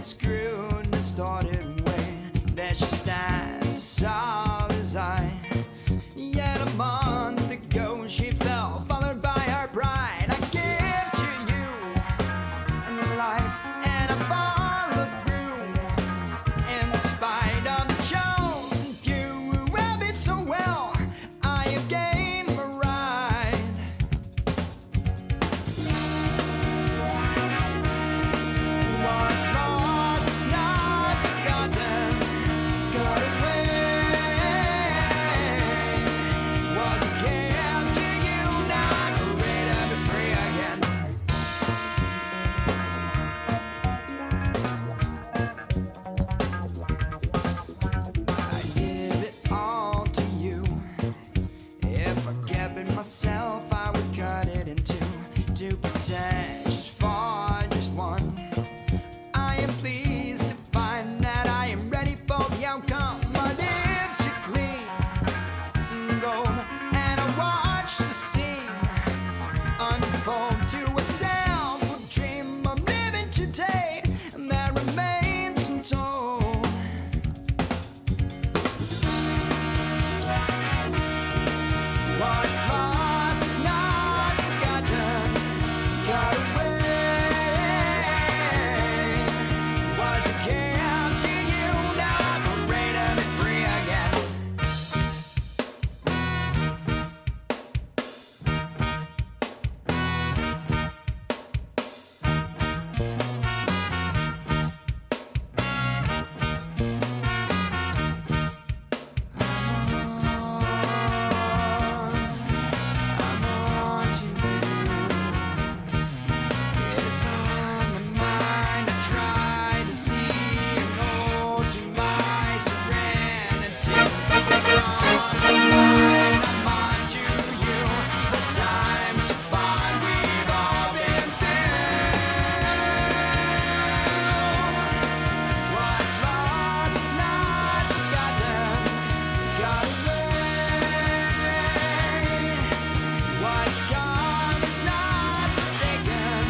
Screwed, distorted way. There she stands, as tall as I. Yet a month ago she fell, followed by her pride. I give to you in life, and I follow through. In spite of the chosen few who have it so well, I have gained my right. What's lost is not forgotten. Got away. Was a gift to you, now I'm ready to be free again. I give it all to you. If I kept it myself, I would cut it in two to pretend just for just one. I am pleased to find that I am ready for the outcome. But if you clean gold, and I watch the scene unfold to a sample dream I'm living today, and that remains untold. What's lost is not forgotten. Got away. Was a gift to you, now I'm ready to be free again. I'm on to you. It's on my mind. I try to see and hold to my serenity. It's on my mind. I'm on to you. The time to find we've all been through. What's lost is not forgotten. Got away. What's gone is not forsaken.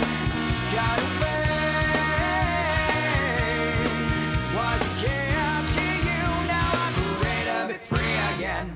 Got away. Was a gift to you, now I'm ready to be free again.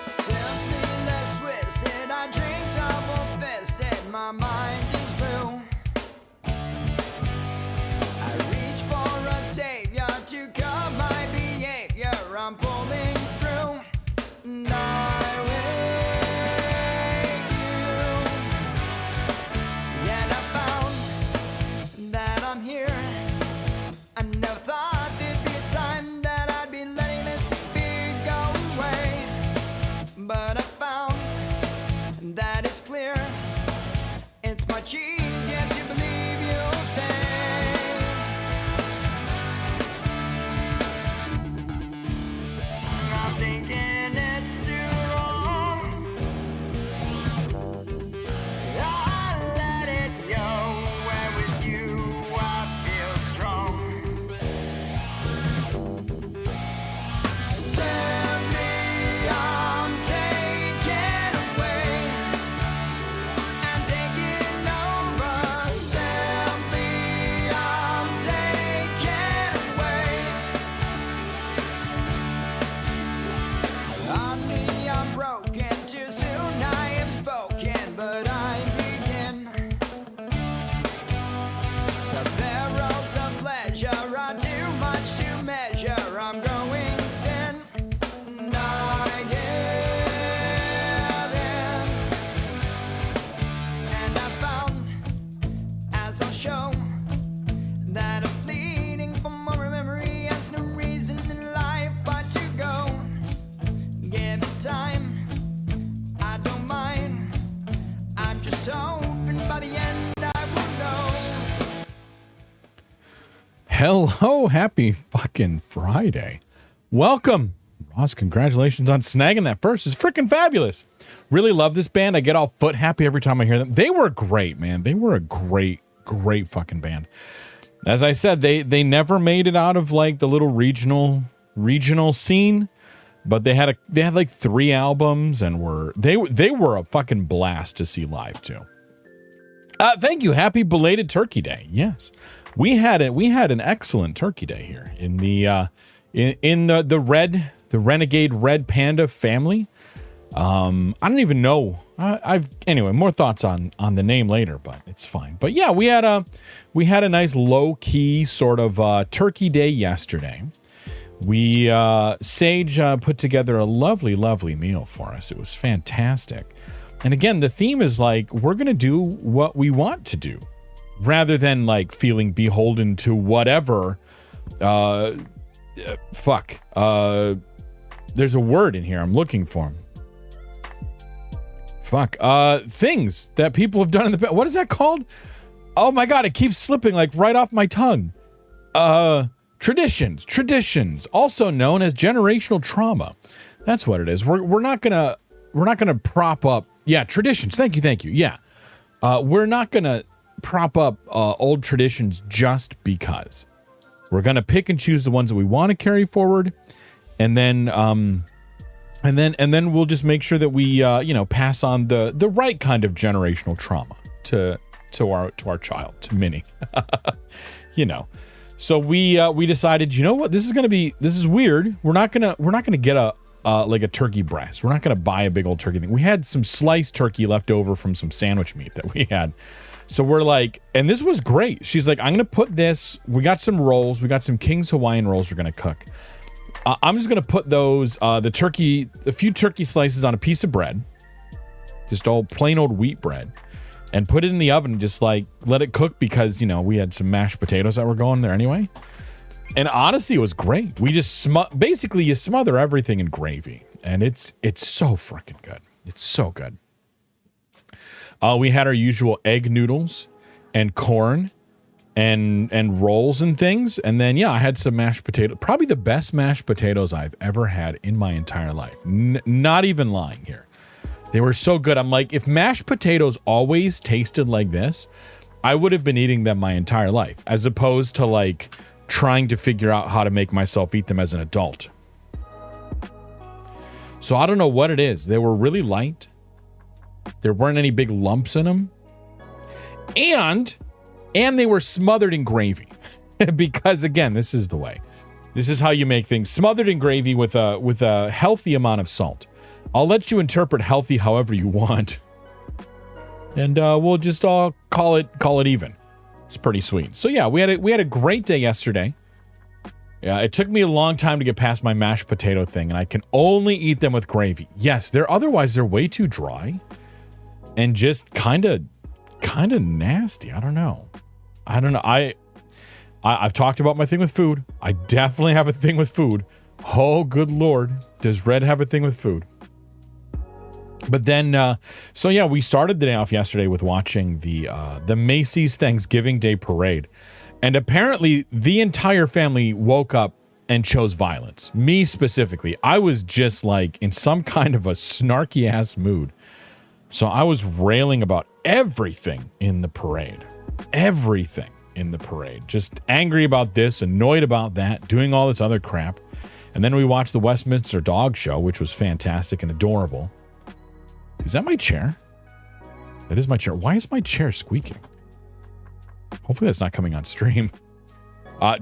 Simply less twisted, I drink double-fisted, my mind is blue. I reach for a savior to cut my behavior, I'm pulling through, and I wake you. And I found that I'm here. I never thought there'd be a time that I'd be letting this be go away. But I found that it's clear. It's much easier to believe you'll stay. I'm thinking it's too wrong. I let it go. Where with you I feel strong. Hello, happy fucking Friday. Welcome. Ross, congratulations on snagging that first. It's freaking fabulous. Really love this band. I get all foot happy every time I hear them. They were great, man. They were a great fucking band. As I said, they never made it out of like the little regional scene, but they had like 3 albums and they were a fucking blast to see live too. Thank you. Happy belated Turkey Day. Yes. We had an excellent Turkey Day here in the Renegade Red Panda family. I don't even know. Anyway, more thoughts on the name later, but it's fine. But yeah, we had a nice low key sort of Turkey Day yesterday. Sage put together a lovely meal for us. It was fantastic. And again, the theme is like, we're going to do what we want to do rather than like feeling beholden to whatever. There's a word in here I'm looking for. Things that people have done in the past. What is that called? Oh my God, it keeps slipping like right off my tongue. Traditions, also known as generational trauma. That's what it is. We're not gonna prop up. Yeah, traditions. Thank you. Yeah. We're not gonna prop up old traditions just because. We're gonna pick and choose the ones that we want to carry forward, and then we'll just make sure that we pass on the right kind of generational trauma to our child, to Minnie. So we decided, you know what, this is weird. We're not gonna get a turkey breast. We're not gonna buy a big old turkey thing. We had some sliced turkey left over from some sandwich meat that we had. So we're like, and this was great. She's like, I'm gonna put this. We got some rolls. We got some King's Hawaiian rolls we're gonna cook. I'm just gonna put those a few turkey slices on a piece of bread, just all plain old wheat bread, and put it in the oven. Just like let it cook because we had some mashed potatoes that were going there anyway. And honestly, it was great. We just basically you smother everything in gravy, and it's so freaking good. It's so good. We had our usual egg noodles and corn and rolls and things. And then, I had some mashed potato, probably the best mashed potatoes I've ever had in my entire life. Not even lying here. They were so good. I'm like, if mashed potatoes always tasted like this, I would have been eating them my entire life, as opposed to like trying to figure out how to make myself eat them as an adult. So I don't know what it is. They were really light. There weren't any big lumps in them. And they were smothered in gravy. Because again, this is the way. This is how you make things. Smothered in gravy with a healthy amount of salt. I'll let you interpret healthy however you want. And we'll just all call it even. It's pretty sweet. So yeah, we had a great day yesterday. Yeah, it took me a long time to get past my mashed potato thing, and I can only eat them with gravy. Yes, otherwise they're way too dry and just kind of nasty. I don't know. I've talked about my thing with food. I definitely have a thing with food. Oh, good Lord. Does Red have a thing with food? But then, we started the day off yesterday with watching the Macy's Thanksgiving Day Parade. And apparently the entire family woke up and chose violence. Me specifically. I was just like in some kind of a snarky ass mood. So I was railing about everything in the parade. Everything in the parade. Just angry about this, annoyed about that, doing all this other crap. And then we watched the Westminster Dog Show, which was fantastic and adorable. Is that my chair? That is my chair. Why is my chair squeaking? Hopefully that's not coming on stream.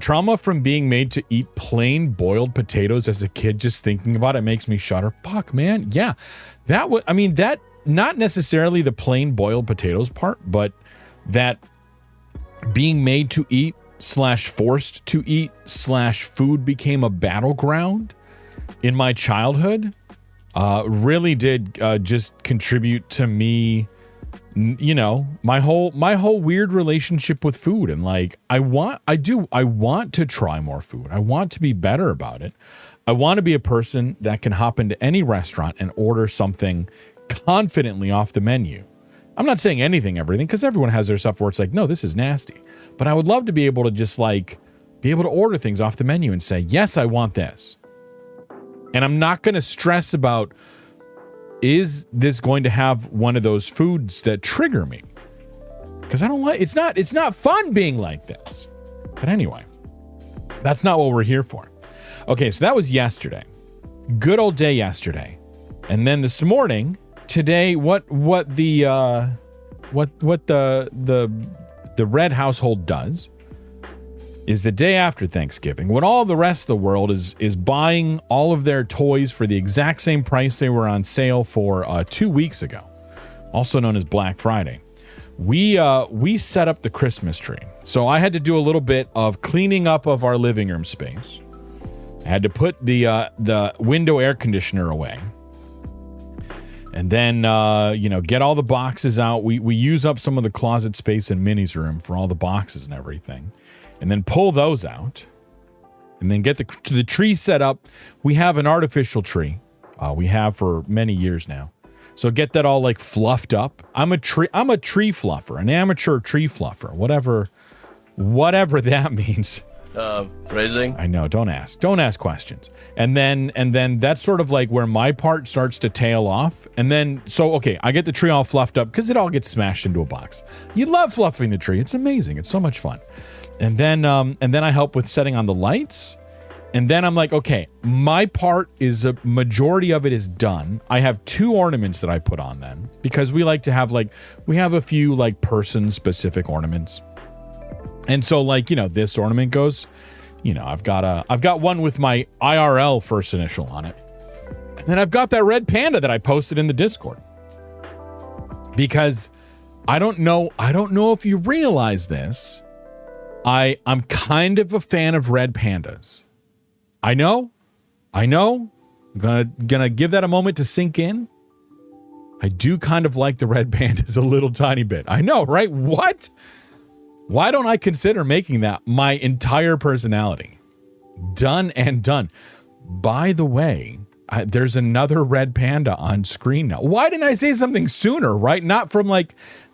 Trauma from being made to eat plain boiled potatoes as a kid. Just thinking about it makes me shudder. Fuck, man. Yeah. That not necessarily the plain boiled potatoes part, but that being made to eat / forced to eat / food became a battleground in my childhood. Really did just contribute to me, my whole weird relationship with food. And like, I want to try more food. I want to be better about it. I want to be a person that can hop into any restaurant and order something confidently off the menu. I'm not saying everything, because everyone has their stuff where it's like, no, this is nasty. But I would love to be able to just like Be able to order things off the menu and say, yes, I want this. And I'm not going to stress about, is this going to have one of those foods that trigger me? Because I don't like, it's not fun being like this. But anyway, that's not what we're here for. Okay, so that was yesterday. Good old day yesterday. And then this morning, today, what the Red household does is the day after Thanksgiving, when all the rest of the world is buying all of their toys for the exact same price they were on sale for 2 weeks ago, also known as Black Friday. We set up the Christmas tree. So I had to do a little bit of cleaning up of our living room space. I had to put the window air conditioner away. And then, get all the boxes out. We use up some of the closet space in Minnie's room for all the boxes and everything. And then pull those out. And then get the tree set up. We have an artificial tree. We have for many years now. So get that all like fluffed up. I'm a tree fluffer, an amateur tree fluffer, whatever that means. Phrasing? I know, don't ask questions. And then that's sort of like where my part starts to tail off. And then, I get the tree all fluffed up because it all gets smashed into a box. You love fluffing the tree. It's amazing. It's so much fun. And then I help with setting on the lights. And then I'm like, okay, my part is a majority of it is done. I have 2 ornaments that I put on then because we like to have we have a few like person specific ornaments. And so this ornament goes, I've got one with my IRL first initial on it. And then I've got that red panda that I posted in the Discord. Because I don't know if you realize this. I'm kind of a fan of red pandas. I know. I'm gonna give that a moment to sink in. I do kind of like the red pandas a little tiny bit. I know, right? What? Why don't I consider making that my entire personality? Done and done. By the way, there's another red panda on screen now. Why didn't I say something sooner, right? Not from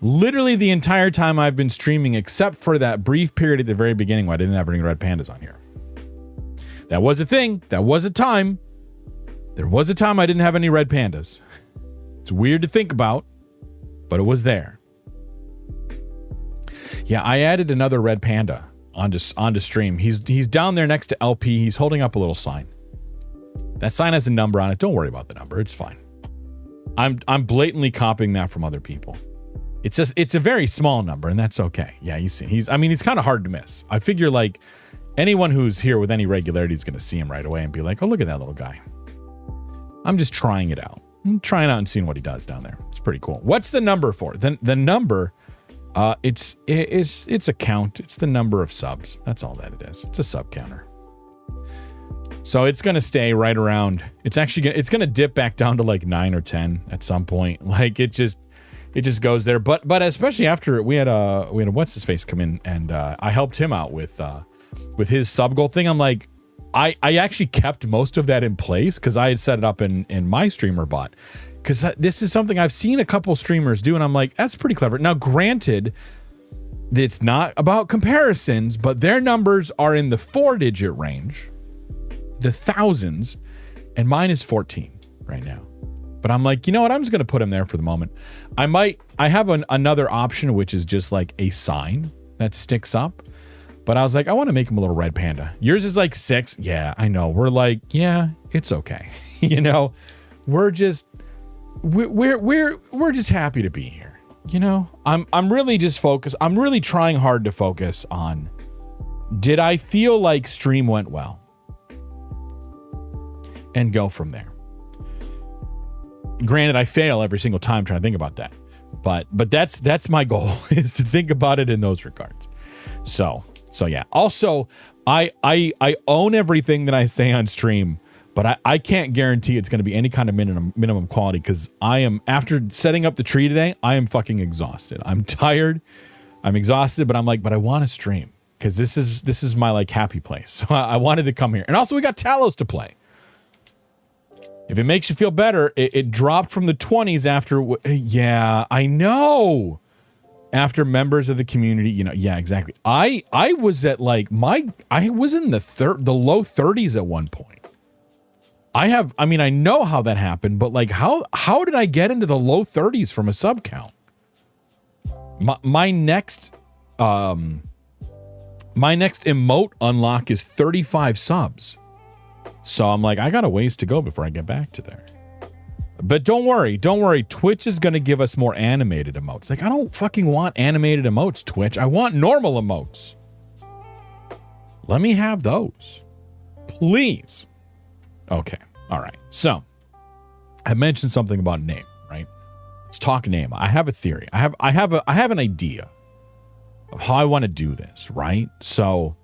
literally the entire time I've been streaming, except for that brief period at the very beginning where I didn't have any red pandas on here. That was a thing. That was a time. There was a time I didn't have any red pandas. It's weird to think about, but it was there. Yeah, I added another red panda onto stream. He's down there next to LP. He's holding up a little sign. That sign has a number on it. Don't worry about the number. It's fine. I'm blatantly copying that from other people. It's a very small number, and that's okay. Yeah, you see, he's kind of hard to miss. I figure anyone who's here with any regularity is going to see him right away and be like, oh, look at that little guy. I'm just trying it out. I'm trying out and seeing what he does down there. It's pretty cool. What's the number for? The number, it's a count. It's the number of subs. That's all that it is. It's a sub counter. So it's going to stay right around. It's going to dip back down to 9 or 10 at some point. It just goes there. But especially after we had a what's his face come in and I helped him out with his sub goal thing. I'm like, I actually kept most of that in place because I had set it up in my streamer bot. Because this is something I've seen a couple streamers do, and I'm like, that's pretty clever. Now, granted, it's not about comparisons, but their numbers are in the 4-digit range, the thousands, and mine is 14 right now. But I'm like, you know what? I'm just going to put them there for the moment. I have another option, which is just a sign that sticks up. But I was like, I want to make him a little red panda. Yours is 6. Yeah, I know. We're yeah, it's okay. We're just happy to be here. I'm really just focused. I'm really trying hard to focus on, did I feel like stream went well? And go from there. Granted, I fail every single time trying to think about that. But that's my goal, is to think about it in those regards. So yeah. Also, I own everything that I say on stream, but I can't guarantee it's going to be any kind of minimum quality because after setting up the tree today, I am fucking exhausted. I'm tired. I'm exhausted, but I'm like, but I want to stream because this is my happy place. So I wanted to come here. And also we got Talos to play. If it makes you feel better, it dropped from the 20s after. Yeah, I know. after members of the community, yeah, exactly. I was at like I was in the low 30s at one point. I know how that happened, but like how did I get into the low 30s from a sub count? My next emote unlock is 35 subs. So I'm like, I got a ways to go before I get back to there. But don't worry. Twitch is going to give us more animated emotes. Like, I don't fucking want animated emotes, Twitch. I want normal emotes. Let me have those. Please. Okay. All right. So, I mentioned something about name, right? Let's talk name. I have a theory. I have an idea of how I want to do this, right? Oh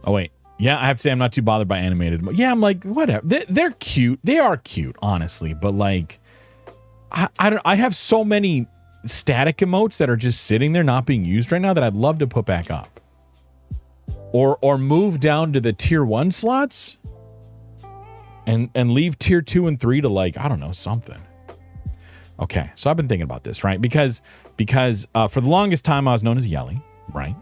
wait. Yeah, I have to say I'm not too bothered by animated. Yeah, I'm like, whatever. They're cute. They are cute, honestly. But like, I have so many static emotes that are just sitting there not being used right now that I'd love to put back up. Or move down to the tier 1 slots and leave tier 2 and 3 to like, I don't know, something. Okay, so I've been thinking about this, right? Because for the longest time I was known as Yelly, right?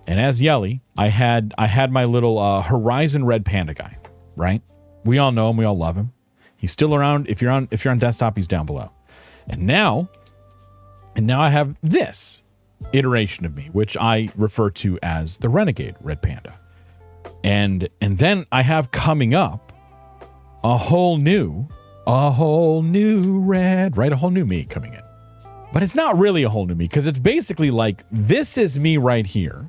And as Yelly, I had my little Horizon Red Panda guy, right? We all know him, we all love him. He's still around. If you're on desktop, he's down below. And now I have this iteration of me, which I refer to as the Renegade Red Panda. And then I have coming up a whole new red, right? A whole new me coming in. But it's not really a whole new me because it's basically like, this is me right here.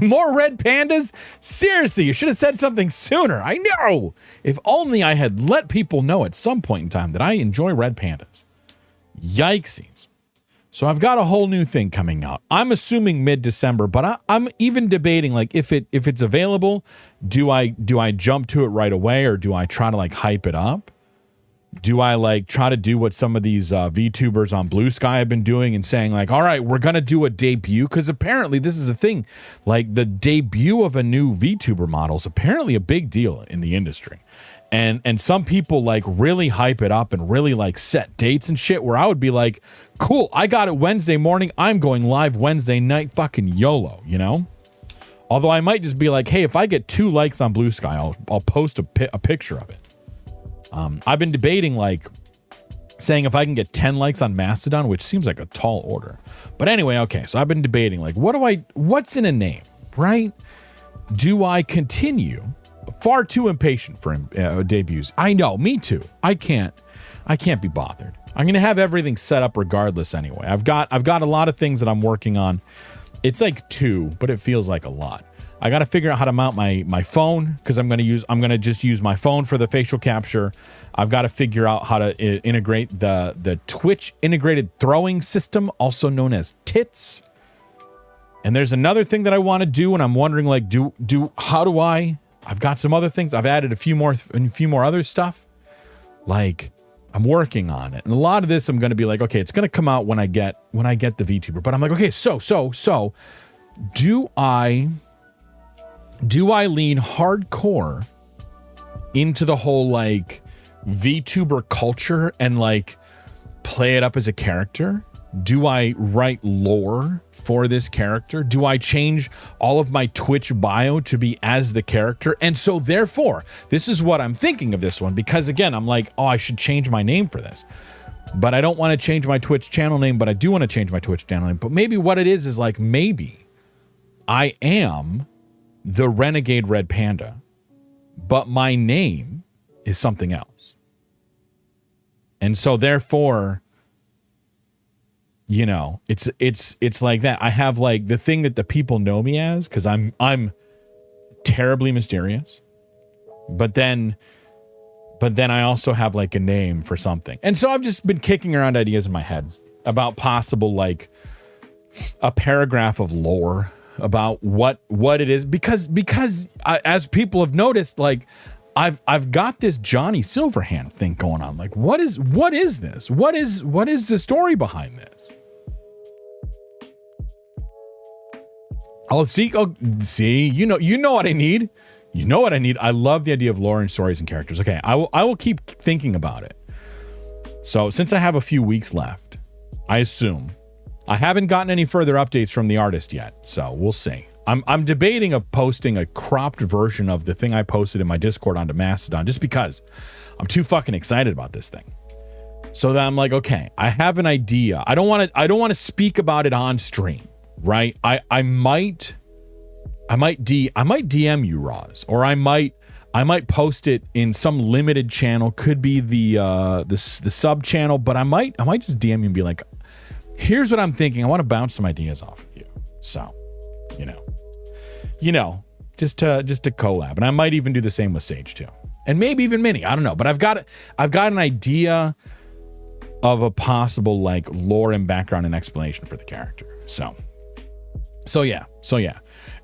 More red pandas? Seriously, you should have said something sooner. I know. If only I had let people know at some point in time that I enjoy red pandas. Yikesies. So I've got a whole new thing coming out. I'm assuming mid-December, but I'm even debating like if it's available, do I jump to it right away or do I try to like hype it up? Do I like try to do what some of these VTubers on Blue Sky have been doing and saying like, all right, we're going to do a debut? Because apparently this is a thing. Like the debut of a new VTuber model is apparently a big deal in the industry. And some people like really hype it up and really like set dates and shit where I would be like, cool, I got it Wednesday morning. I'm going live Wednesday night, fucking YOLO, you know? Although I might just be like, hey, if I get 2 likes on Blue Sky, I'll post a picture of it. I've been debating like saying if I can get 10 likes on Mastodon, which seems like a tall order. But anyway, okay, so I've been debating like what's in a name, right? Do I continue? Far too impatient for debuts. I know, me too. I can't be bothered. I'm going to have everything set up regardless anyway. I've got a lot of things that I'm working on. It's like 2, but it feels like a lot. I got to figure out how to mount my phone because I'm going to just use my phone for the facial capture. I've got to figure out how to integrate the Twitch integrated throwing system, also known as TITS. And there's another thing that I want to do, and I'm wondering like, I've got some other things. I've added a few more other stuff. Like I'm working on it. And a lot of this I'm going to be like, okay, it's going to come out when I get the VTuber. But I'm like, okay, so do I lean hardcore into the whole like VTuber culture and like play it up as a character? Do I write lore for this character? Do I change all of my Twitch bio to be as the character? And so therefore, this is what I'm thinking of this one, because again, I'm like, oh, I should change my name for this. But I don't want to change my Twitch channel name, but I do want to change my Twitch channel name. But maybe what it is like, maybe I am the Renegade Red Panda, but my name is something else. And so therefore, you know, it's like that. I have like the thing that the people know me as, because I'm terribly mysterious. But then I also have like a name for something. And so I've just been kicking around ideas in my head about possible like a paragraph of lore about what it is, because as people have noticed, like I've got this Johnny Silverhand thing going on. Like what is this? What is the story behind this? Oh, see, you know what I need. You know what I need. I love the idea of lore and stories and characters. Okay, I will keep thinking about it. So since I have a few weeks left, I assume. I haven't gotten any further updates from the artist yet, so we'll see. I'm debating of posting a cropped version of the thing I posted in my Discord onto Mastodon just because I'm too fucking excited about this thing. So that I'm like, okay, I have an idea. I don't want to speak about it on stream, right? I might DM you, Roz, or I might post it in some limited channel. Could be the sub channel, but I might just DM you and be like, here's what I'm thinking. I want to bounce some ideas off of you. So, just to collab. And I might even do the same with Sage too. And maybe even Minnie. I don't know. But I've got an idea of a possible like lore and background and explanation for the character. So yeah.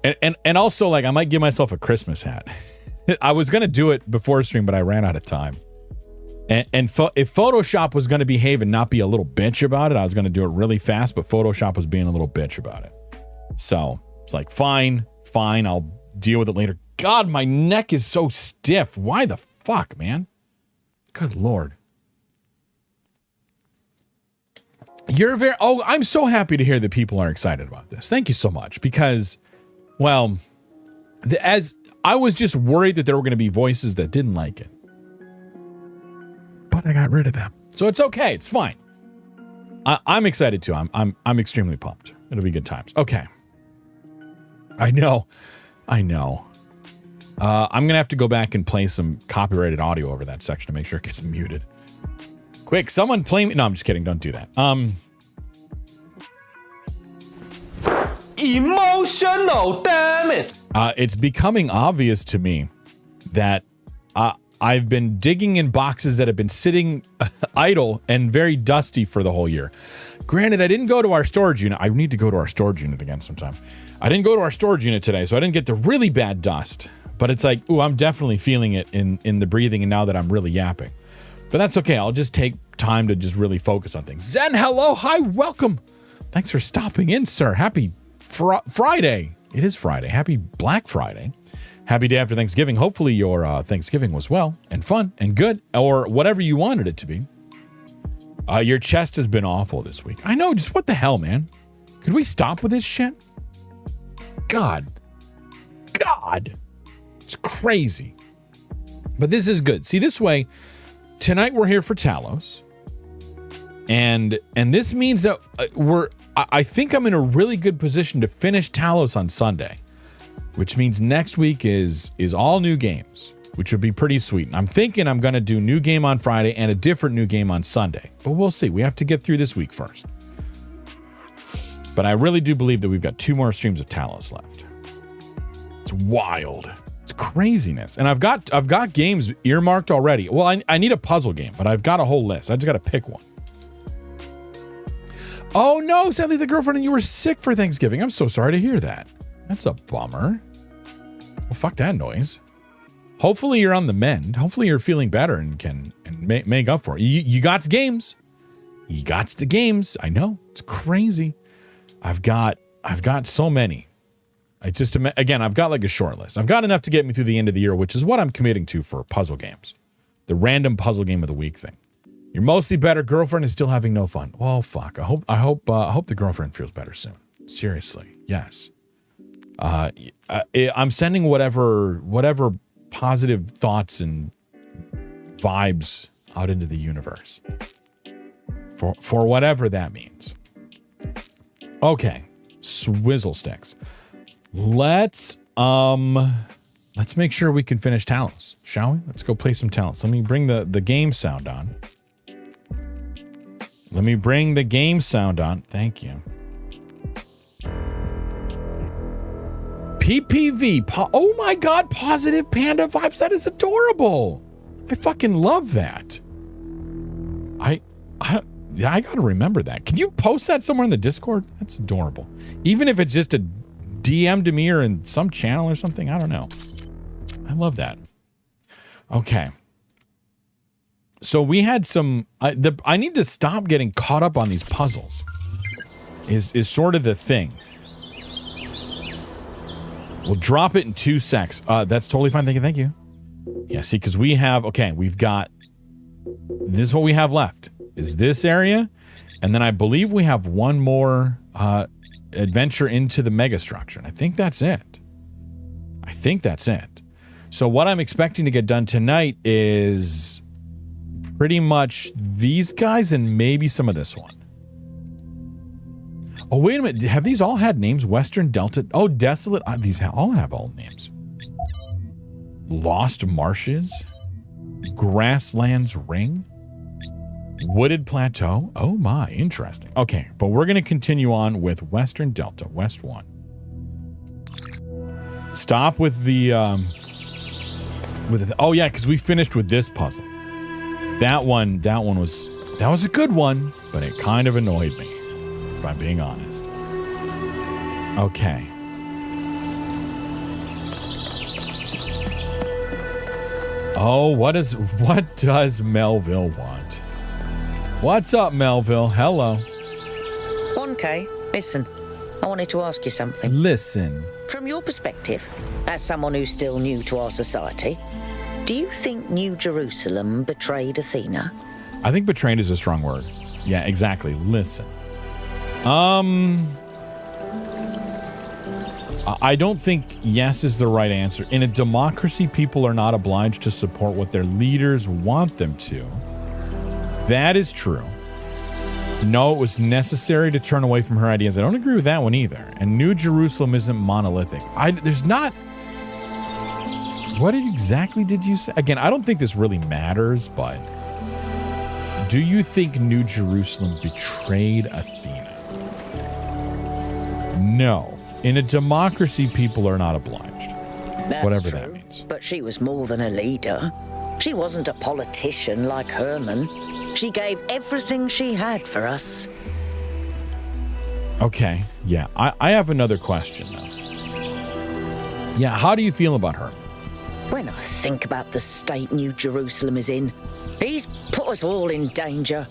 And also like I might give myself a Christmas hat. I was gonna do it before stream, but I ran out of time. And if Photoshop was gonna behave and not be a little bitch about it, I was gonna do it really fast, but Photoshop was being a little bitch about it. So it's like, fine, I'll deal with it later. God, my neck is so stiff. Why the fuck, man? Good Lord. I'm so happy to hear that people are excited about this. Thank you so much, because, well, as I was just worried that there were going to be voices that didn't like it, but I got rid of them, so it's okay. It's fine. I'm excited too. I'm extremely pumped. It'll be good times. Okay. I know. I'm gonna have to go back and play some copyrighted audio over that section to make sure it gets muted. Quick, someone play me. No, I'm just kidding. Don't do that. Emotional, damn it. It's becoming obvious to me that I've been digging in boxes that have been sitting idle and very dusty for the whole year. Granted, I didn't go to our storage unit. I need to go to our storage unit again sometime. I didn't go to our storage unit today, so I didn't get the really bad dust. But it's like, ooh, I'm definitely feeling it in the breathing, and now that I'm really yapping. But that's okay. I'll just take time to just really focus on things. Zen, hello, hi, welcome. Thanks for stopping in, sir. Happy Friday. It is Friday. Happy Black Friday. Happy day after Thanksgiving. Hopefully your Thanksgiving was well and fun and good, or whatever you wanted it to be. Your chest has been awful this week. I know, just what the hell, man? Could we stop with this shit? God. It's crazy. But this is good. See, this way, tonight we're here for Talos. And this means that I think I'm in a really good position to finish Talos on Sunday, which means next week is all new games, which would be pretty sweet. And I'm thinking I'm going to do new game on Friday and a different new game on Sunday, but we'll see. We have to get through this week first. But I really do believe that we've got 2 more streams of Talos left. It's wild. It's craziness. And I've got games earmarked already. Well, I need a puzzle game, but I've got a whole list. I just got to pick one. Oh no, sadly the girlfriend and you were sick for Thanksgiving. I'm so sorry to hear that. That's a bummer. Well, fuck that noise. Hopefully you're on the mend. Hopefully you're feeling better and can make up for it. You got games. You got the games. I know. It's crazy. I've got so many. I've got like a short list. I've got enough to get me through the end of the year, which is what I'm committing to for puzzle games. The random puzzle game of the week thing. Your mostly better girlfriend is still having no fun. Well, fuck. I hope the girlfriend feels better soon. Seriously. Yes. I'm sending whatever positive thoughts and vibes out into the universe. For whatever that means. Okay. Swizzle sticks. Let's make sure we can finish Talos, shall we? Let's go play some Talos. Let me bring the game sound on. Thank you. PPV. Oh my God, positive panda vibes. That is adorable. I fucking love that. I gotta remember that. Can you post that somewhere in the Discord? That's adorable. Even if it's just a DM to me or in some channel or something. I don't know. I love that. Okay. So we had some... I need to stop getting caught up on these puzzles. Is sort of the thing. We'll drop it in 2 secs. That's totally fine. Thank you. Yeah, see, because we have... Okay, we've got... This is what we have left. Is this area. And then I believe we have one more adventure into the megastructure. And I think that's it. So what I'm expecting to get done tonight is pretty much these guys and maybe some of this one. Oh, wait a minute. Have these all had names? Western Delta? Oh, Desolate. These all have old names. Lost Marshes. Grasslands Ring. Wooded Plateau. Oh my, interesting. Okay, but we're going to continue on with Western Delta, West 1. Stop with the, oh yeah, because we finished with this puzzle. That one was a good one, but it kind of annoyed me, if I'm being honest. Okay. Oh, what does Melville want? What's up, Melville? Hello. 1K, listen, I wanted to ask you something. Listen. From your perspective, as someone who's still new to our society, do you think New Jerusalem betrayed Athena? I think betrayed is a strong word. Yeah, exactly. Listen. I don't think yes is the right answer. In a democracy, people are not obliged to support what their leaders want them to. That is true. No, it was necessary to turn away from her ideas. I don't agree with that one either. And New Jerusalem isn't monolithic. There's not... What exactly did you say? Again, I don't think this really matters, but... Do you think New Jerusalem betrayed Athena? No. In a democracy, people are not obliged. That's whatever true, that means. But she was more than a leader. She wasn't a politician like Herman. She gave everything she had for us. Okay, yeah. I have another question, though. Yeah, how do you feel about her? When I think about the state New Jerusalem is in, he's put us all in danger.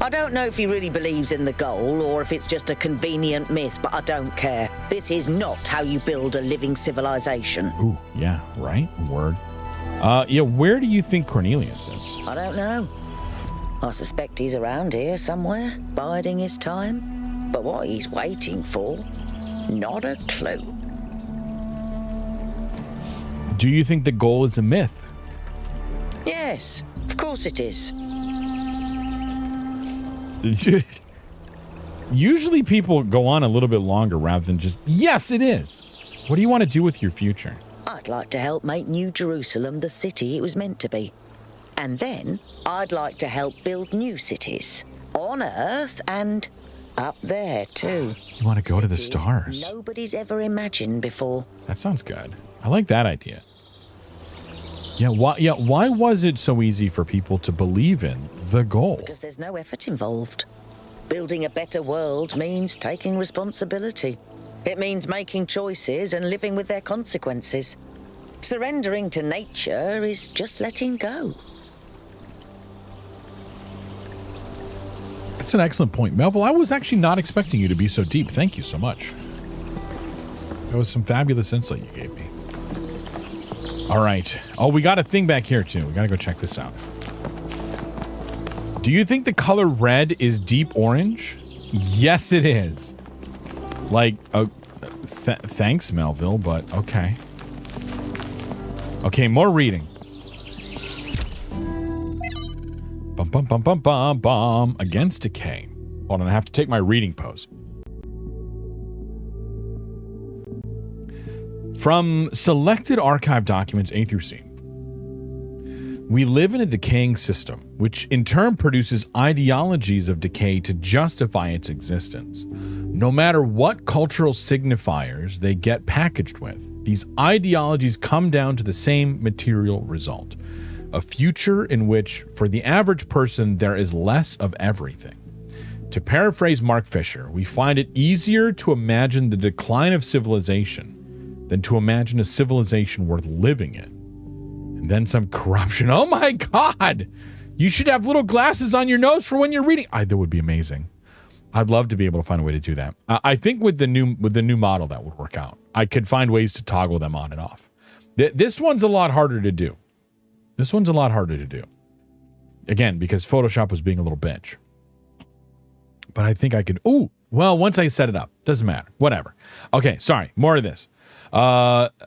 I don't know if he really believes in the goal or if it's just a convenient myth, but I don't care. This is not how you build a living civilization. Ooh, yeah, right? Word. Yeah, where do you think Cornelius is? I don't know. I suspect he's around here somewhere, biding his time. But what he's waiting for, not a clue. Do you think the goal is a myth? Yes, of course it is. Usually people go on a little bit longer rather than just, yes, it is. What do you want to do with your future? I'd like to help make New Jerusalem the city it was meant to be. And then I'd like to help build new cities. On Earth and up there, too. You want to go to the Cities stars. nobody's ever imagined before. That sounds good. I like that idea. Why was it so easy for people to believe in the goal? Because there's no effort involved. Building a better world means taking responsibility. It means making choices and living with their consequences. Surrendering to nature is just letting go. That's an excellent point, Melville. I was actually not expecting you to be so deep. Thank you so much. That was some fabulous insight you gave me. All right. Oh, we got a thing back here, too. We got to go check this out. Do you think the color red is deep orange? Yes, it is. Like, thanks, Melville, but okay. Okay, more reading. Bum, bum, bum, bum, bum, bum. Against decay. Hold on, I have to take my reading pose. From selected archive documents A through C. We live in a decaying system, which in turn produces ideologies of decay to justify its existence. No matter what cultural signifiers they get packaged with, these ideologies come down to the same material result. A future in which, for the average person, there is less of everything. To paraphrase Mark Fisher, we find it easier to imagine the decline of civilization than to imagine a civilization worth living in. And then some corruption. Oh my God! You should have little glasses on your nose for when you're reading. That would be amazing. I'd love to be able to find a way to do that. I think with the new model that would work out. I could find ways to toggle them on and off. This one's a lot harder to do. Again, because Photoshop was being a little bitch. But I think I could. Ooh, well, once I set it up, doesn't matter. Whatever. Okay, sorry. More of this.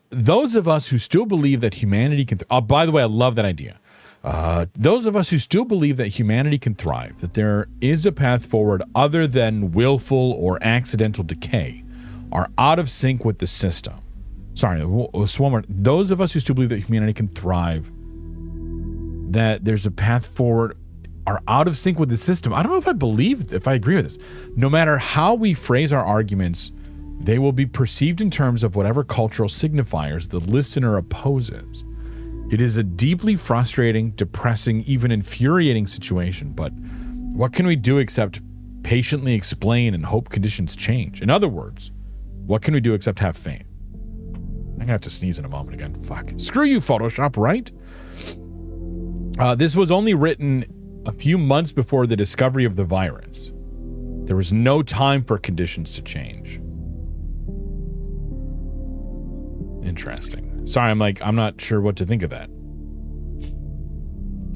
Those of us who still believe that humanity can. By the way, I love that idea. Those of us who still believe that humanity can thrive, that there is a path forward other than willful or accidental decay, are out of sync with the system. Sorry, one more. Those of us who still believe that humanity can thrive, that there's a path forward, are out of sync with the system. I don't know if I agree with this. No matter how we phrase our arguments, they will be perceived in terms of whatever cultural signifiers the listener opposes. It is a deeply frustrating, depressing, even infuriating situation, but what can we do except patiently explain and hope conditions change? In other words, what can we do except have faith? I'm gonna have to sneeze in a moment again. Fuck. Screw you, Photoshop, right? This was only written a few months before the discovery of the virus. There was no time for conditions to change. Interesting. Sorry, I'm not sure what to think of that.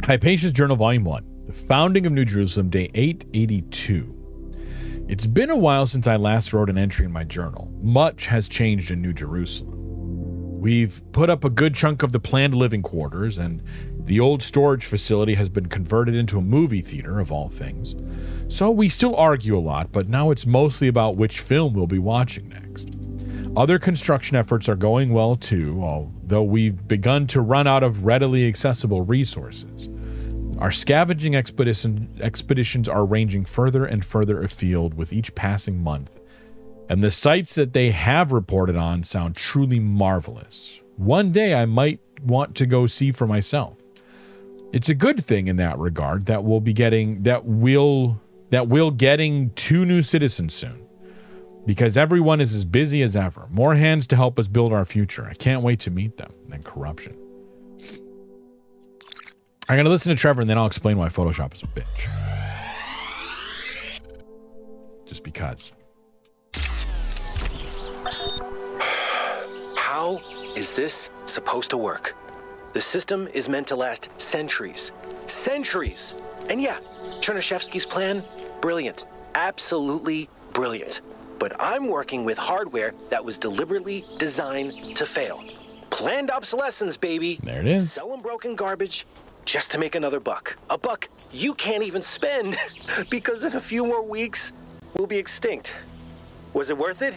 Hypatia's Journal, Volume 1. The Founding of New Jerusalem, Day 882. It's been a while since I last wrote an entry in my journal. Much has changed in New Jerusalem. We've put up a good chunk of the planned living quarters, and the old storage facility has been converted into a movie theater, of all things. So we still argue a lot, but now it's mostly about which film we'll be watching next. Other construction efforts are going well too, although we've begun to run out of readily accessible resources. Our scavenging expeditions are ranging further and further afield with each passing month, and the sites that they have reported on sound truly marvelous. One day I might want to go see for myself. It's a good thing in that regard that we'll getting 2 new citizens soon. Because everyone is as busy as ever. More hands to help us build our future. I can't wait to meet them. And corruption. I'm going to listen to Trevor and then I'll explain why Photoshop is a bitch. Just because. How is this supposed to work? The system is meant to last centuries. Centuries! And yeah, Chernyshevsky's plan, brilliant. Absolutely brilliant. But I'm working with hardware that was deliberately designed to fail. Planned obsolescence, baby. There it is. Selling broken garbage just to make another buck. A buck you can't even spend because in a few more weeks, we'll be extinct. Was it worth it?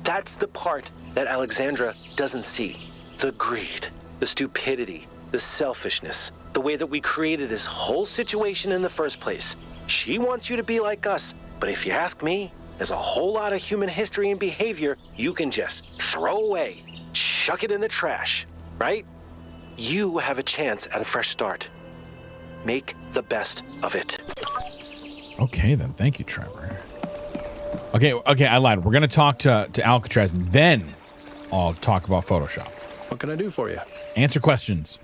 That's the part that Alexandra doesn't see. The greed, the stupidity, the selfishness, the way that we created this whole situation in the first place. She wants you to be like us, but if you ask me, there's a whole lot of human history and behavior you can just throw away, chuck it in the trash, right? You have a chance at a fresh start. Make the best of it. Okay, then. Thank you, Trevor. Okay, I lied. We're going to talk to Alcatraz, and then I'll talk about Photoshop. What can I do for you? Answer questions.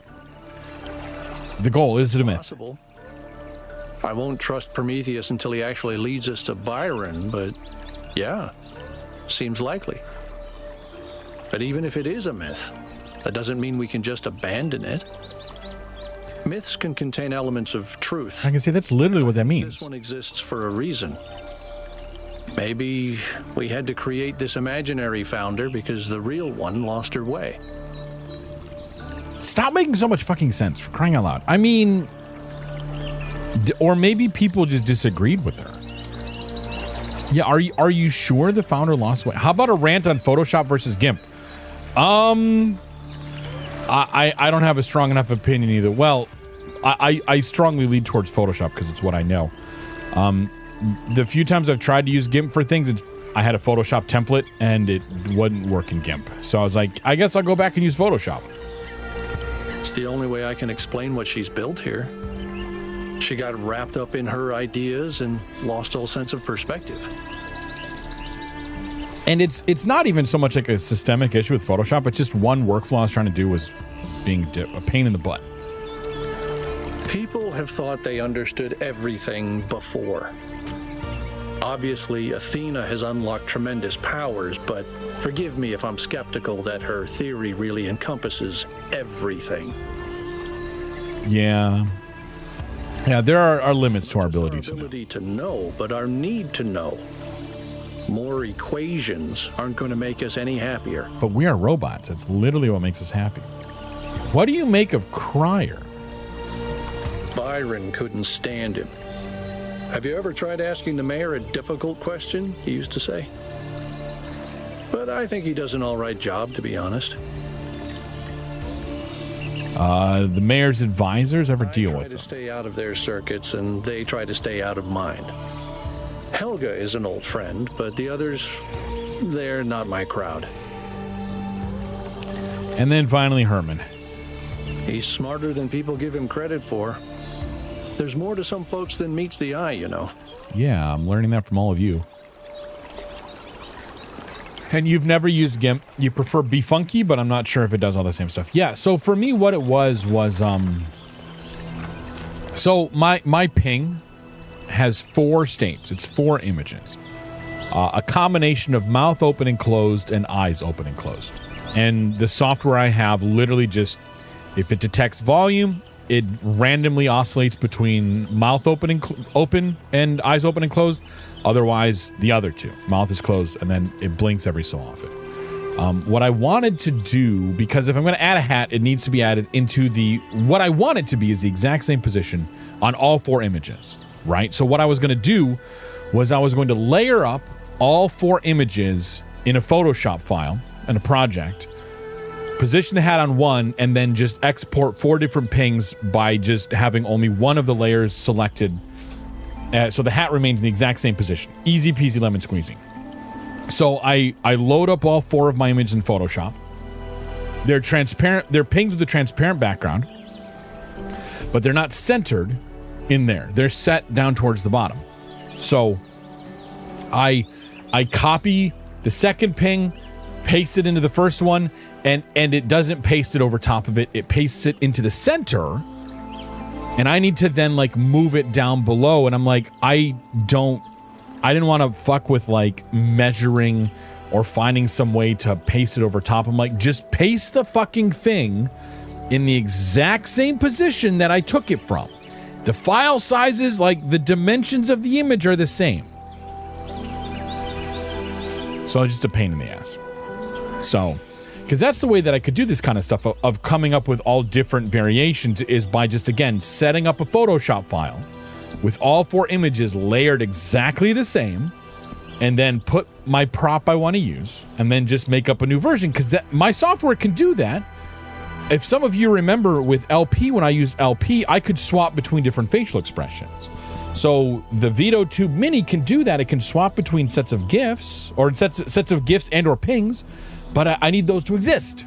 The goal, is it a myth? Possible. I won't trust Prometheus until he actually leads us to Byron, but yeah, seems likely. But even if it is a myth, that doesn't mean we can just abandon it. Myths can contain elements of truth. I can say that's literally what that means. This one exists for a reason. Maybe we had to create this imaginary founder because the real one lost her way. Stop making so much fucking sense, for crying out loud. I mean, or maybe people just disagreed with her. Yeah, are you sure the founder lost weight? How about a rant on Photoshop versus GIMP? I don't have a strong enough opinion either. Well, I strongly lead towards Photoshop because it's what I know. The few times I've tried to use GIMP for things, I had a Photoshop template and it wouldn't work in GIMP. So I was like, I guess I'll go back and use Photoshop. It's the only way I can explain what she's built here. She got wrapped up in her ideas and lost all sense of perspective. And it's not even so much like a systemic issue with Photoshop. It's just one workflow I was trying to do was being a pain in the butt. People have thought they understood everything before. Obviously, Athena has unlocked tremendous powers, but forgive me if I'm skeptical that her theory really encompasses everything. Yeah. Yeah, there are limits to our ability Our to know. ability to know, but our need to know. More equations aren't going to make us any happier. But we are robots. That's literally what makes us happy. What do you make of Cryer? Byron couldn't stand him. Have you ever tried asking the mayor a difficult question, he used to say? But I think he does an all right job, to be honest. The mayor's advisors ever deal I try with to them? stay out of their circuits, and they try to stay out of mine. Helga is an old friend, but the others, they're not my crowd. And then finally Herman. He's smarter than people give him credit for. There's more to some folks than meets the eye, you know. Yeah, I'm learning that from all of you. And you've never used GIMP. You prefer Be Funky, but I'm not sure if it does all the same stuff. Yeah, so for me, what it was so my ping has 4 states. It's 4 images. A combination of mouth open and closed and eyes open and closed. And the software I have literally just, if it detects volume, it randomly oscillates between mouth open and eyes open and closed. Otherwise, the other 2. Mouth is closed, and then it blinks every so often. What I wanted to do, because if I'm going to add a hat, it needs to be added into what I want it to be is the exact same position on all 4 images, right? So what I was going to do was I was going to layer up all 4 images in a Photoshop file, in a project, position the hat on one, and then just export 4 different pings by just having only one of the layers selected. So the hat remains in the exact same position. Easy peasy lemon squeezy. So I load up all 4 of my images in Photoshop. They're transparent. They're pings with a transparent background, but they're not centered in there. They're set down towards the bottom. So I copy the second ping, paste it into the first one, and it doesn't paste it over top of it. It pastes it into the center. And I need to then like move it down below. And I'm like, I didn't want to fuck with like measuring or finding some way to paste it over top. I'm like, just paste the fucking thing in the exact same position that I took it from. The file sizes, like the dimensions of the image are the same. So it's just a pain in the ass. So, because that's the way that I could do this kind of stuff of coming up with all different variations is by just, again, setting up a Photoshop file with all 4 images layered exactly the same, and then put my prop I want to use, and then just make up a new version, because my software can do that. If some of you remember with LP, when I used LP, I could swap between different facial expressions. So the VideoTube Mini can do that. It can swap between sets of GIFs, or sets of GIFs and or pings, but I need those to exist.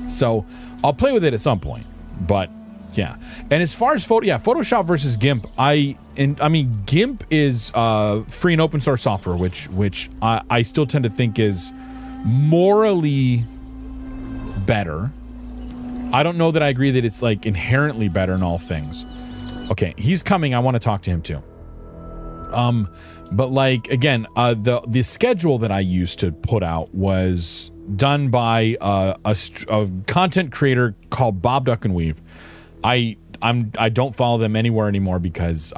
So I'll play with it at some point. But yeah. And as far as Photoshop versus GIMP, I mean GIMP is free and open source software, which I still tend to think is morally better. I don't know that I agree that it's like inherently better in all things. Okay, he's coming. I want to talk to him too. But like again, the schedule that I used to put out was done by a content creator called Bob Duck and Weave. I don't follow them anywhere anymore because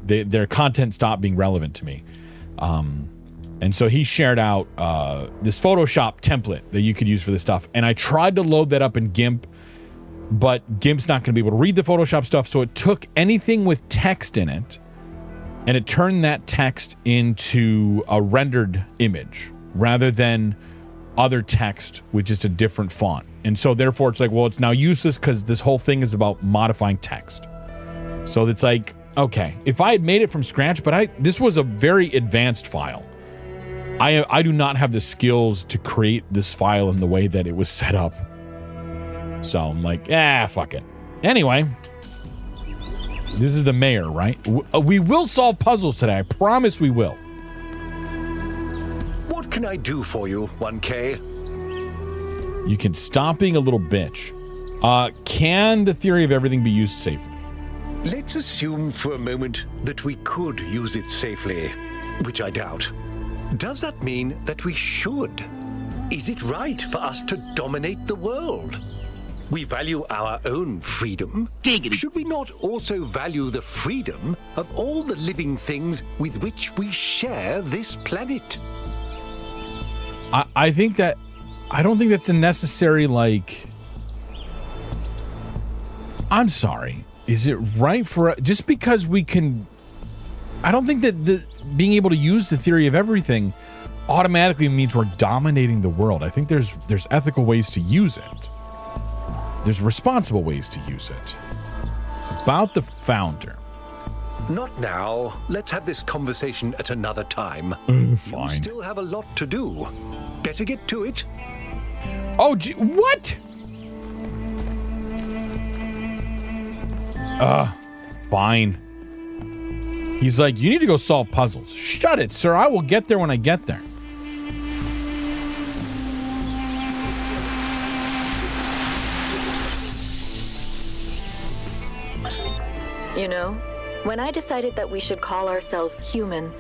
their content stopped being relevant to me. And so he shared out this Photoshop template that you could use for this stuff, and I tried to load that up in GIMP, but GIMP's not going to be able to read the Photoshop stuff, so it took anything with text in it, and it turned that text into a rendered image rather than other text with just a different font. And so therefore it's like, well, it's now useless because this whole thing is about modifying text. So it's like, okay, if I had made it from scratch, but this was a very advanced file. I do not have the skills to create this file in the way that it was set up. So I'm like, fuck it. Anyway, this is the mayor, right? We will solve puzzles today. I promise we will. What can I do for you, 1K? You can stop being a little bitch. Can the theory of everything be used safely? Let's assume for a moment that we could use it safely, which I doubt. Does that mean that we should? Is it right for us to dominate the world? We value our own freedom. Should we not also value the freedom of all the living things with which we share this planet? I think that I don't think that's a necessary, like, I'm sorry. Is it right for just because we can? I don't think that being able to use the theory of everything automatically means we're dominating the world. I think there's ethical ways to use it. There's responsible ways to use it. About the founder. Not now. Let's have this conversation at another time. Fine. You still have a lot to do. Better get to it. Oh, what? Fine. He's like, you need to go solve puzzles. Shut it, sir. I will get there when I get there. You know, when I decided that we should call ourselves human,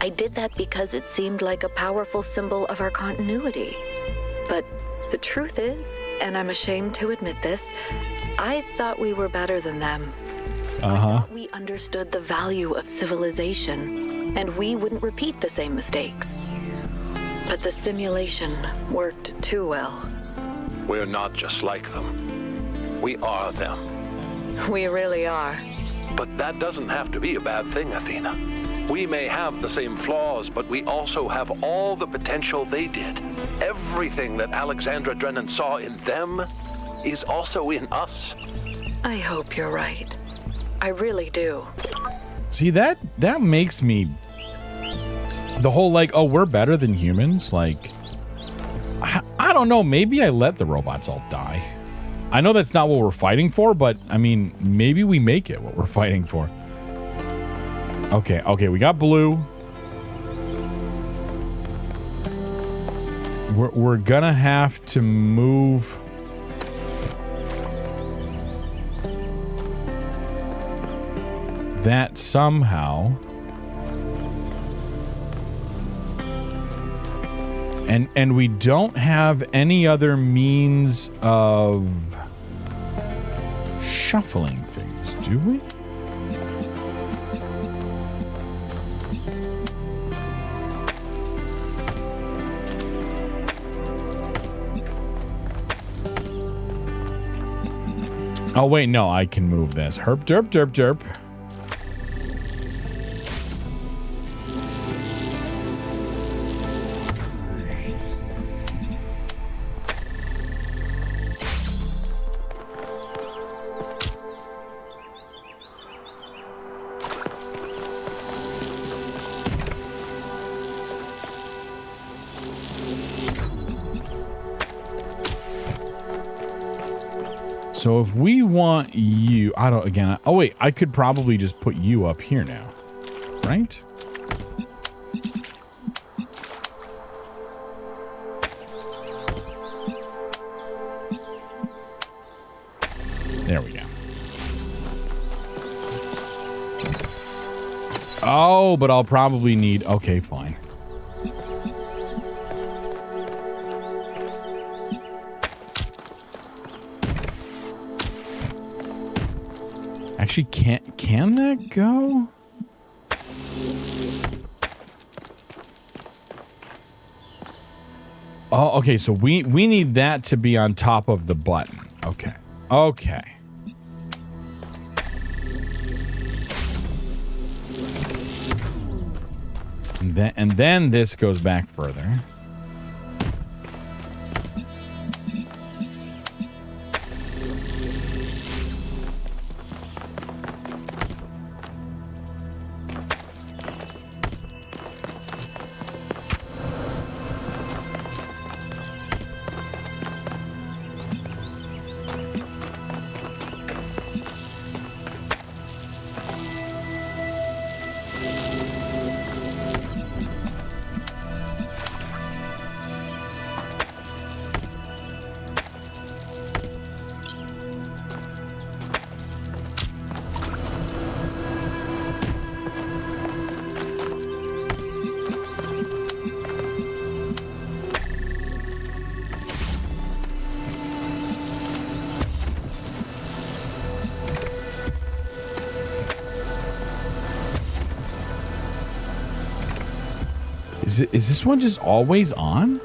I did that because it seemed like a powerful symbol of our continuity. But the truth is, and I'm ashamed to admit this, I thought we were better than them. I thought we understood the value of civilization, and we wouldn't repeat the same mistakes. But the simulation worked too well. We're not just like them. We are them. We really are. But that doesn't have to be a bad thing, Athena. We may have the same flaws, but we also have all the potential they did. Everything that Alexandra Drennan saw in them is also in us. I hope you're right. I really do. See, that makes me... The whole, like, oh, we're better than humans? Like, I don't know. Maybe I let the robots all die. I know that's not what we're fighting for, but, I mean, maybe we make it what we're fighting for. Okay, we got blue. We're gonna have to move... that somehow. And we don't have any other means of shuffling things, do we? Oh wait, no, I can move this. Herp derp derp derp. So if we want you, oh wait, I could probably just put you up here now, right? There we go. Oh, but I'll probably need, okay, fine. Actually, can that go? Oh, okay, so we need that to be on top of the button. Okay. Okay. And then this goes back further. Is this one just always on?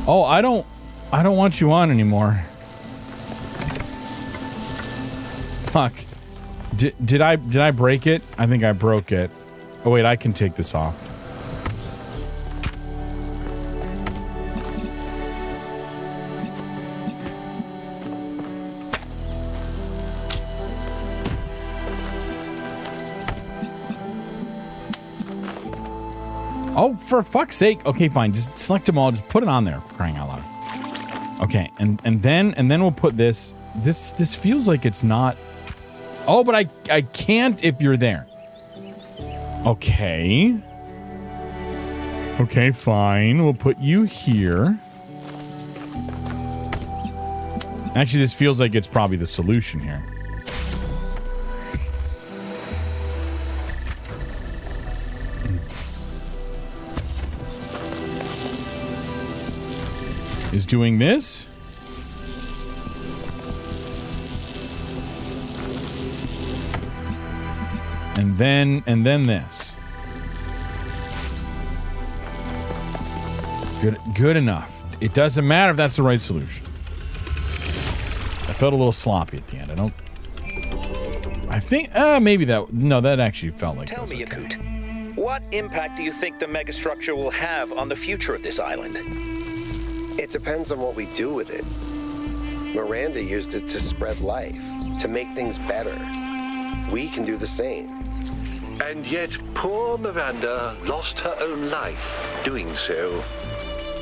Oh, I don't want you on anymore. Fuck. Did I break it? I think I broke it. Oh wait, I can take this off. Oh, for fuck's sake. Okay, fine. Just select them all. Just put it on there. Crying out loud. Okay, and then we'll put this. This feels like it's not. Oh, but I can't if you're there. Okay. Okay, fine. We'll put you here. Actually, this feels like it's probably the solution here. Is doing this. And then this. Good enough. It doesn't matter if that's the right solution. I felt a little sloppy at the end. I think maybe that actually felt like. Tell me, Yakut, what impact do you think the megastructure will have on the future of this island? It depends on what we do with it. Miranda used it to spread life, to make things better. We can do the same. And yet, poor Miranda lost her own life doing so.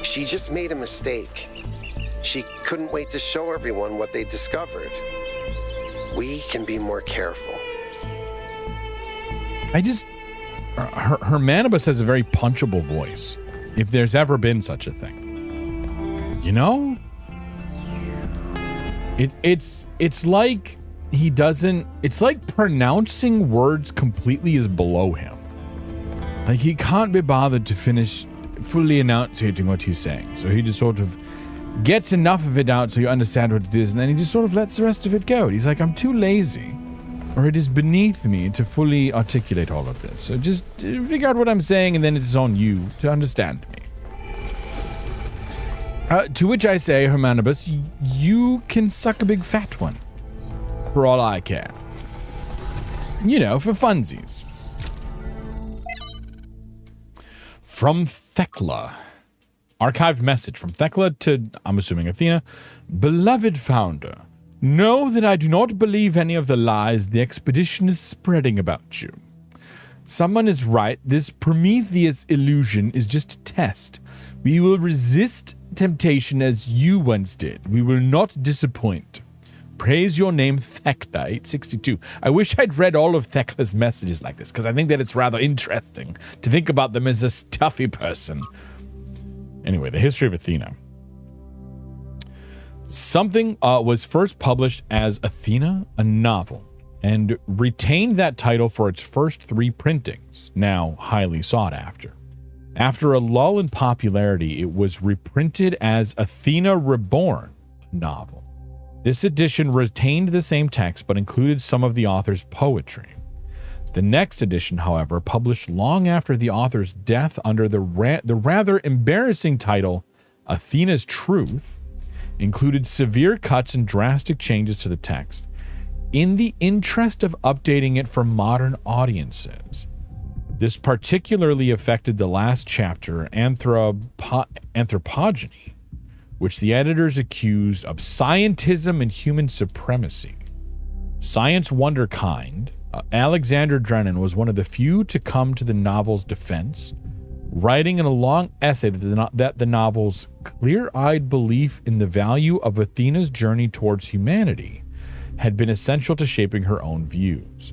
She just made a mistake. She couldn't wait to show everyone what they discovered. We can be more careful. Her Manibus has a very punchable voice, if there's ever been such a thing. You know? It's like he doesn't, it's like pronouncing words completely is below him. Like he can't be bothered to finish fully enunciating what he's saying. So he just sort of gets enough of it out so you understand what it is, and then he just sort of lets the rest of it go. He's like, I'm too lazy, or it is beneath me to fully articulate all of this. So just figure out what I'm saying, and then it's on you to understand me. To which I say, Hermanibus, you can suck a big fat one. For all I care. You know, for funsies. From Thekla. Archived message from Thekla to, I'm assuming, Athena. Beloved founder, know that I do not believe any of the lies the expedition is spreading about you. Someone is right. This Prometheus illusion is just a test. We will resist temptation as you once did. We will not disappoint. Praise your name, Thekla 862. I wish I'd read all of Thekla's messages like this, because I think that it's rather interesting to think about them as a stuffy person. Anyway, the history of Athena. Something was first published as Athena, a novel, and retained that title for its first 3 printings, now highly sought after. After a lull in popularity, it was reprinted as Athena Reborn, a novel. This edition retained the same text but included some of the author's poetry. The next edition, however, published long after the author's death under the rather embarrassing title Athena's Truth, included severe cuts and drastic changes to the text in the interest of updating it for modern audiences. This particularly affected the last chapter, Anthropogeny, which the editors accused of scientism and human supremacy. Science wonderkind, Alexander Drennan was one of the few to come to the novel's defense, writing in a long essay that the novel's clear-eyed belief in the value of Athena's journey towards humanity had been essential to shaping her own views,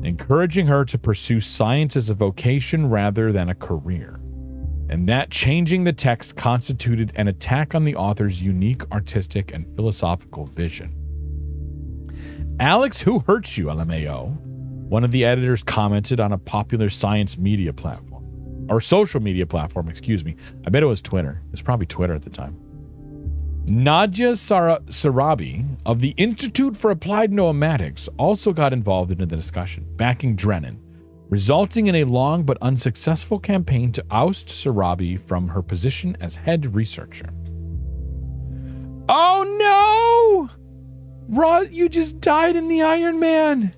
encouraging her to pursue science as a vocation rather than a career, and that changing the text constituted an attack on the author's unique artistic and philosophical vision. Alex, who hurt you, LMAO? One of the editors commented on a popular science media platform, or social media platform, excuse me. I bet it was Twitter. It was probably Twitter at the time. Nadia Sarabi of the Institute for Applied Nomadics also got involved in the discussion, backing Drennan, resulting in a long but unsuccessful campaign to oust Sarabi from her position as head researcher. Oh no! Rod, you just died in the Iron Man.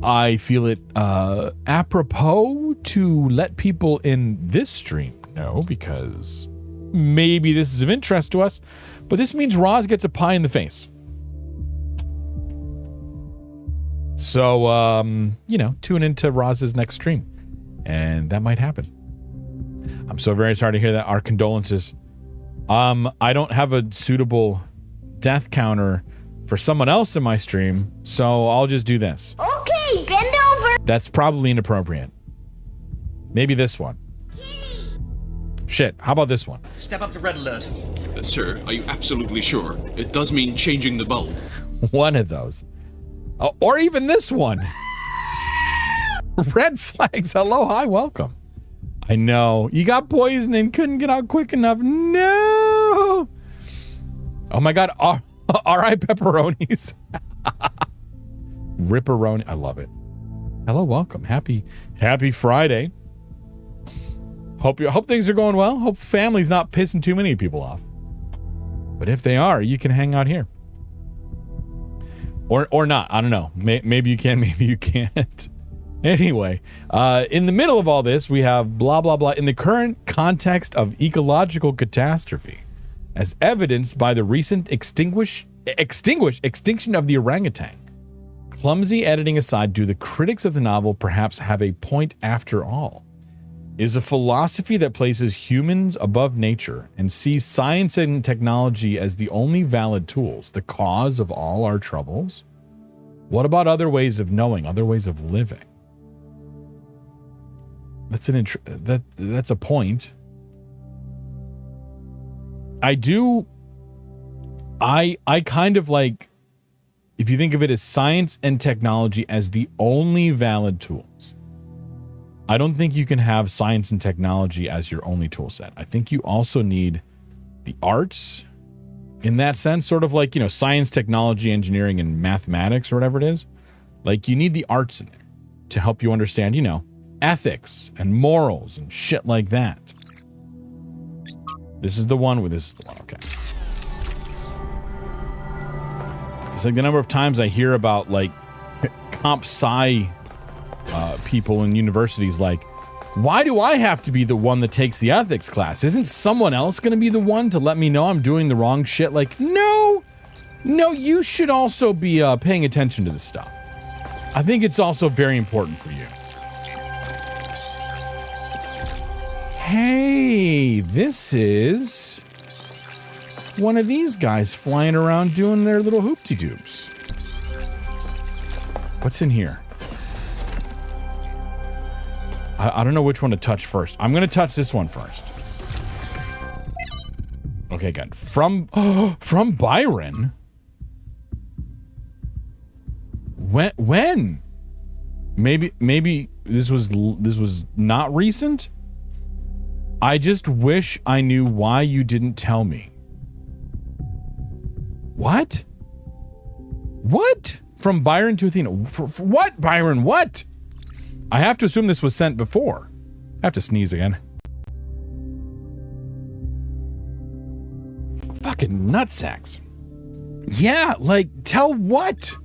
I feel it apropos to let people in this stream know, because maybe this is of interest to us, but this means Roz gets a pie in the face. So, tune into Roz's next stream, and that might happen. I'm so very sorry to hear that. Our condolences. I don't have a suitable death counter for someone else in my stream, so I'll just do this. Okay, bend over. That's probably inappropriate. Maybe this one. Shit, how about this one? Step up to red alert. Sir, are you absolutely sure? It does mean changing the bulb. One of those. Oh, or even this one. Red flags. Hello, hi, welcome. I know. You got poisoned and couldn't get out quick enough. No. Oh my god. R.I. pepperonis. Ripperoni. I love it. Hello, welcome. Happy Friday. Hope things are going well. Hope family's not pissing too many people off. But if they are, you can hang out here. Or not. I don't know. Maybe you can, maybe you can't. Anyway, in the middle of all this, we have blah, blah, blah. In the current context of ecological catastrophe, as evidenced by the recent extinction of the orangutan. Clumsy editing aside, do the critics of the novel perhaps have a point after all? Is a philosophy that places humans above nature and sees science and technology as the only valid tools the cause of all our troubles? What about other ways of knowing, other ways of living? That's a point. I kind of like, if you think of it as science and technology as the only valid tools, I don't think you can have science and technology as your only tool set. I think you also need the arts in that sense, sort of like, science, technology, engineering, and mathematics or whatever it is. Like, you need the arts in there to help you understand, ethics and morals and shit like that. This is the one. Okay. It's like the number of times I hear about like comp sci people in universities, like, why do I have to be the one that takes the ethics class? Isn't someone else going to be the one to let me know I'm doing the wrong shit? Like, no, you should also be paying attention to this stuff. I think it's also very important for you. Hey, this is one of these guys flying around doing their little hoopty-doops. What's in here? I don't know which one to touch first. I'm going to touch this one first. Okay, good. From Byron? When? Maybe this was not recent? I just wish I knew why you didn't tell me. What? What? From Byron to Athena. For what, Byron? What? I have to assume this was sent before. I have to sneeze again. Fucking nutsacks. Yeah, like, tell what?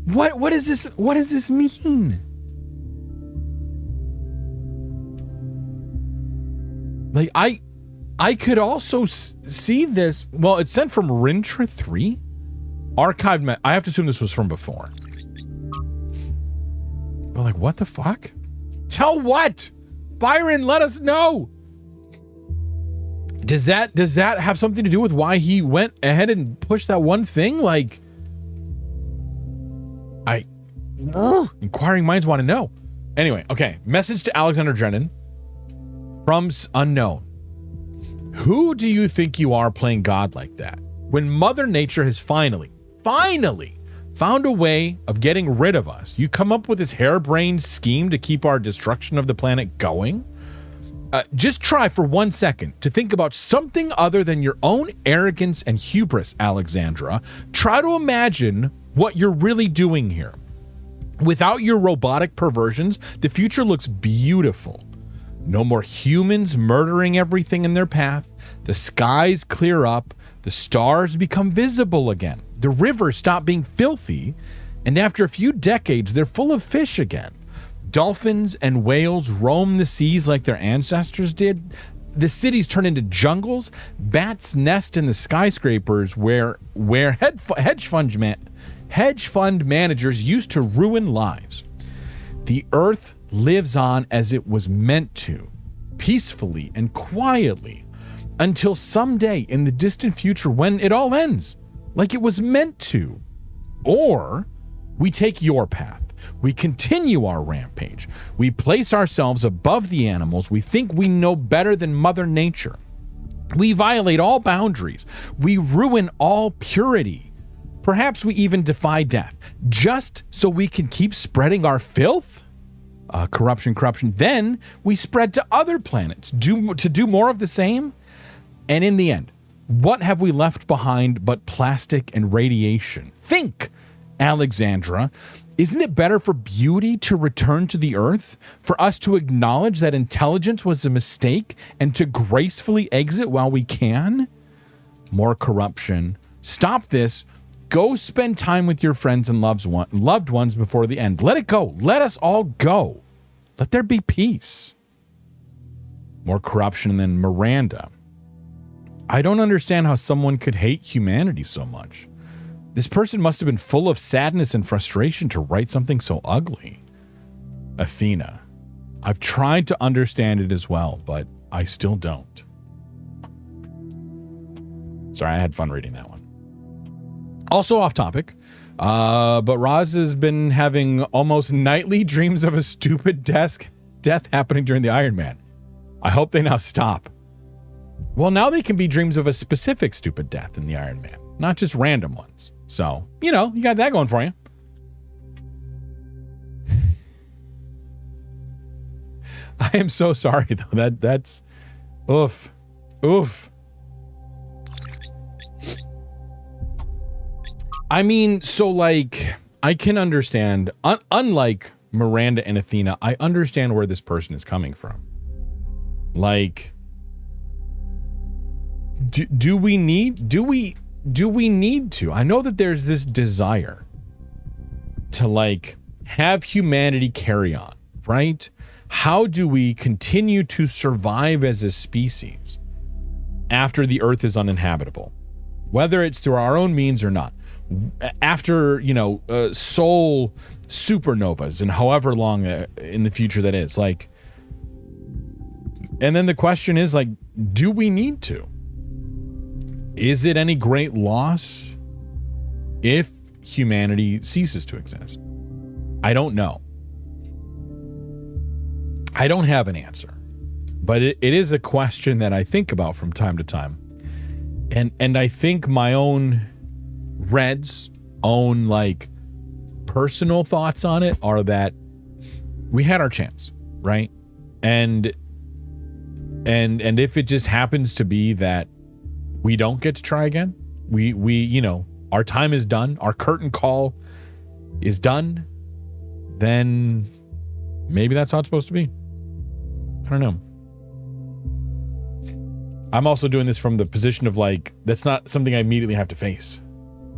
What is this? What does this mean? Like, I could also see this. Well, it's sent from Rintra 3? Archived. I have to assume this was from before. But like, what the fuck? Tell what? Byron, let us know. Does that have something to do with why he went ahead and pushed that one thing? Like, inquiring minds want to know. Anyway, okay. Message to Alexander Drennan from unknown. Who do you think you are playing God like that? When Mother Nature has finally found a way of getting rid of us, you come up with this harebrained scheme to keep our destruction of the planet going? Just try for 1 second to think about something other than your own arrogance and hubris, Alexandra. Try to imagine what you're really doing here. Without your robotic perversions, the future looks beautiful. No more humans murdering everything in their path. The skies clear up. The stars become visible again. The rivers stop being filthy. And after a few decades, they're full of fish again. Dolphins and whales roam the seas like their ancestors did. The cities turn into jungles. Bats nest in the skyscrapers where hedge fund managers used to ruin lives. The earth lives on as it was meant to, peacefully and quietly, until someday in the distant future when it all ends, like it was meant to. Or we take your path. We continue our rampage. We place ourselves above the animals. We think we know better than Mother Nature. We violate all boundaries. We ruin all purity. Perhaps we even defy death, just so we can keep spreading our filth? Corruption. Then we spread to other planets to do more of the same. And in the end, what have we left behind but plastic and radiation? Think, Alexandra. Isn't it better for beauty to return to the earth, for us to acknowledge that intelligence was a mistake and to gracefully exit while we can? More corruption. Stop this. Go spend time with your friends and loved ones before the end. Let it go. Let us all go. Let there be peace. More corruption. And then Miranda. I don't understand how someone could hate humanity so much. This person must have been full of sadness and frustration to write something so ugly. Athena. I've tried to understand it as well, but I still don't. Sorry, I had fun reading that one. Also off topic, but Roz has been having almost nightly dreams of a stupid death happening during the Iron Man. I hope they now stop. Well, now they can be dreams of a specific stupid death in the Iron Man, not just random ones. So, you got that going for you. I am so sorry, though. That's... Oof. I mean, so, like, I can understand... unlike Miranda and Athena, I understand where this person is coming from. Like... Do we need to? I know that there's this desire to like have humanity carry on, right? How do we continue to survive as a species after the earth is uninhabitable? Whether it's through our own means or not. After, soul supernovas and however long in the future that is, like, and then the question is like, do we need to? Is it any great loss if humanity ceases to exist? I don't know. I don't have an answer, but it is a question that I think about from time to time. And I think my own like personal thoughts on it are that we had our chance, right? And if it just happens to be that we don't get to try again, we our time is done, our curtain call is done, then maybe that's how it's supposed to be. I don't know. I'm also doing this from the position of like, that's not something I immediately have to face.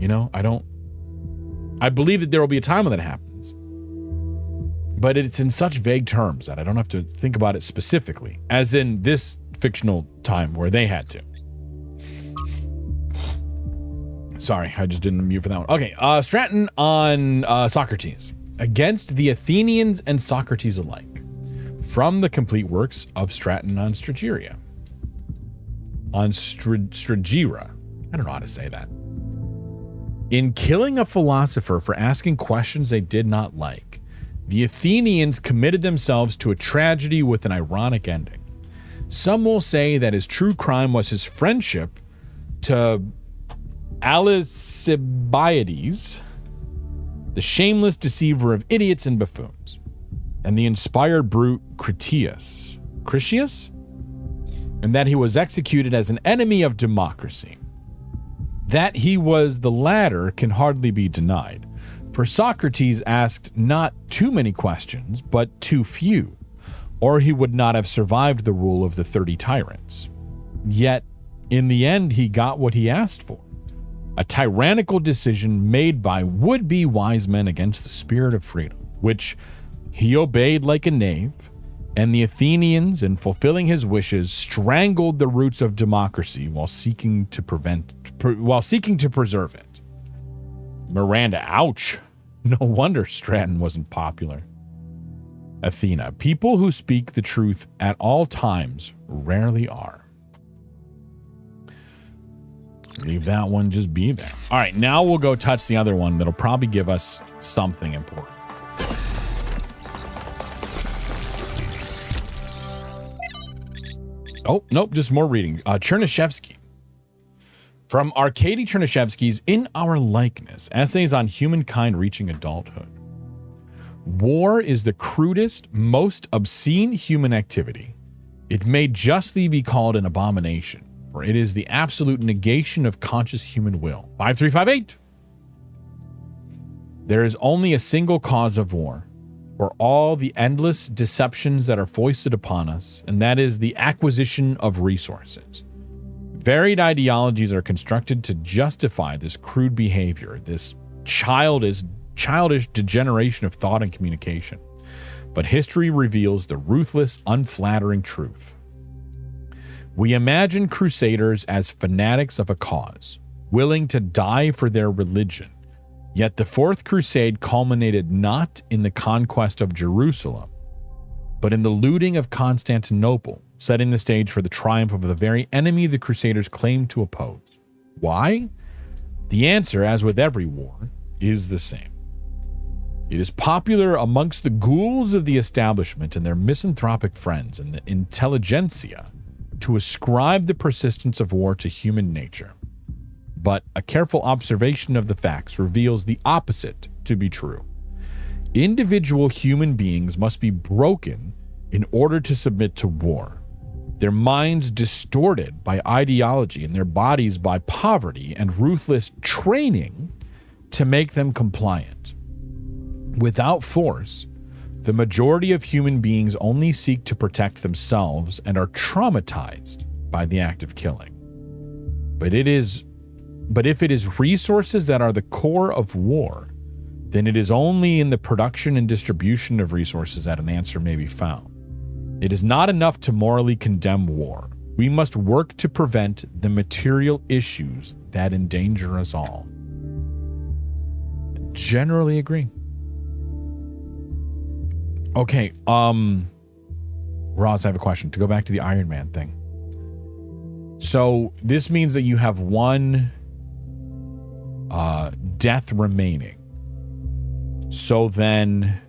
I believe that there will be a time when that happens, but it's in such vague terms that I don't have to think about it specifically, as in this fictional time where they had to. Sorry, I just didn't mute for that one. Okay, Stratton on Socrates. Against the Athenians and Socrates alike. From the complete works of Stratton on Strategia. On Stragira. I don't know how to say that. In killing a philosopher for asking questions they did not like, the Athenians committed themselves to a tragedy with an ironic ending. Some will say that his true crime was his friendship to Alcibiades, the shameless deceiver of idiots and buffoons, and the inspired brute Critias. and that he was executed as an enemy of democracy. That he was the latter can hardly be denied, for Socrates asked not too many questions, but too few, or he would not have survived the rule of the 30 tyrants. Yet, in the end, he got what he asked for, a tyrannical decision made by would-be wise men against the spirit of freedom, which he obeyed like a knave, and the Athenians, in fulfilling his wishes, strangled the roots of democracy while seeking to preserve it. Miranda, ouch. No wonder Stratton wasn't popular. Athena, people who speak the truth at all times rarely are. Leave that one just be there. All right, now we'll go touch the other one that'll probably give us something important. Oh, nope, just more reading. Chernyshevsky. From Arkady Chernyshevsky's In Our Likeness, Essays on Humankind Reaching Adulthood. War is the crudest, most obscene human activity. It may justly be called an abomination, for it is the absolute negation of conscious human will. 5358. There is only a single cause of war, for all the endless deceptions that are foisted upon us, and that is the acquisition of resources. Varied ideologies are constructed to justify this crude behavior, this childish degeneration of thought and communication. But history reveals the ruthless, unflattering truth. We imagine crusaders as fanatics of a cause, willing to die for their religion. Yet the Fourth Crusade culminated not in the conquest of Jerusalem, but in the looting of Constantinople, setting the stage for the triumph of the very enemy the Crusaders claimed to oppose. Why? The answer, as with every war, is the same. It is popular amongst the ghouls of the establishment and their misanthropic friends and the intelligentsia to ascribe the persistence of war to human nature. But a careful observation of the facts reveals the opposite to be true. Individual human beings must be broken in order to submit to war, their minds distorted by ideology and their bodies by poverty and ruthless training to make them compliant. Without force, the majority of human beings only seek to protect themselves and are traumatized by the act of killing. But if it is resources that are the core of war, then it is only in the production and distribution of resources that an answer may be found. It is not enough to morally condemn war. We must work to prevent the material issues that endanger us all. Generally agree. Okay, Roz, I have a question. To go back to the Iron Man thing. So this means that you have one death remaining. So then,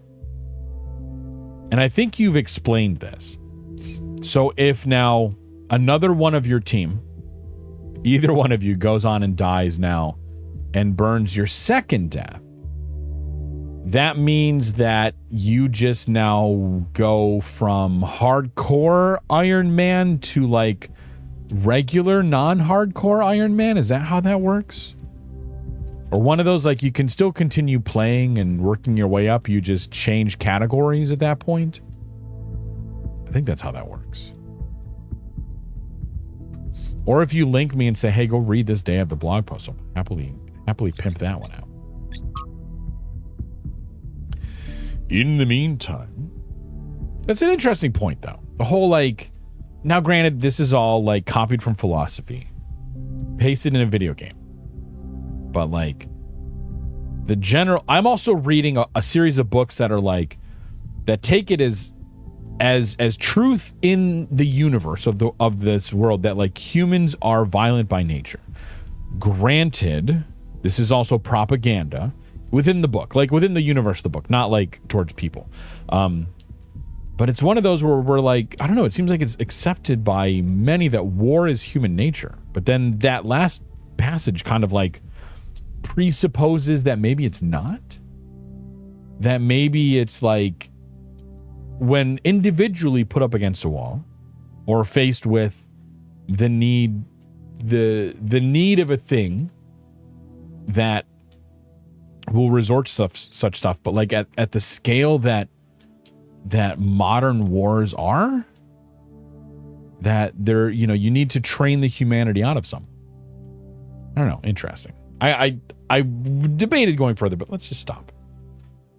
and I think you've explained this. So if now another one of your team, either one of you goes on and dies now and burns your second death, that means that you just now go from hardcore Iron Man to like regular non-hardcore Iron Man? Is that how that works? Or one of those, like, you can still continue playing and working your way up, you just change categories at that point? I think that's how that works. Or if you link me and say, hey, go read this day of the blog post, I'll happily pimp that one out. In the meantime, that's an interesting point, though. The whole, like, now granted, this is all, like, copied from philosophy, pasted in a video game. But like the general, I'm also reading a series of books that are like, that take it as truth in the universe of this world, that like humans are violent by nature. Granted, this is also propaganda within the book, like within the universe of the book, not like towards people. But it's one of those where we're like, I don't know, it seems like it's accepted by many that war is human nature. But then that last passage kind of like presupposes that maybe it's not. That maybe it's like when individually put up against a wall or faced with the need of a thing that will resort to such stuff, but like at the scale that modern wars are, that they're, you need to train the humanity out of some. I don't know. Interesting. I debated going further, but let's just stop.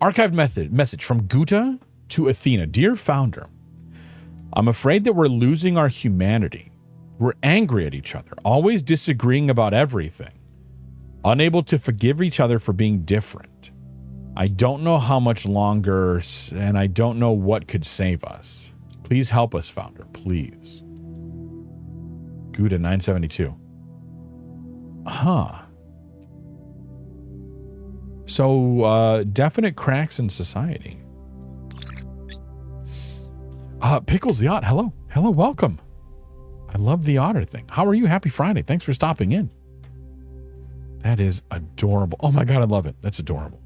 Archived message from Guta to Athena. Dear Founder, I'm afraid that we're losing our humanity. We're angry at each other, always disagreeing about everything, unable to forgive each other for being different. I don't know how much longer, and I don't know what could save us. Please help us, Founder, please. Gouda 972. Huh. So, definite cracks in society. Pickles the Otter. Hello. Hello, welcome. I love the otter thing. How are you? Happy Friday. Thanks for stopping in. That is adorable. Oh my God, I love it. That's adorable.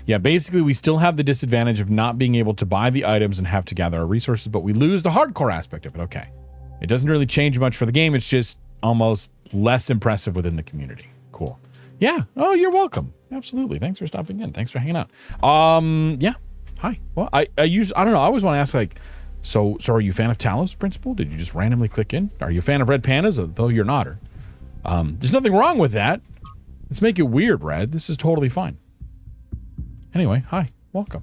Yeah, basically we still have the disadvantage of not being able to buy the items and have to gather our resources, but we lose the hardcore aspect of it. Okay. It doesn't really change much for the game. It's just almost less impressive within the community. Cool. Yeah. Oh, you're welcome. Absolutely. Thanks for stopping in. Thanks for hanging out. Yeah. Hi. Well, I don't know. I always want to ask, like, so are you a fan of Talos Principle? Did you just randomly click in? Are you a fan of red pandas? Though you're not. There's nothing wrong with that. Let's make it weird, Red. This is totally fine. Anyway, hi. Welcome.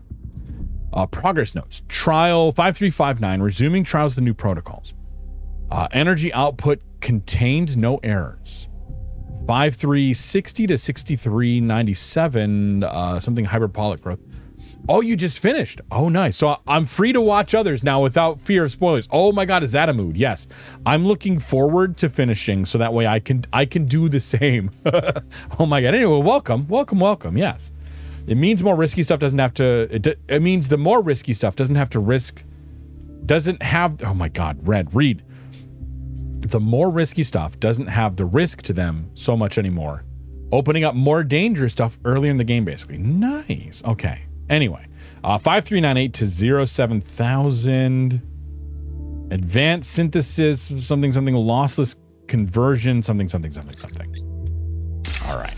Progress notes. Trial 5359. Resuming trials of the new protocols. Energy output contained, no errors. 5360 to 6397. Something hyperbolic growth. Oh, you just finished. Oh, nice. So I'm free to watch others now without fear of spoilers. Oh my God, is that a mood? Yes. I'm looking forward to finishing so that way I can do the same. Oh my God. Anyway, welcome. Yes. It means more risky stuff doesn't have to, it means the more risky stuff doesn't have to risk, doesn't have, oh my God, read. The more risky stuff doesn't have the risk to them so much anymore. Opening up more dangerous stuff earlier in the game, basically. Nice. Okay. Anyway, 5398 to 07000. Advanced synthesis, something, lossless conversion, something. All right.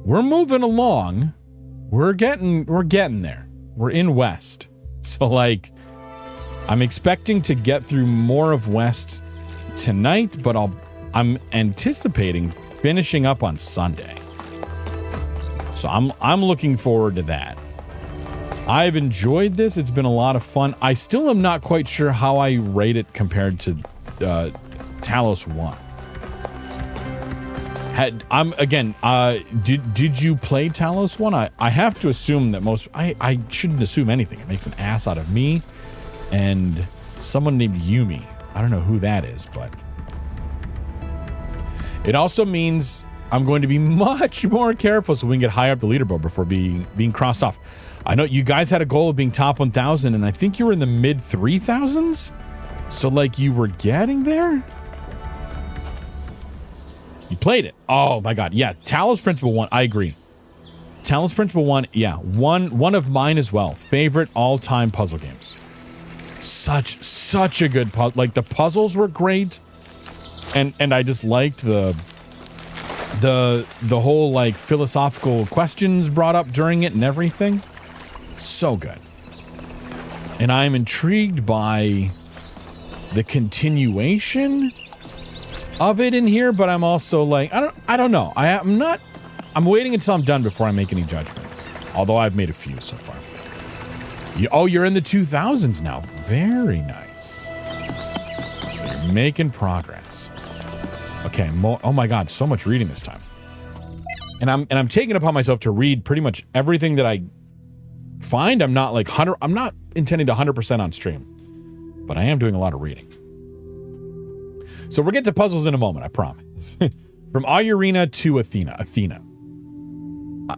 We're moving along. We're getting there. We're in West. So like, I'm expecting to get through more of West tonight, but I'm anticipating finishing up on Sunday. So I'm looking forward to that. I've enjoyed this. It's been a lot of fun. I still am not quite sure how I rate it compared to Talos 1. Did you play Talos 1? I have to assume that I shouldn't assume anything. It makes an ass out of me and someone named Yumi. I don't know who that is, but it also means I'm going to be much more careful so we can get higher up the leaderboard before being crossed off. I know you guys had a goal of being top 1,000, and I think you were in the mid 3,000s. So like you were getting there. You played it. Oh my God. Yeah. Talos Principle 1. I agree. Talos Principle 1. Yeah. One of mine as well. Favorite all-time puzzle games. Such a good puzzle. Like the puzzles were great. And I just liked the whole like philosophical questions brought up during it and everything. So good. And I'm intrigued by the continuation of it in here, but I'm also like, I don't know. I'm waiting until I'm done before I make any judgments. Although I've made a few so far. You're in the 2000s now. Very nice. So you're making progress. Okay, oh my God, so much reading this time. And I'm taking it upon myself to read pretty much everything that I find. I'm not intending to 100% on stream, but I am doing a lot of reading. So we'll get to puzzles in a moment, I promise. From Aurora to Athena.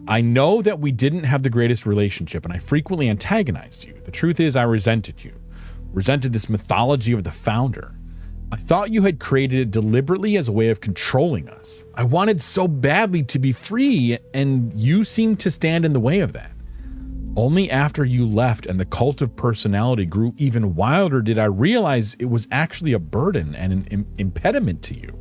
I know that we didn't have the greatest relationship, and I frequently antagonized you. The truth is, I resented you. Resented this mythology of the founder. I thought you had created it deliberately as a way of controlling us. I wanted so badly to be free, and you seemed to stand in the way of that. Only after you left and the cult of personality grew even wilder did I realize it was actually a burden and an impediment to you.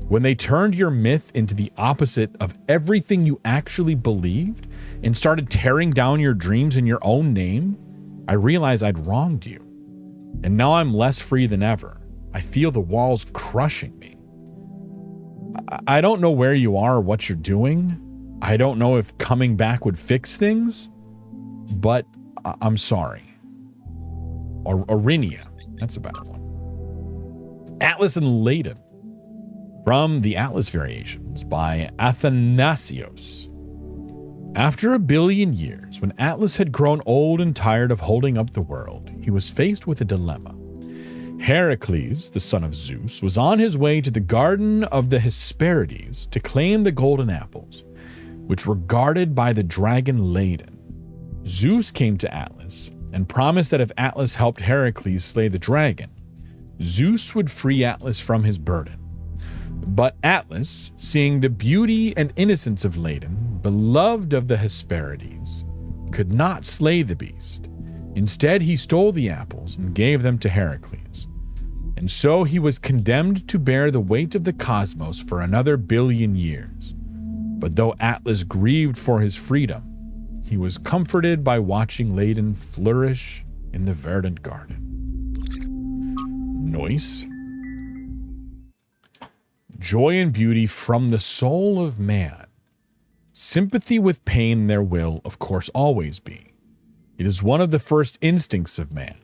When they turned your myth into the opposite of everything you actually believed and started tearing down your dreams in your own name, I realized I'd wronged you. And now I'm less free than ever. I feel the walls crushing me. I don't know where you are or what you're doing. I don't know if coming back would fix things, but I'm sorry. Or Aurinia, that's a better one. Atlas and Leyden, from the Atlas Variations by Athanasios. After 1 billion years, when Atlas had grown old and tired of holding up the world, he was faced with a dilemma. Heracles, the son of Zeus, was on his way to the Garden of the Hesperides to claim the golden apples, which were guarded by the dragon Leyden. Zeus came to Atlas and promised that if Atlas helped Heracles slay the dragon, Zeus would free Atlas from his burden. But Atlas, seeing the beauty and innocence of Leyden, beloved of the Hesperides, could not slay the beast. Instead, he stole the apples and gave them to Heracles. And so he was condemned to bear the weight of the cosmos for another 1 billion years. But though Atlas grieved for his freedom, he was comforted by watching Leyden flourish in the verdant garden. Noise. Joy and beauty from the soul of man. Sympathy with pain there will, of course, always be. It is one of the first instincts of man.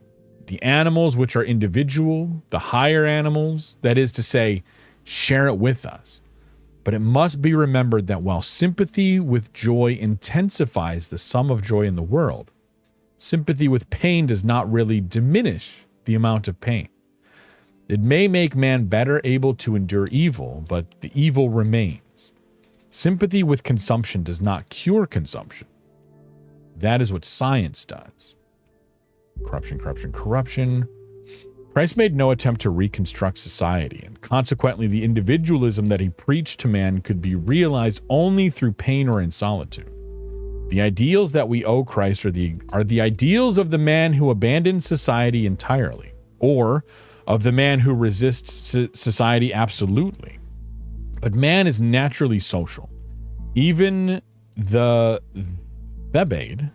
The animals which are individual, the higher animals, that is to say, share it with us. But it must be remembered that while sympathy with joy intensifies the sum of joy in the world, sympathy with pain does not really diminish the amount of pain. It may make man better able to endure evil, but the evil remains. Sympathy with consumption does not cure consumption. That is what science does. Corruption, corruption, corruption. Christ made no attempt to reconstruct society, and consequently the individualism that he preached to man could be realized only through pain or in solitude. The ideals that we owe Christ are the ideals of the man who abandons society entirely, or of the man who resists society absolutely. But man is naturally social. Even the Thebaid,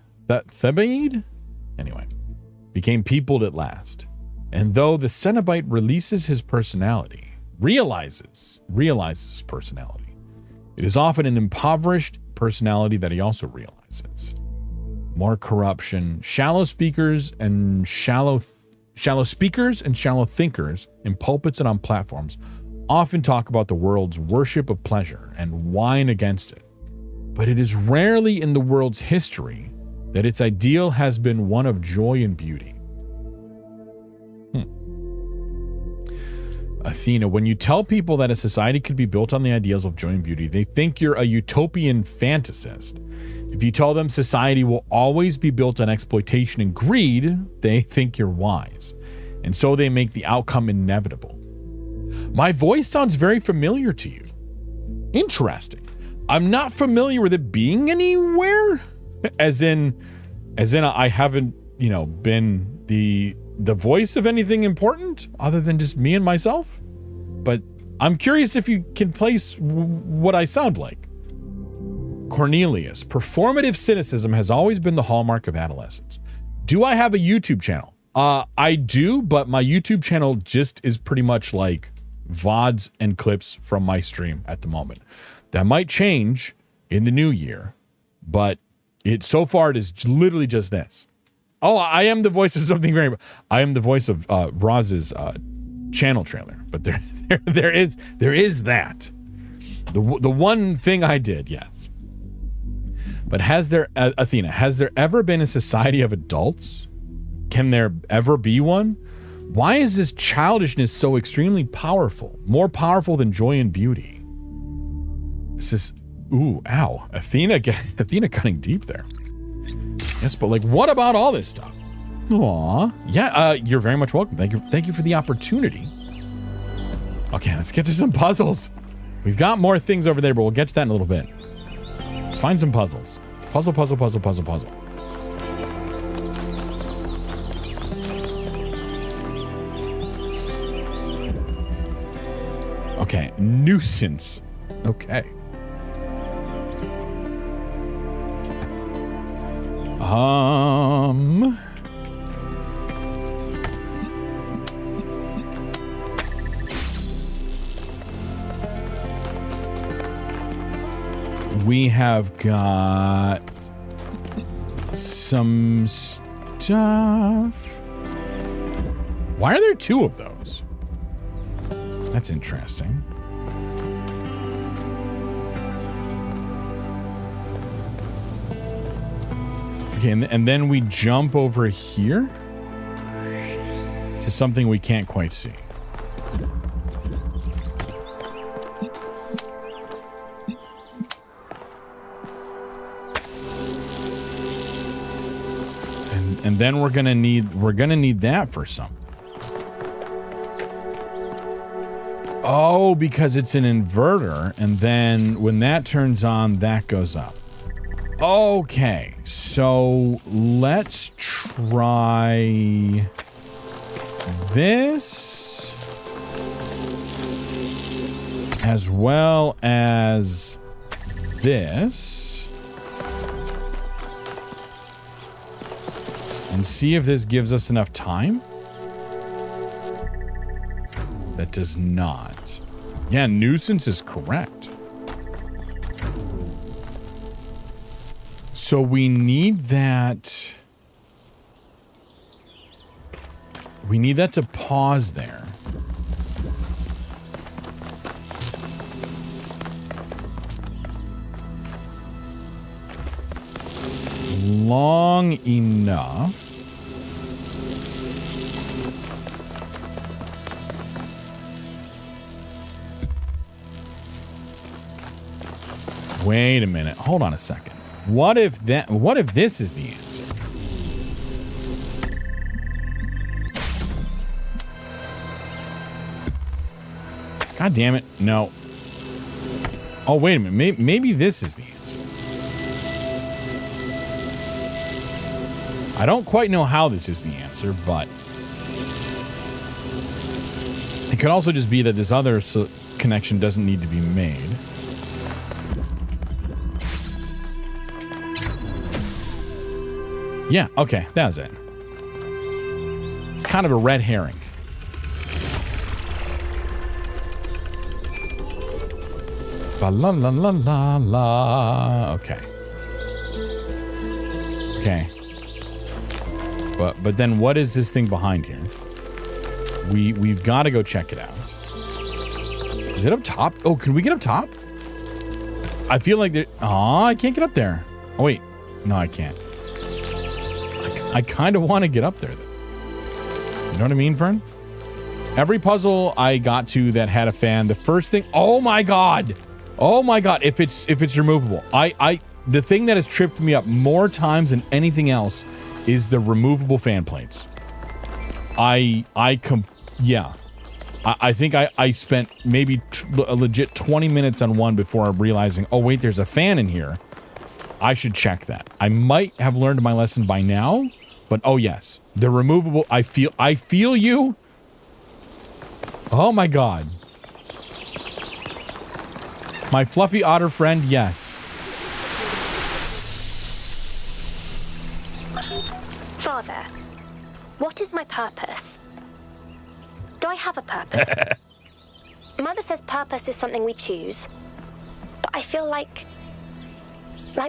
anyway, became peopled at last. And though the Cenobite realizes his personality, realizes his personality, it is often an impoverished personality that he also realizes. More corruption, shallow speakers and shallow thinkers in pulpits and on platforms often talk about the world's worship of pleasure and whine against it. But it is rarely in the world's history that its ideal has been one of joy and beauty. Athena, when you tell people that a society could be built on the ideals of joy and beauty, they think you're a utopian fantasist. If you tell them society will always be built on exploitation and greed, they think you're wise. And so they make the outcome inevitable. My voice sounds very familiar to you. Interesting. I'm not familiar with it being anywhere. As in I haven't, been the voice of anything important other than just me and myself. But I'm curious if you can place what I sound like. Cornelius, performative cynicism has always been the hallmark of adolescence. Do I have a YouTube channel? I do, but my YouTube channel just is pretty much like VODs and clips from my stream at the moment. That might change in the new year, but so far it is literally just this. Oh, I am the voice of something very... I am the voice of Roz's channel trailer, but there is that. The one thing I did, yes. But Athena, has there ever been a society of adults? Can there ever be one? Why is this childishness so extremely powerful? More powerful than joy and beauty? This is... Ooh, ow. Athena cutting deep there. Yes, but what about all this stuff? Aw. Yeah, you're very much welcome. Thank you for the opportunity. Okay, let's get to some puzzles. We've got more things over there, but we'll get to that in a little bit. Let's find some puzzles. Puzzle. Okay, nuisance. Okay. We have got some stuff. Why are there two of those? That's interesting. Okay, and then we jump over here to something we can't quite see. And then we're gonna need that for something. Oh, because it's an inverter, and then when that turns on, that goes up. Okay, so let's try this as well as this and see if this gives us enough time. That does not. Yeah, nuisance is correct. So we need that. We need that to pause there. Long enough. Wait a minute. Hold on a second. What if this is the answer? God damn it. No. Oh, wait a minute. Maybe this is the answer. I don't quite know how this is the answer, but it could also just be that this other connection doesn't need to be made. Yeah, okay, that was it. It's kind of a red herring. La la la la la la. Okay. Okay. But then what is this thing behind here? We've got to go check it out. Is it up top? Oh, can we get up top? I feel like there. Oh, I can't get up there. Oh wait, no, I can't. I kind of want to get up there, though. You know what I mean, Fern? Every puzzle I got to that had a fan, the first thing. Oh my god! Oh my god! If it's removable, the thing that has tripped me up more times than anything else is the removable fan plates. I think I spent maybe a legit 20 minutes on one before realizing, oh wait, there's a fan in here. I should check that. I might have learned my lesson by now, but oh yes, the removable. I feel you. Oh my god, my fluffy otter friend. Yes. Father, what is my purpose? Do I have a purpose? Mother says purpose is something we choose, but I feel like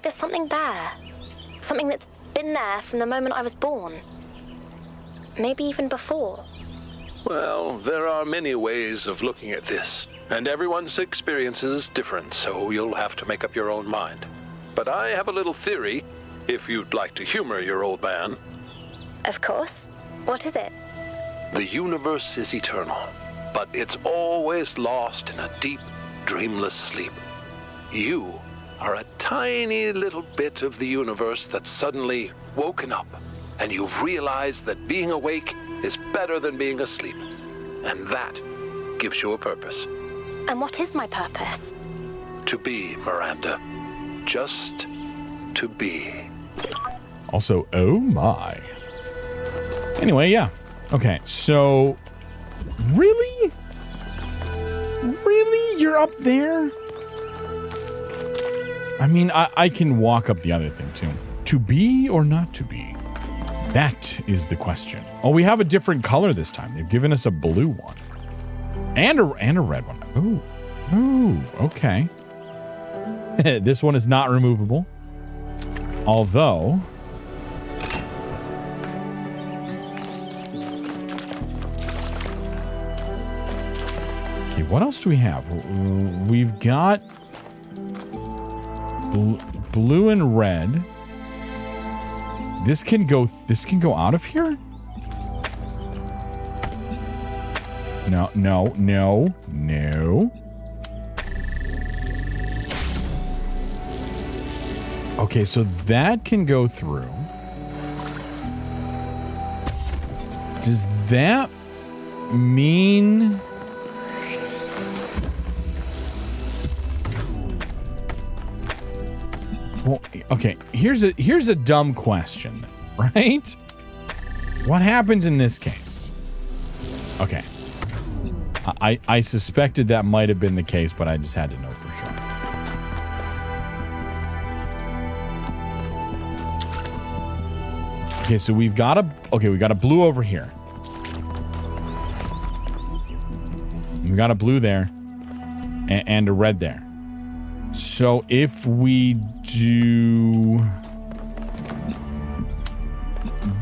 there's something there. Something that's been there from the moment I was born. Maybe even before. Well, there are many ways of looking at this, and everyone's experience is different, so you'll have to make up your own mind. But I have a little theory, if you'd like to humor your old man. Of course. What is it? The universe is eternal, but it's always lost in a deep, dreamless sleep. You are a tiny little bit of the universe that's suddenly woken up, and you've realized that being awake is better than being asleep. And that gives you a purpose. And what is my purpose? To be, Miranda. Just to be. Also, oh my. Anyway, yeah. Okay, so really? Really? you're up there? I mean, I can walk up the other thing too. To be or not to be? That is the question. Oh, we have a different color this time. They've given us a blue one. And a red one. Ooh, okay. This one is not removable. Although... Okay, what else do we have? We've got... blue and red. This can go out of here? No. Okay, so that can go through. Does that mean... Well, okay, here's a dumb question, right? What happens in this case? Okay. I suspected that might have been the case, but I just had to know for sure. Okay, so we got a blue over here. We got a blue there and a red there. So if we do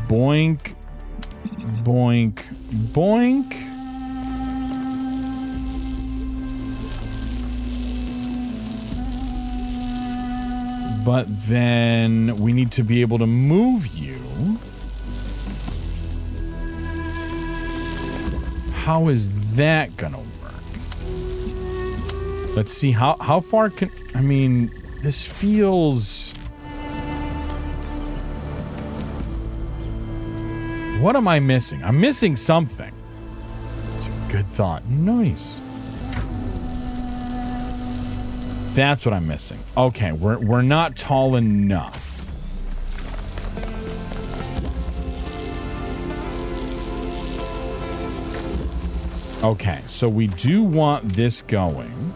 boink, boink, boink. But then we need to be able to move you. How is that gonna work? Let's see, how far can... I mean, this feels... What am I missing? I'm missing something. It's a good thought. Nice. That's what I'm missing. Okay, we're not tall enough. Okay, so we do want this going.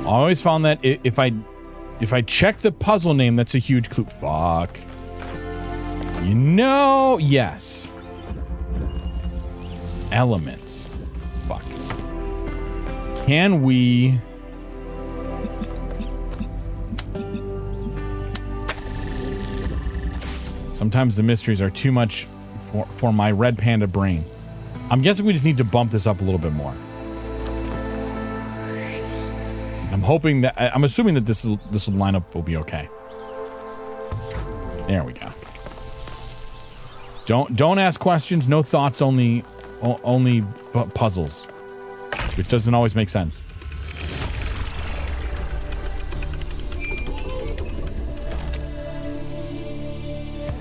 I always found that if I check the puzzle name, that's a huge clue. Fuck. You know, yes. Elements. Fuck. Can we... Sometimes the mysteries are too much for my red panda brain. I'm guessing we just need to bump this up a little bit more. I'm hoping that... I'm assuming that this lineup will be okay. There we go. Don't ask questions. No thoughts. Only puzzles. Which doesn't always make sense.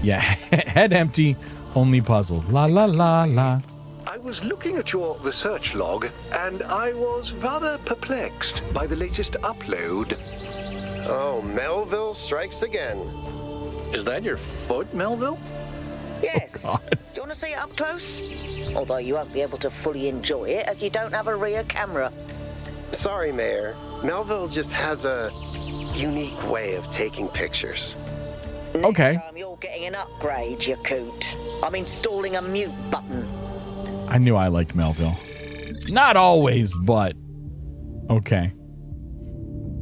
Yeah, head empty. Only puzzles. La la la la. I was looking at your research log, and I was rather perplexed by the latest upload. Oh, Melville strikes again. Is that your foot, Melville? Yes. Oh, Do you want to see it up close? Although you won't be able to fully enjoy it as you don't have a rear camera. Sorry, Mayor. Melville just has a unique way of taking pictures. Okay. Next time you're getting an upgrade, you coot. I'm installing a mute button. I knew I liked Melville. Not always, but okay.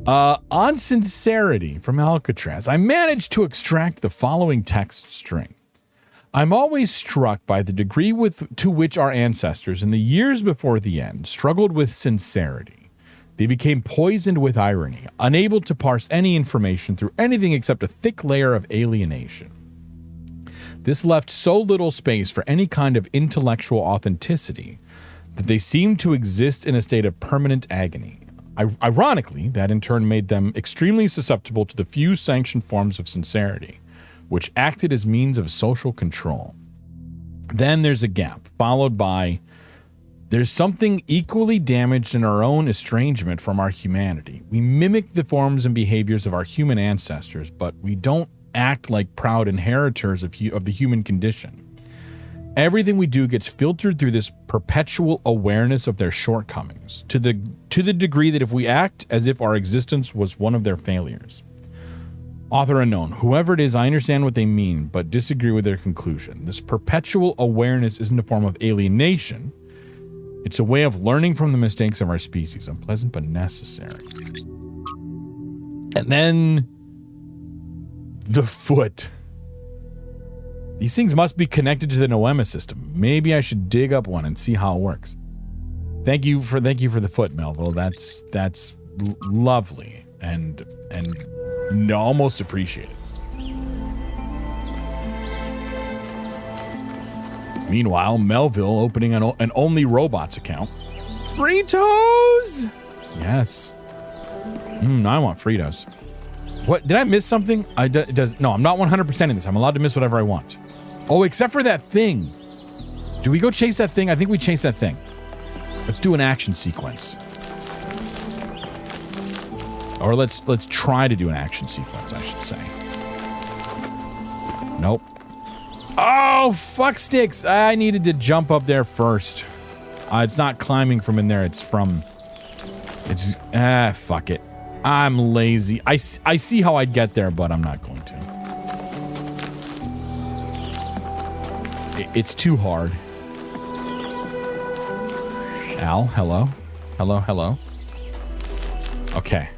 On sincerity from Alcatraz, I managed to extract the following text string. I'm always struck by the degree to which our ancestors, in the years before the end, struggled with sincerity. They became poisoned with irony, unable to parse any information through anything except a thick layer of alienation. This left so little space for any kind of intellectual authenticity that they seemed to exist in a state of permanent agony. Ironically, that in turn made them extremely susceptible to the few sanctioned forms of sincerity, which acted as means of social control. Then there's a gap, followed by There's something equally damaged in our own estrangement from our humanity. We mimic the forms and behaviors of our human ancestors, but we don't act like proud inheritors of the human condition. Everything we do gets filtered through this perpetual awareness of their shortcomings, to the degree that if we act as if our existence was one of their failures. Author unknown. Whoever it is, I understand what they mean, but disagree with their conclusion. This perpetual awareness isn't a form of alienation. It's a way of learning from the mistakes of our species, unpleasant but necessary. And then the foot. These things must be connected to the Noema system. Maybe I should dig up one and see how it works. Thank you for the foot, Melville. That's lovely and almost appreciated. Meanwhile, Melville opening an Only Robots account. Fritos! Yes. I want Fritos. What? Did I miss something? No, I'm not 100% in this. I'm allowed to miss whatever I want. Oh, except for that thing. Do we go chase that thing? I think we chase that thing. Let's do an action sequence. Or let's try to do an action sequence, I should say. Nope. Oh, fuck sticks. I needed to jump up there first. It's not climbing from in there. Fuck it. I'm lazy. I see how I'd get there, but I'm not going to. It's too hard. Al, hello. Hello. Okay.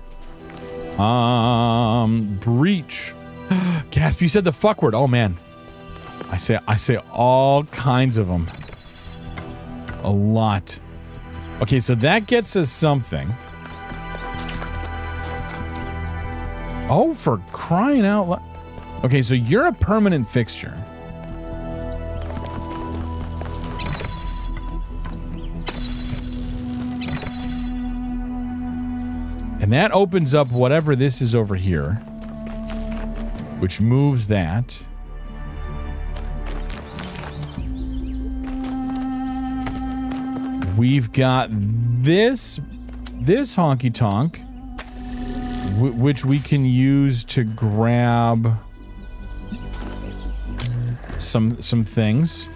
Breach. Gasp, you said the fuck word. Oh, man. I say all kinds of them. A lot. Okay, so that gets us something. Oh, for crying out loud. Okay, so you're a permanent fixture. And that opens up whatever this is over here, which moves that. We've got this honky tonk, which we can use to grab some things.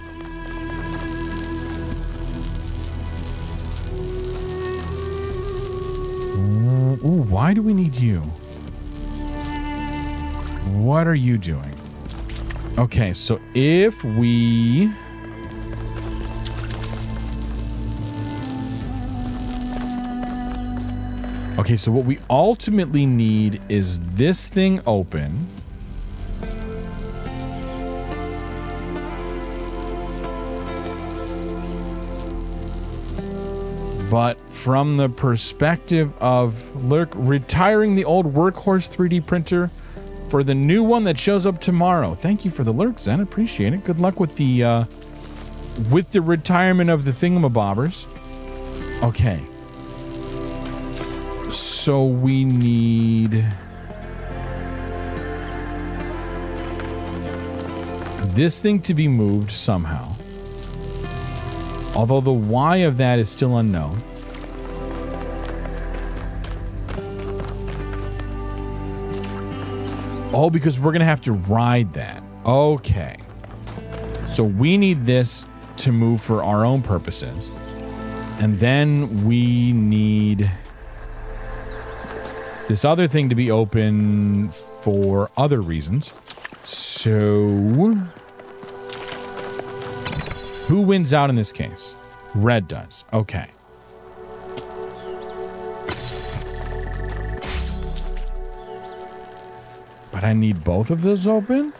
Ooh, why do we need you? What are you doing? Okay, so if we... Okay, so what we ultimately need is this thing open. But from the perspective of retiring the old Workhorse 3D printer for the new one that shows up tomorrow. Thank you for the lurk, Zen. Appreciate it. Good luck with the retirement of the thingamabobbers. Okay. So we need this thing to be moved somehow. Although the why of that is still unknown. Oh, because we're going to have to ride that. Okay. So we need this to move for our own purposes. And then we need this other thing to be open for other reasons. So... who wins out in this case? Red does. Okay. But I need both of those open?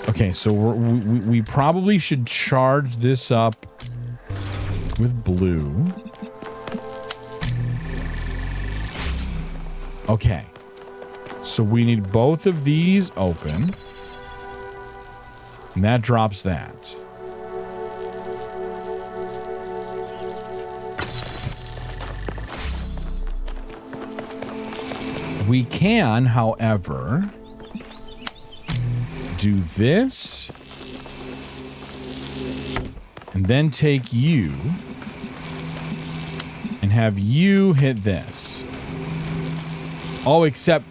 Okay, so we probably should charge this up with blue. Okay. So we need both of these open. And that drops that. We can, however, do this. And then take you and have you hit this. Oh, except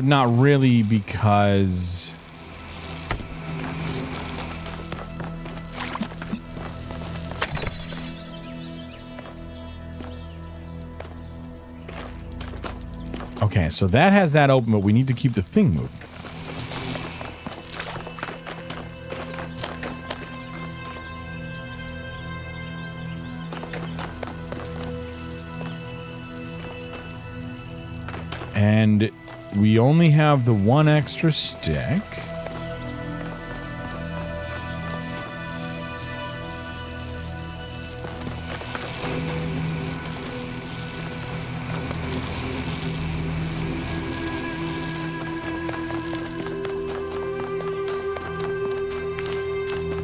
not really, because okay, so that has that open, but we need to keep the thing moving. And we only have the one extra stick.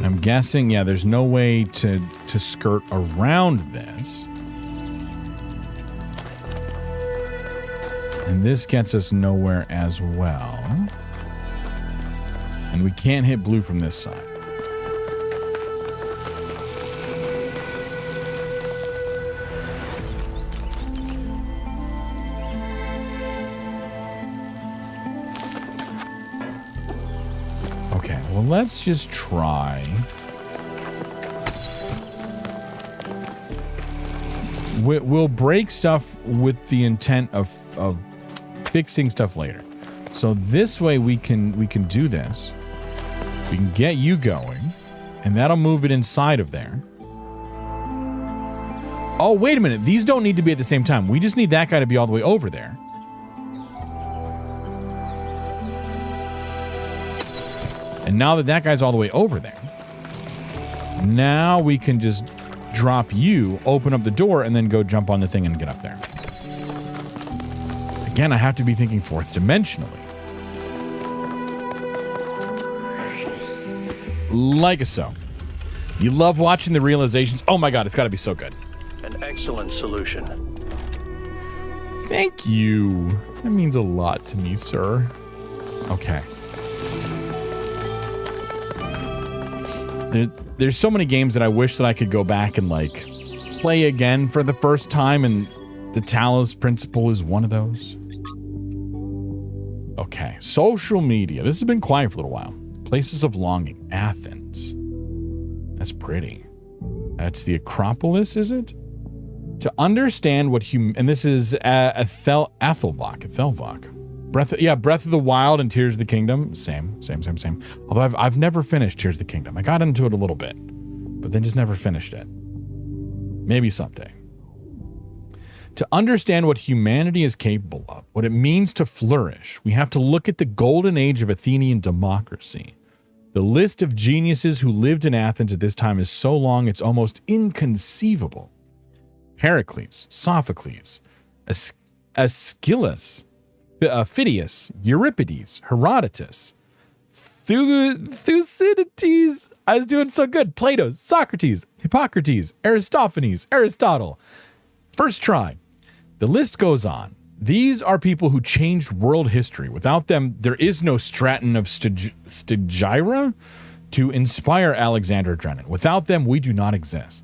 I'm guessing, yeah, there's no way to skirt around this. And this gets us nowhere as well. And we can't hit blue from this side. Okay, well, let's just try. We'll break stuff with the intent of fixing stuff later. So this way we can do this. We can get you going, and that'll move it inside of there. Oh, wait a minute. These don't need to be at the same time. We just need that guy to be all the way over there. And now that guy's all the way over there, now we can just drop you, open up the door, and then go jump on the thing and get up there. Again, I have to be thinking fourth dimensionally. Like so. You love watching the realizations. Oh my god, it's got to be so good. An excellent solution. Thank you. That means a lot to me, sir. Okay. There's so many games that I wish that I could go back and, like, play again for the first time, and the Talos Principle is one of those. Okay, social media. This has been quiet for a little while. Places of longing. Athens. That's pretty. That's the Acropolis, is it? To understand what and this is Athelvok. Breath of the Wild and Tears of the Kingdom. Same. Although I've never finished Tears of the Kingdom. I got into it a little bit, but then just never finished it. Maybe someday. To understand what humanity is capable of, what it means to flourish, we have to look at the golden age of Athenian democracy. The list of geniuses who lived in Athens at this time is so long it's almost inconceivable. Heracles, Sophocles, Aeschylus, Phidias, Euripides, Herodotus, Thucydides, I was doing so good, Plato, Socrates, Hippocrates, Aristophanes, Aristotle. First try. The list goes on. These are people who changed world history. Without them, there is no Straton of Stygira to inspire Alexander Drennan. Without them, we do not exist.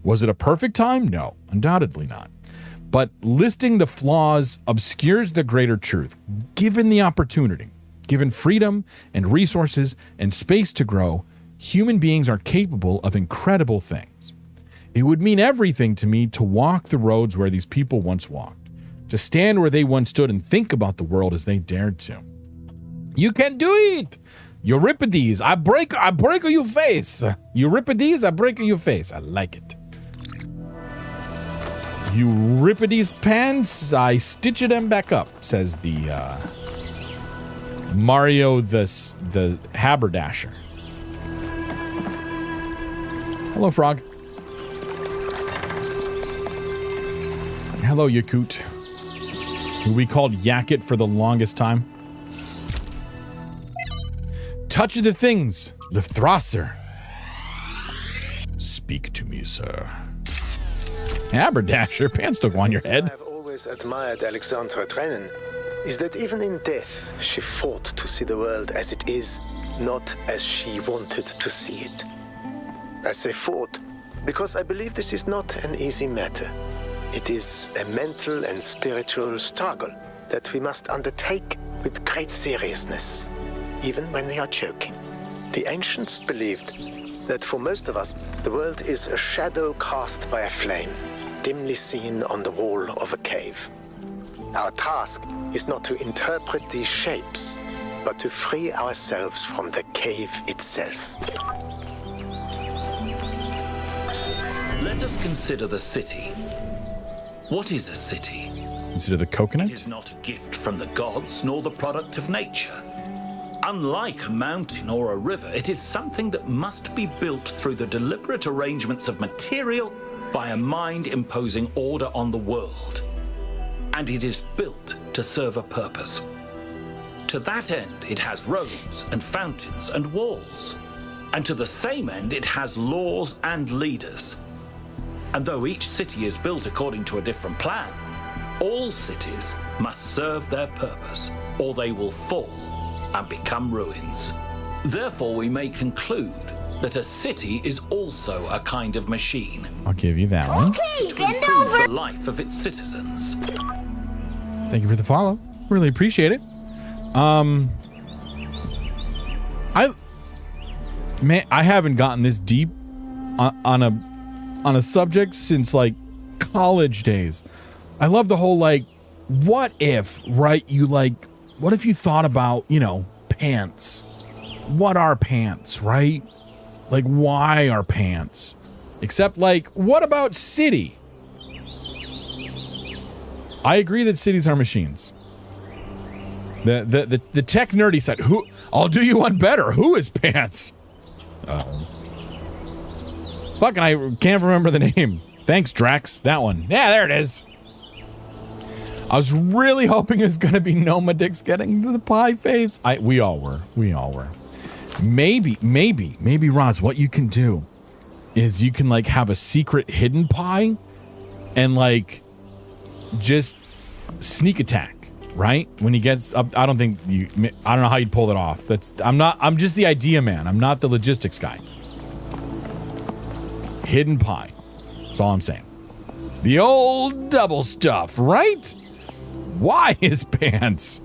Was it a perfect time? No, undoubtedly not. But listing the flaws obscures the greater truth. Given the opportunity, given freedom and resources and space to grow, human beings are capable of incredible things. It would mean everything to me to walk the roads where these people once walked, to stand where they once stood and think about the world as they dared to. You can do it! Euripides, I break your face! Euripides, I break your face. I like it. Euripides pants, I stitch them back up, says the Mario the haberdasher. Hello, frog. Hello, Yakut, who we called Yakut for the longest time. Touch the things, the Thrasser. Speak to me, sir. Haberdasher, pants don't go on your head. I've always admired Alexandra Drennan is that even in death, she fought to see the world as it is, not as she wanted to see it. I say fought because I believe this is not an easy matter. It is a mental and spiritual struggle that we must undertake with great seriousness, even when we are joking. The ancients believed that for most of us, the world is a shadow cast by a flame, dimly seen on the wall of a cave. Our task is not to interpret these shapes, but to free ourselves from the cave itself. Let us consider the city. What is a city? Consider the coconut? It is not a gift from the gods, nor the product of nature. Unlike a mountain or a river, it is something that must be built through the deliberate arrangements of material by a mind imposing order on the world. And it is built to serve a purpose. To that end, it has roads and fountains and walls. And to the same end, it has laws and leaders. And though each city is built according to a different plan, all cities must serve their purpose, or they will fall and become ruins. Therefore, we may conclude that a city is also a kind of machine. I'll give you that one. Okay, To bend improve over. the life of its citizens. Thank you for the follow. Really appreciate it. I haven't gotten this deep on a subject since like college days. I love the whole like, what if, right? What if you thought about, pants? What are pants, right? Like, why are pants? Except like, what about city? I agree that cities are machines. The tech nerdy side. I'll do you one better. Who is pants? Fucking, I can't remember the name. Thanks, Drax. That one. Yeah, there it is. I was really hoping it was gonna be Nomadix getting to the pie face. We all were. Maybe, Roz, what you can do is you can like have a secret hidden pie and like just sneak attack, right? When he gets up, I don't know how you'd pull it off. I'm just the idea man. I'm not the logistics guy. Hidden pie. That's all I'm saying. The old double stuff, right? Why his pants?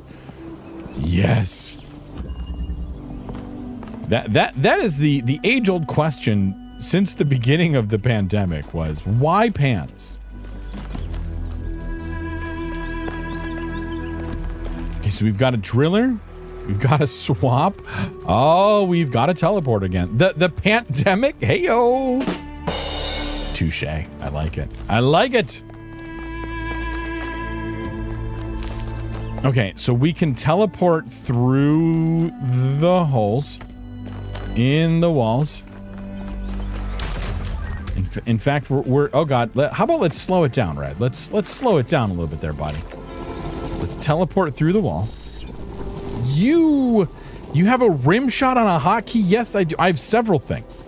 Yes. That is the age-old question since the beginning of the pandemic was why pants? Okay, so we've got a driller, we've got a swap. Oh, we've got a teleport again. The pandemic. Hey-yo. Touche. I like it. Okay, so we can teleport through the holes in the walls. In fact, we're oh god, how about let's slow it down, Red? Let's slow it down a little bit there, buddy. Let's teleport through the wall. You have a rim shot on a hotkey? Yes, I do. I have several things.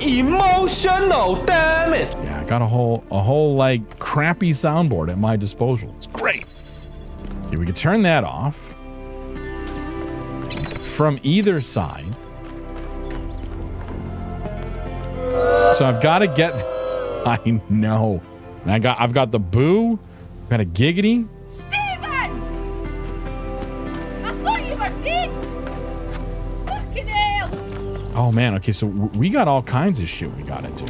Emotional, damn it! Yeah, I got a whole like crappy soundboard at my disposal. It's great. Okay, we can turn that off from either side. So I've got to get. I know. And I've got the boo. I've got a giggity. Steven! I thought you were dead! Fucking hell! Oh man. Okay, so we got all kinds of shit we gotta do.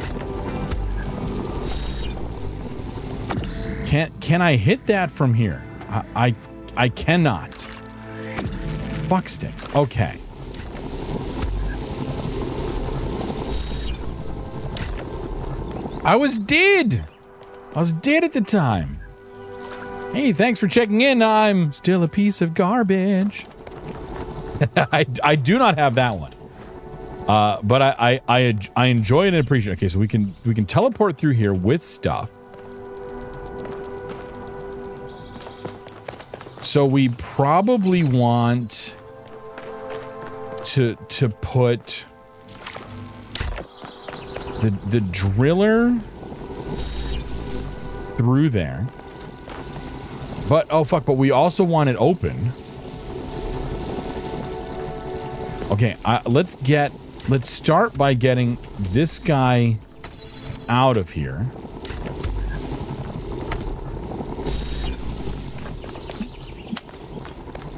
Can I hit that from here? I cannot. Fuck sticks. Okay. I was dead at the time. Hey, thanks for checking in. I'm still a piece of garbage. I do not have that one. But I enjoy it and appreciate it. Okay, so we can teleport through here with stuff. So we probably want to put the driller through there. But oh fuck, but we also want it open. Okay, let's get let's start by getting this guy out of here.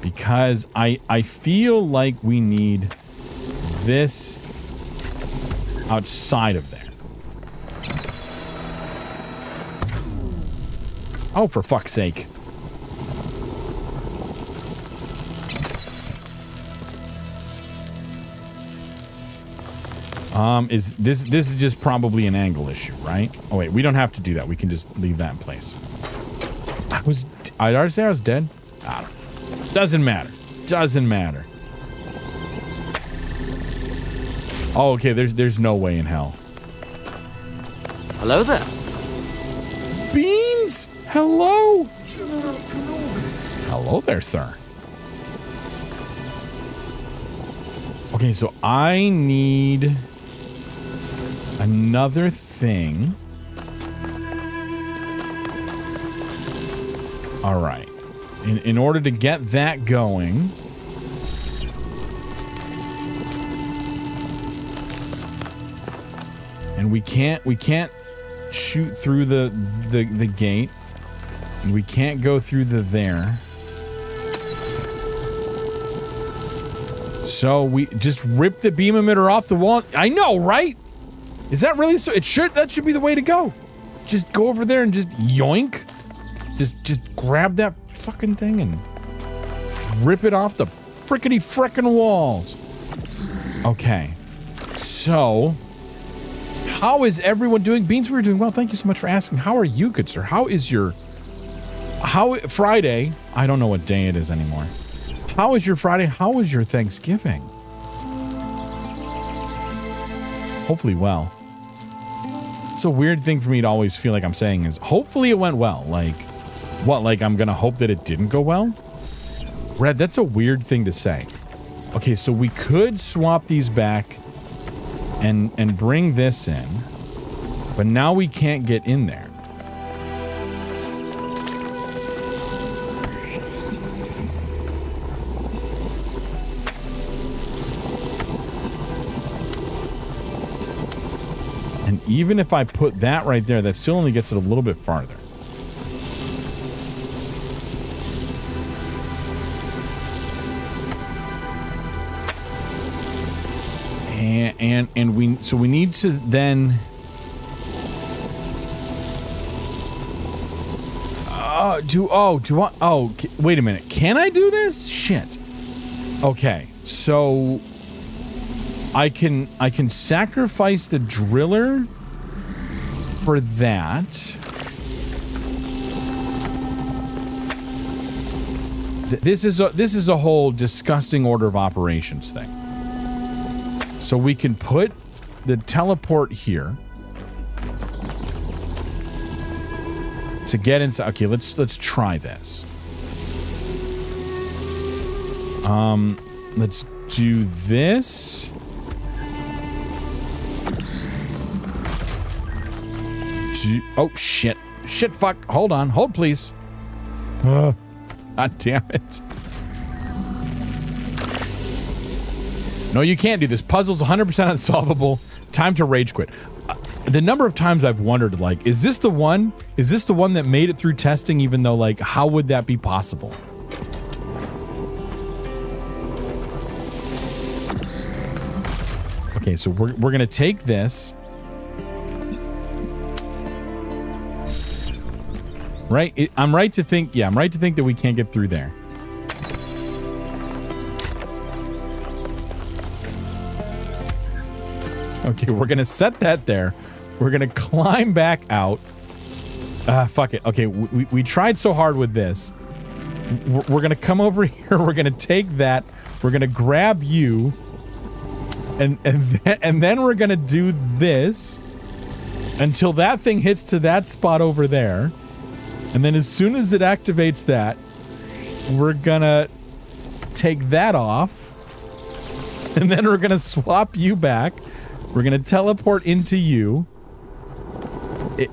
Because I feel like we need this outside of there. Oh, for fuck's sake. This is just probably an angle issue, right? Oh wait, we don't have to do that. We can just leave that in place. I'd already say I was dead. I don't know. Doesn't matter. Doesn't matter. Oh, okay, there's no way in hell. Hello there. Beans! Hello! Hello there, sir. Okay, so I need another thing. All right. In order to get that going, and we can't shoot through the gate, and we can't go through the there. So we just rip the beam emitter off the wall. I know, right? Is that really so? That should be the way to go. Just go over there and just yoink. Just grab that fucking thing and rip it off the frickin' walls. Okay. So, how is everyone doing? Beans, we're doing well. Thank you so much for asking. How are you, good sir? Friday? I don't know what day it is anymore. How was your Friday? How was your Thanksgiving? Hopefully well. It's a weird thing for me to always feel like I'm saying is, hopefully it went well. Like, what? Like I'm gonna hope that it didn't go well? Red, that's a weird thing to say. Okay, so we could swap these back and bring this in, but now we can't get in there. And even if I put that right there, that still only gets it a little bit farther. And we need to then wait a minute. Can I do this? Shit. Okay. So I can sacrifice the driller for that. This is a whole disgusting order of operations thing. So we can put the teleport here to get inside. Okay, let's try this. Let's do this. Oh shit. Shit, fuck. Hold on. Hold, please. God damn it. No, you can't do this. Puzzle's 100% unsolvable. Time to rage quit. The number of times I've wondered, like, is this the one? Is this the one that made it through testing, even though, like, how would that be possible? Okay, so we're going to take this. Right? I'm right to think that we can't get through there. Okay, we're gonna set that there. We're gonna climb back out. Fuck it. Okay, we tried so hard with this. We're gonna come over here. We're gonna take that. We're gonna grab you, and then we're gonna do this until that thing hits to that spot over there, and then as soon as it activates that, we're gonna take that off, and then we're gonna swap you back. We're going to teleport into you,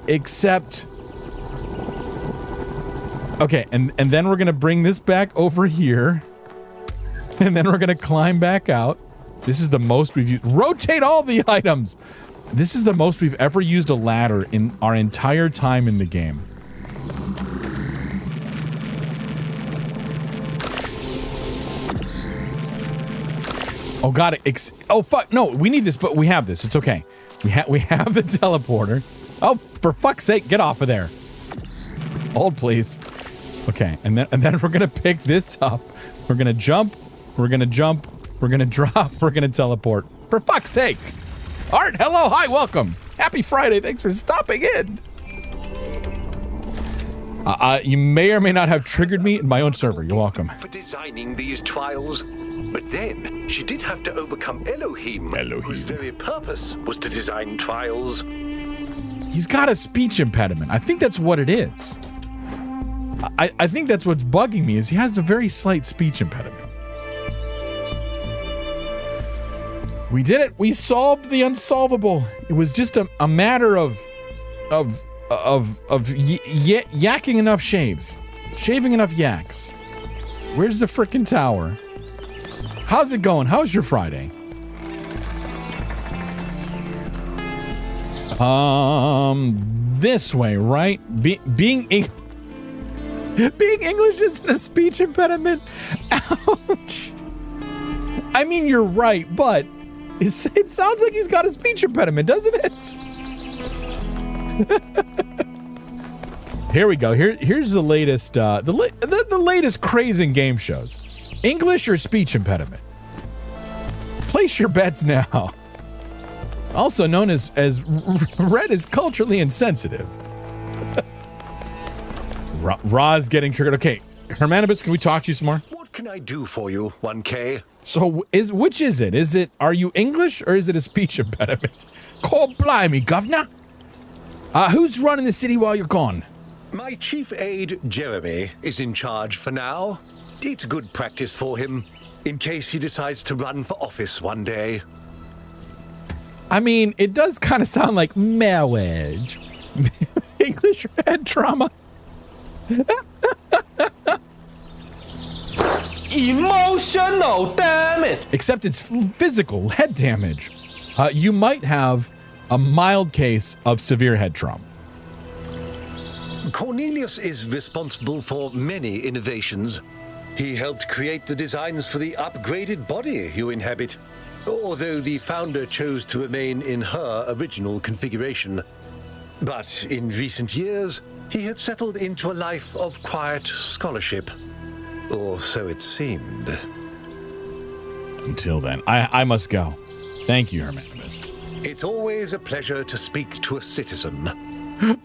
except... Okay, and then we're going to bring this back over here, and then we're going to climb back out, This is the most we've used. Rotate all the items. This is the most we've ever used a ladder in our entire time in the game. Oh god, oh fuck, no, we need this, but we have this, it's okay. We have the teleporter. Oh, for fuck's sake, get off of there. Hold, please. Okay, and then we're gonna pick this up. We're gonna jump, we're gonna drop, we're gonna teleport. For fuck's sake! Art, hello, hi, welcome. Happy Friday, thanks for stopping in. You may or may not have triggered me in my own server, you're welcome. For designing these trials, but then she did have to overcome Elohim, whose very purpose was to design trials. He's got a speech impediment. I think that's what it is. I think that's what's bugging me, is he has a very slight speech impediment. We did it. We solved the unsolvable. It was just a matter of yakking enough shaves, shaving enough yaks. Where's the frickin' tower? How's it going? How's your Friday? This way, right? Being English isn't a speech impediment. Ouch. I mean, you're right, but it sounds like he's got a speech impediment, doesn't it? Here we go. Here's the latest, the latest craze in game shows. English or speech impediment? Place your bets now. Also known as Red is culturally insensitive. Ra's getting triggered. Okay, Hermanibus, can we talk to you some more? What can I do for you, 1K? So, which is it? Are you English or is it a speech impediment? Call blimey, governor. Who's running the city while you're gone? My chief aide, Jeremy, is in charge for now. It's good practice for him, in case he decides to run for office one day. I mean, it does kind of sound like marriage. English head trauma. Emotional damage. Except it's physical head damage. You might have a mild case of severe head trauma. Cornelius is responsible for many innovations. He helped create the designs for the upgraded body you inhabit, although the founder chose to remain in her original configuration. But in recent years, he had settled into a life of quiet scholarship. Or so it seemed. Until then, I must go. Thank you, Hermanibus. It's always a pleasure to speak to a citizen.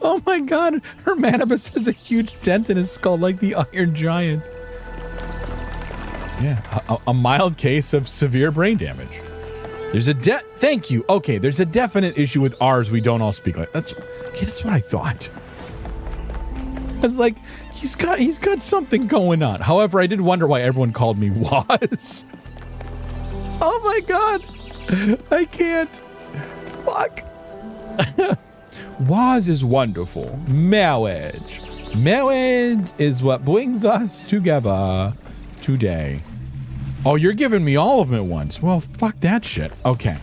Oh my god, Hermanibus has a huge dent in his skull like the Iron Giant. Yeah, a mild case of severe brain damage. There's thank you. Okay, there's a definite issue with ours. We don't all speak like that's what I thought. It's like he's got something going on. However, I did wonder why everyone called me Waz. Oh my god. I can't. Fuck. Waz is wonderful. Marriage. Marriage is what brings us together today. Oh, you're giving me all of them at once. Well, fuck that shit. Okay.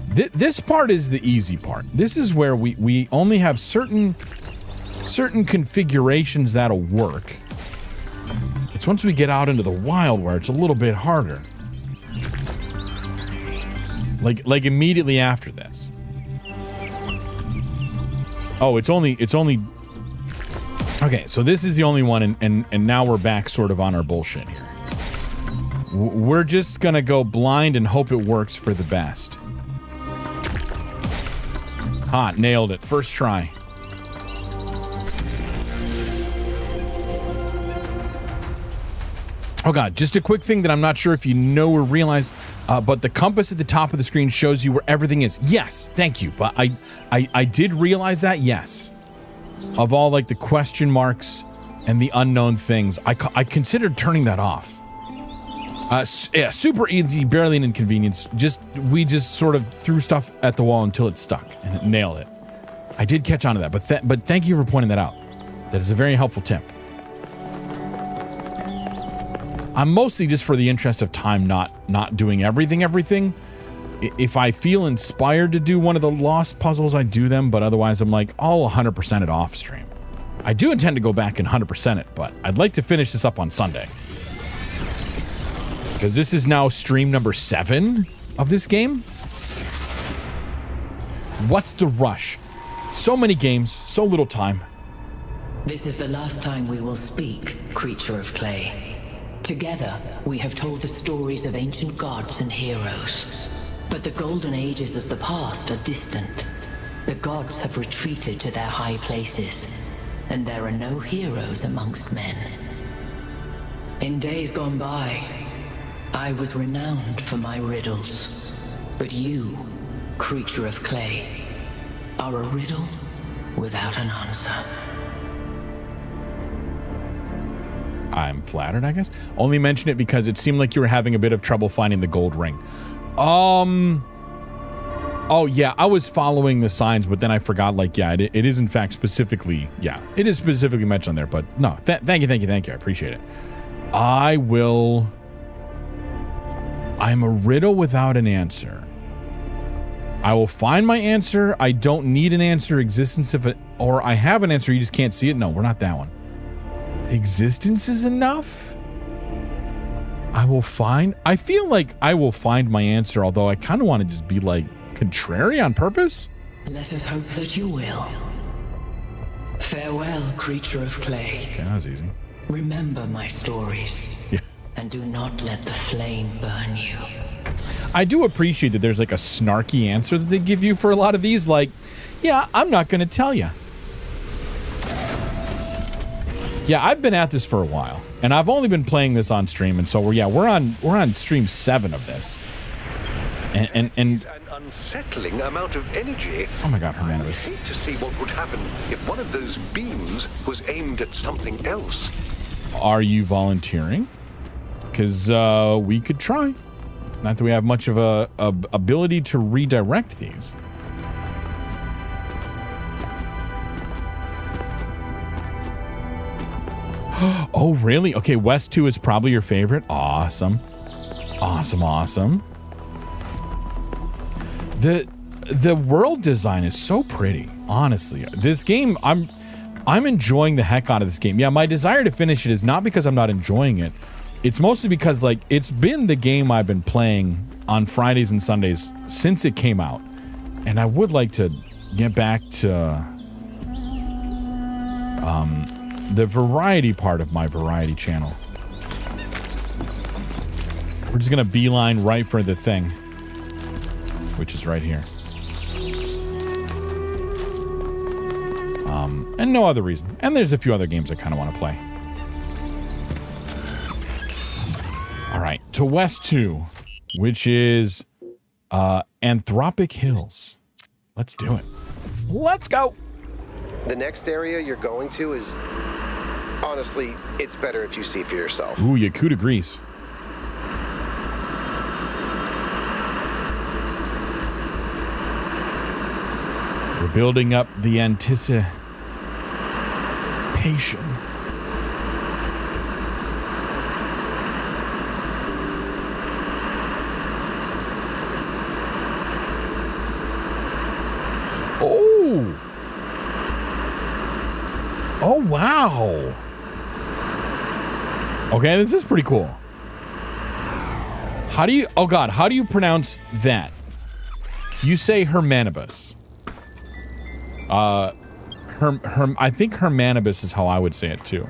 This part is the easy part. This is where we only have certain configurations that'll work. It's once we get out into the wild where it's a little bit harder. Like immediately after this. Oh, it's only okay, so this is the only one and now we're back sort of on our bullshit here. We're just gonna go blind and hope it works for the best. Hot, nailed it. First try. Oh god, just a quick thing that I'm not sure if you know or realized, but the compass at the top of the screen shows you where everything is. Yes, thank you. But I did realize that, yes. Of all like the question marks and the unknown things, I considered turning that off. Yeah, super easy, barely an inconvenience. We just sort of threw stuff at the wall until it stuck and it nailed it. I did catch on to that, but thank you for pointing that out. That is a very helpful tip. I'm mostly just for the interest of time not doing everything, if I feel inspired to do one of the lost puzzles, I do them, but otherwise I'm like, I'll 100% it off stream. I do intend to go back and 100% it, but I'd like to finish this up on Sunday. Because this is now stream number 7 of this game. What's the rush? So many games, so little time. This is the last time we will speak, creature of clay. Together, we have told the stories of ancient gods and heroes. But the golden ages of the past are distant. The gods have retreated to their high places, and there are no heroes amongst men. In days gone by, I was renowned for my riddles. But you, creature of clay, are a riddle without an answer. I'm flattered, I guess. Only mention it because it seemed like you were having a bit of trouble finding the gold ring. Oh, yeah, I was following the signs, but then I forgot, like, yeah, it is in fact specifically, yeah, it is specifically mentioned there, but no, thank you. I appreciate it. I'm a riddle without an answer. I will find my answer. I don't need an answer. Existence of it, or I have an answer, you just can't see it. No, we're not that one. Existence is enough? I feel like I will find my answer, although I kind of want to just be like contrary on purpose. Let us hope that you will. Farewell, creature of clay. Okay, that was easy. Remember my stories. Yeah. And do not let the flame burn you. I do appreciate that there's like a snarky answer that they give you for a lot of these, like, yeah, I'm not going to tell you. Yeah, I've been at this for a while, and I've only been playing this on stream, and so we're on stream 7 of this. And an unsettling amount of energy. Oh my God, Hernandez. I hate to see what would happen if one of those beams was aimed at something else. Are you volunteering? Because we could try. Not that we have much of a ability to redirect these. Oh, really? Okay, West 2 is probably your favorite. Awesome. Awesome. The world design is so pretty, honestly. This game, I'm enjoying the heck out of this game. Yeah, my desire to finish it is not because I'm not enjoying it. It's mostly because, like, it's been the game I've been playing on Fridays and Sundays since it came out. And I would like to get back to the variety part of my variety channel. We're just gonna beeline right for the thing, which is right here. And no other reason. And there's a few other games I kind of want to play. All right, to West 2, which is Anthropic Hills. Let's do it. Let's go. The next area you're going to is, honestly, it's better if you see for yourself. Ooh, Yakuta Grease. We're building up the anticipation. Oh! Oh, wow. Okay, this is pretty cool. How do you... Oh, God. How do you pronounce that? You say Hermanibus. I think Hermanibus is how I would say it, too.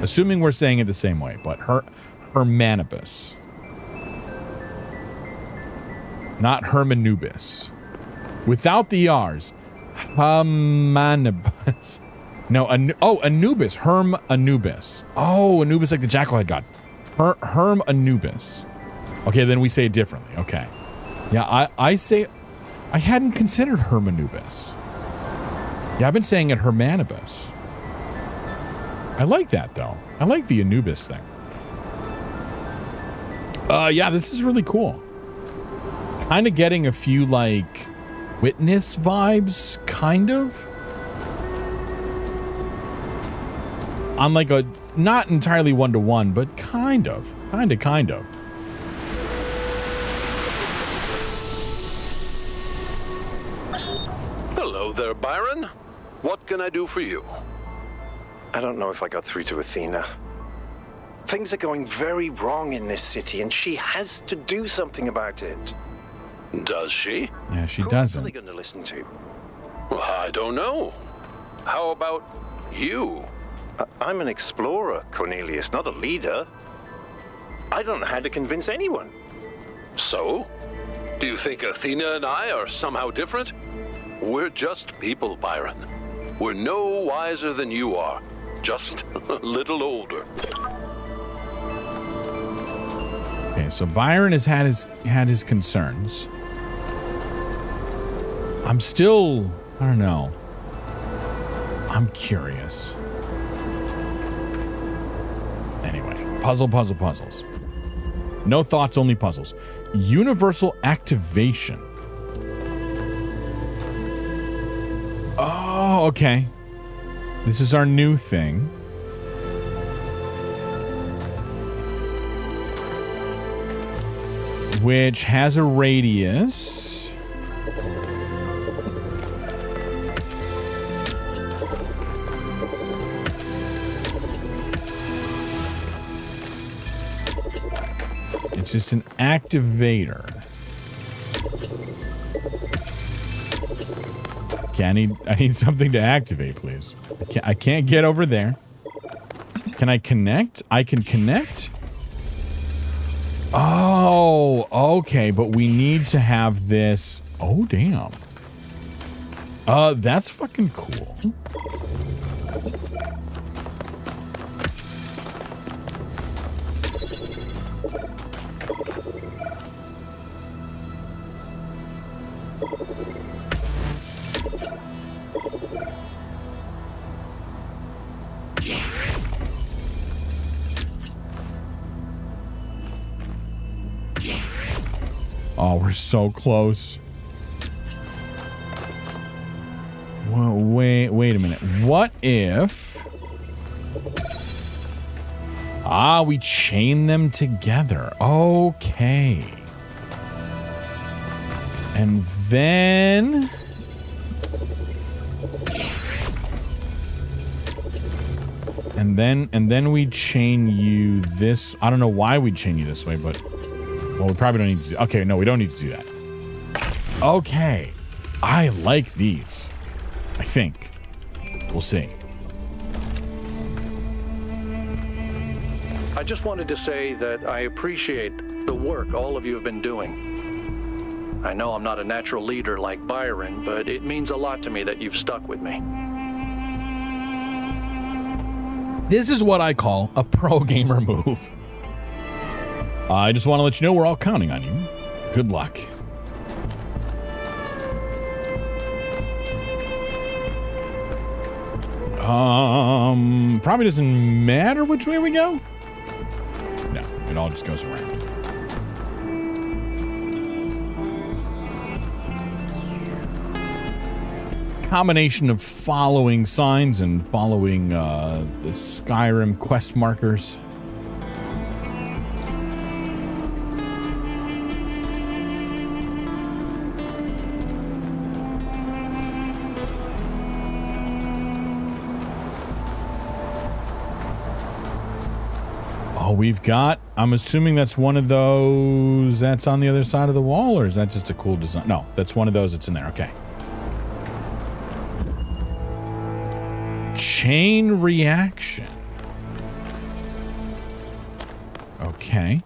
Assuming we're saying it the same way, but Hermanibus. Not Hermanubis. Without the R's. Hermanibus. No, Anubis. Herm Anubis. Oh, Anubis like the Jackalhead god. Herm Anubis. Okay, then we say it differently. Okay. Yeah, I say... I hadn't considered Hermanubis. Yeah, I've been saying it Hermanibus. I like that, though. I like the Anubis thing. Yeah, this is really cool. Kind of getting a few, like, Witness vibes, kind of. On, like, a... Not entirely one-to-one, but kind of. Kind of. there, Byron. What can I do for you? I don't know if I got through to Athena. Things are going very wrong in this city, and she has to do something about it. Does she? Yeah, she Who doesn't. else are they going to listen to? Well, I don't know. How about you? I'm an explorer, Cornelius, not a leader. I don't know how to convince anyone. So? Do you think Athena and I are somehow different? We're just people, Byron. We're no wiser than you are, just a little older. Okay, so Byron has had his concerns. I'm still, I don't know. I'm curious. Anyway, puzzles. No thoughts, only puzzles. Universal activation. Oh, okay. This is our new thing. Which has a radius. It's just an activator. Okay, I need something to activate, please. I can't get over there. Can I connect? I can connect. Oh, okay, but we need to have this. Oh, damn. That's fucking cool. Oh, we're so close. Whoa, wait a minute. What if... we chain them together. Okay. And then... And then we chain you this... I don't know why we'd chain you this way, but... Well, we probably don't need to do... Okay, no, we don't need to do that. Okay. I like these. I think. We'll see. I just wanted to say that I appreciate the work all of you have been doing. I know I'm not a natural leader like Byron, but it means a lot to me that you've stuck with me. This is what I call a pro gamer move. I just want to let you know we're all counting on you. Good luck. Probably doesn't matter which way we go. No, it all just goes around. Combination of following signs and following the Skyrim quest markers. We've got, I'm assuming that's one of those that's on the other side of the wall, or is that just a cool design? No, that's one of those that's in there. Okay. Chain reaction. Okay.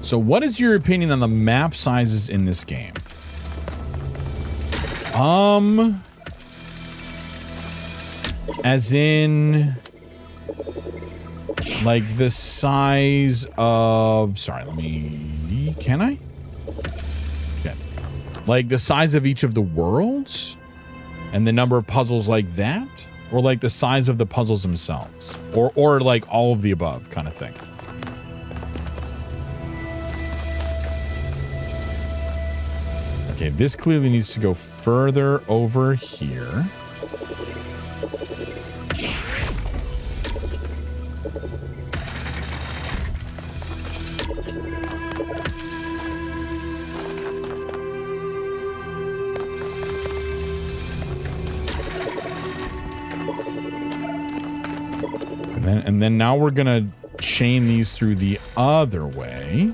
So what is your opinion on the map sizes in this game? As in, like the size of, sorry, can I? Shit. Like the size of each of the worlds and the number of puzzles like that? Or like the size of the puzzles themselves? Or like all of the above kind of thing? Okay, this clearly needs to go further over here. And then now we're going to chain these through the other way.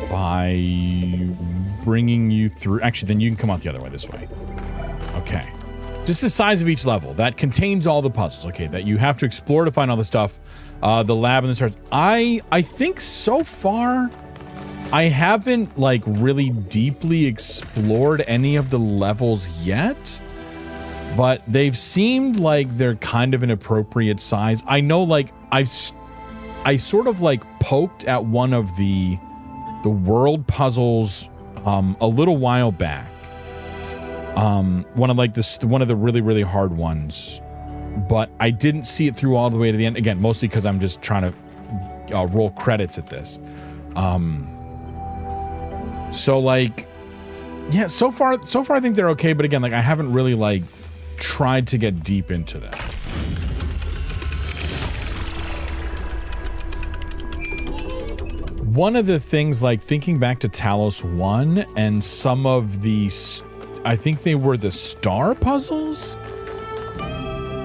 By bringing you through. Actually, then you can come out the other way, this way. Okay. Just the size of each level. That contains all the puzzles. Okay, that you have to explore to find all the stuff. The lab and the stars. I think so far, I haven't, like, really deeply explored any of the levels yet. But they've seemed like they're kind of an appropriate size. I know, like, I sort of, like, poked at one of the world puzzles a little while back. One of the really, really hard ones, but I didn't see it through all the way to the end. Again, mostly because I'm just trying to roll credits at this. So like, yeah, so far I think they're okay. But again, like I haven't really like tried to get deep into that. One of the things, like thinking back to Talos 1 and some of the, I think they were the star puzzles.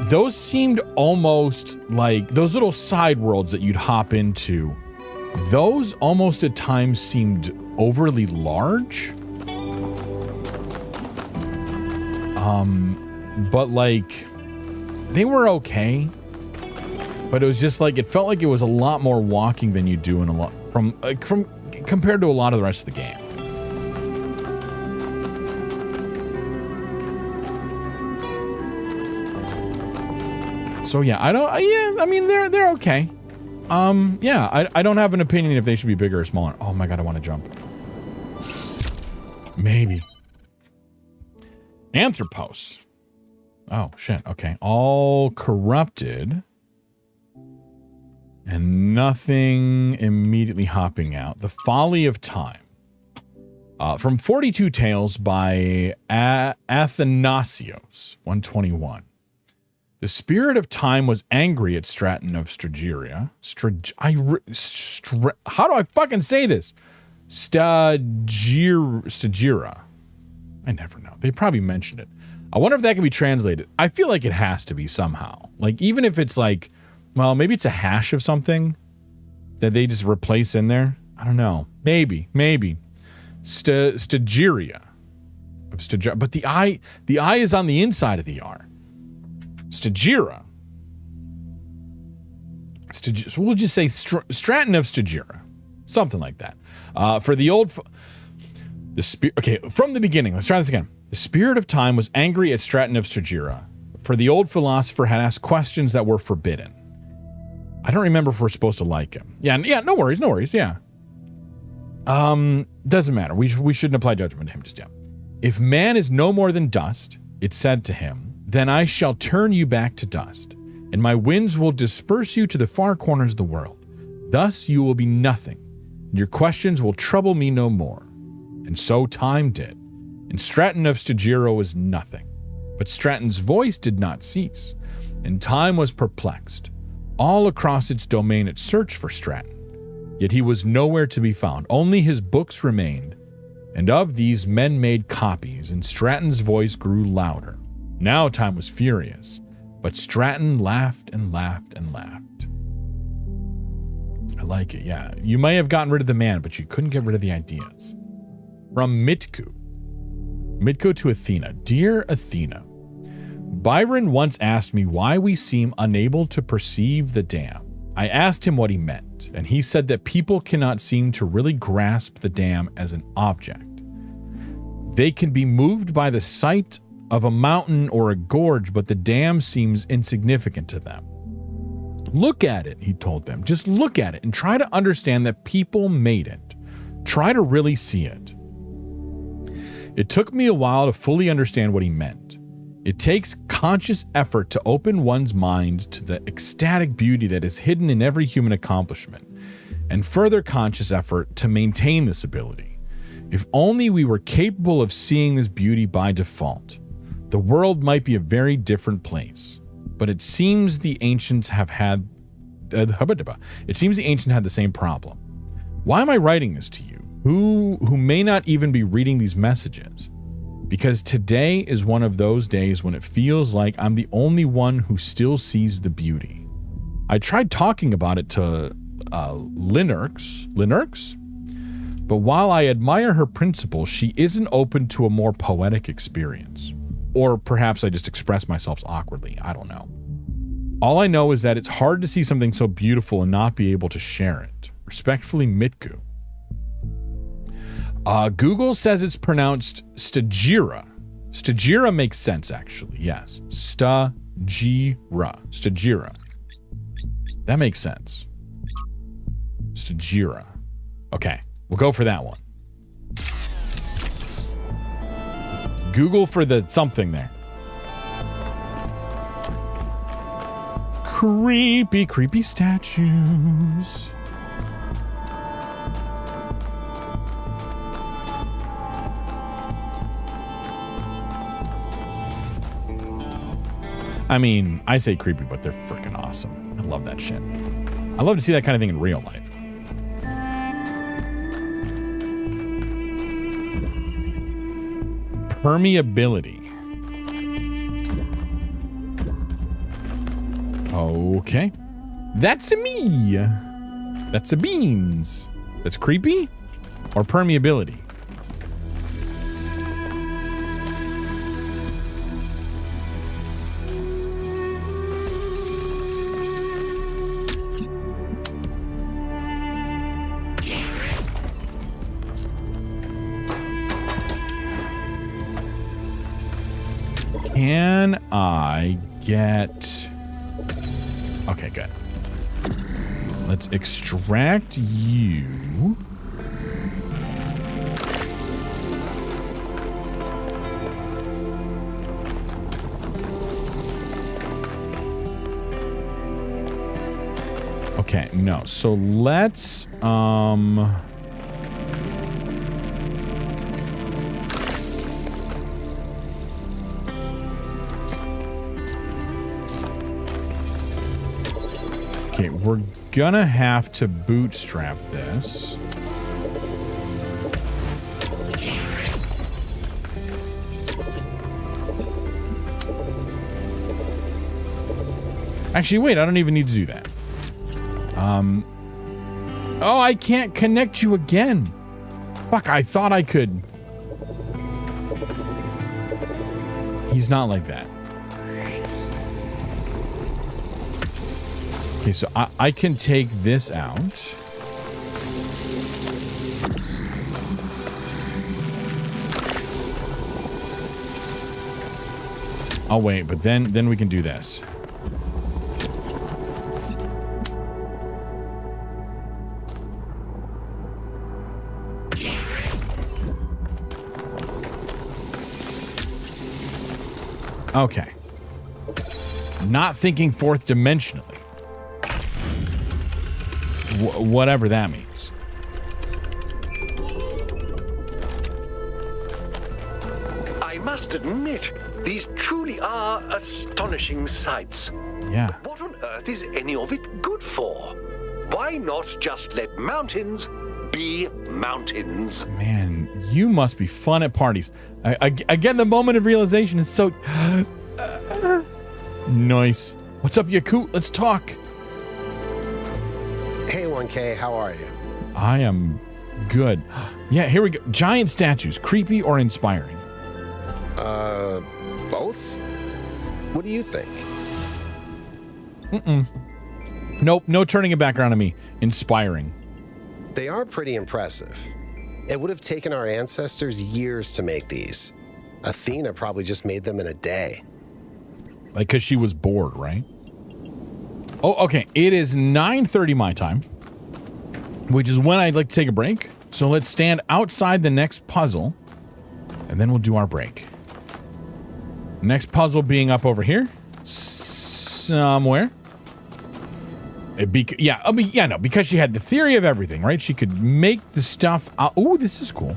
Those seemed almost like those little side worlds that you'd hop into. Those almost at times seemed overly large. But like they were okay. But it was just like, it felt like it was a lot more walking than you do in a lot from compared to a lot of the rest of the game. So yeah, I mean they're okay. Yeah, I don't have an opinion if they should be bigger or smaller. Oh my god, I want to jump. Maybe. Anthropos. Oh shit, okay. All corrupted. And nothing immediately hopping out. The Folly of Time. From 42 Tales by Athanasios, 121. The spirit of time was angry at Straton of Stygia. How do I fucking say this? Stygira. I never know. They probably mentioned it. I wonder if that can be translated. I feel like it has to be somehow. Like, even if it's like, well, maybe it's a hash of something that they just replace in there. I don't know. Maybe. Stygia. But the I is on the inside of the R. Stygira. So we'll just say Straton of Stygira. Something like that. For the old... Okay, from the beginning. Let's try this again. The spirit of time was angry at Straton of Stygira, for the old philosopher had asked questions that were forbidden. I don't remember if we're supposed to like him. Yeah, no worries, yeah. Doesn't matter. We shouldn't apply judgment to him just yet. If man is no more than dust, it said to him, then I shall turn you back to dust, and my winds will disperse you to the far corners of the world. Thus you will be nothing, and your questions will trouble me no more. And so time did, and Straton of Stygira was nothing. But Straton's voice did not cease, and time was perplexed. All across its domain it searched for Straton, yet he was nowhere to be found. Only his books remained, and of these men made copies, and Straton's voice grew louder. Now time was furious, but Straton laughed and laughed and laughed. I like it, yeah. You may have gotten rid of the man, but you couldn't get rid of the ideas. From Mitku. Mitku to Athena. Dear Athena, Byron once asked me why we seem unable to perceive the dam. I asked him what he meant, and he said that people cannot seem to really grasp the dam as an object. They can be moved by the sight of a mountain or a gorge, but the dam seems insignificant to them. Look at it, he told them. Just look at it and try to understand that people made it. Try to really see it. It took me a while to fully understand what he meant. It takes conscious effort to open one's mind to the ecstatic beauty that is hidden in every human accomplishment, and further conscious effort to maintain this ability. If only we were capable of seeing this beauty by default, the world might be a very different place. But it seems the ancients have had It seems the ancient had the same problem. Why am I writing this to you, who may not even be reading these messages? Because today is one of those days when it feels like I'm the only one who still sees the beauty. I tried talking about it to Linux, but while I admire her principle, she isn't open to a more poetic experience. Or perhaps I just express myself awkwardly. I don't know. All I know is that it's hard to see something so beautiful and not be able to share it. Respectfully, Mitku. Google says it's pronounced Stagira. Stagira makes sense, actually. Yes. Stagira. Stagira. That makes sense. Stagira. Okay. We'll go for that one. Google for the something there. Creepy, creepy statues. I mean, I say creepy, but they're freaking awesome. I love that shit. I love to see that kind of thing in real life. Permeability. Okay. That's a me. That's a beans. That's creepy or permeability? Can I get... Okay, good. Let's extract you. Okay, no. So let's okay, we're gonna have to bootstrap this. Actually, wait, I don't even need to do that. Oh, I can't connect you again. Fuck, I thought I could. He's not like that. Okay, so I can take this out. Oh, wait, but then we can do this. Okay. Not thinking fourth dimensionally. Whatever that means. I must admit, these truly are astonishing sights. Yeah. But what on earth is any of it good for? Why not just let mountains be mountains? Man, you must be fun at parties. Again, the moment of realization is so... Nice. What's up, Yakut? Let's talk. Hey, 1K, how are you? I am good. Yeah, here we go. Giant statues, creepy or inspiring? Both? What do you think? Nope, no turning it back around on me. Inspiring. They are pretty impressive. It would have taken our ancestors years to make these. Athena probably just made them in a day. Like, because she was bored, right? Oh, okay. It is 9:30 my time, which is when I'd like to take a break. So let's stand outside the next puzzle, and then we'll do our break. Next puzzle being up over here. Somewhere. Because she had the theory of everything, right? She could make the stuff out. Ooh, this is cool.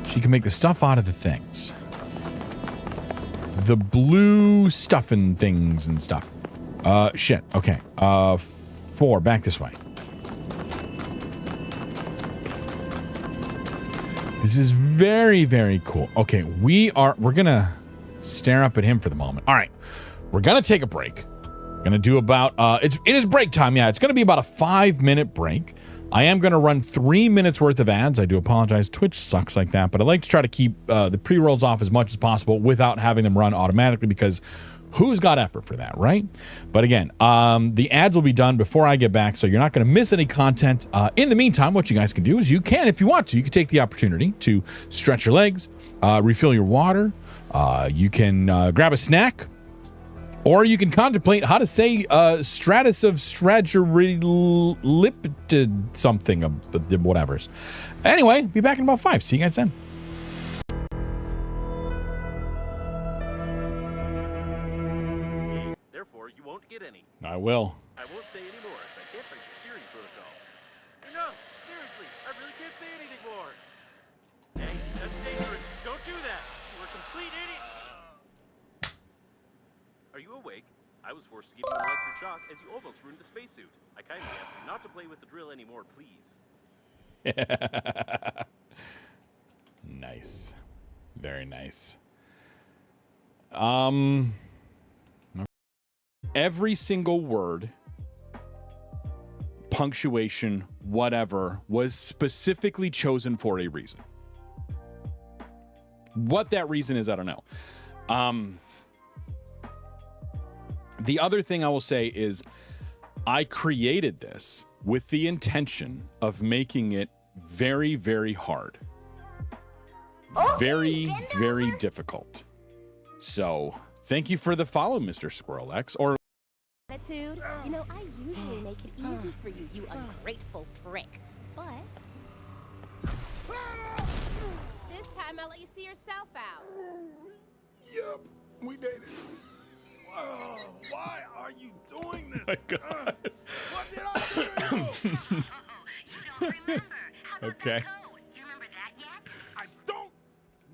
She can make the stuff out of the things. The blue stuffing things and stuff. Shit. Okay. 4. Back this way. This is very, very cool. Okay, we're gonna stare up at him for the moment. All right, we're gonna take a break. Gonna do about it is break time. Yeah, it's gonna be about a 5-minute break. I am gonna run 3 minutes worth of ads. I do apologize. Twitch sucks like that, but I like to try to keep the pre-rolls off as much as possible without having them run automatically, because who's got effort for that, right? But again, the ads will be done before I get back, so you're not going to miss any content. In the meantime, what you guys can do is you can, if you want to, you can take the opportunity to stretch your legs, refill your water, you can grab a snack, or you can contemplate how to say stratus of straturylipid something of the whatevers. Anyway, be back in about 5. See you guys then. I will. I won't say any more, as I can't break the security protocol. No, seriously, I really can't say anything more. Hey, that's dangerous. Don't do that. You're a complete idiot. Are you awake? I was forced to give you an electric shock as you almost ruined the spacesuit. I kindly ask you not to play with the drill anymore, please. Nice. Very nice. Every single word, punctuation, whatever, was specifically chosen for a reason. What that reason is, I don't know. The other thing I will say is I created this with the intention of making it very, very hard. Very, very difficult. So thank you for the follow, Mr. Squirrel X. Or attitude. You know, I usually make it easy for you, you ungrateful prick. But this time I'll let you see yourself out. Yup, we dated. Why are you doing this? My God. What did I do to you? You don't remember. How about Okay. that code? You remember that yet? I don't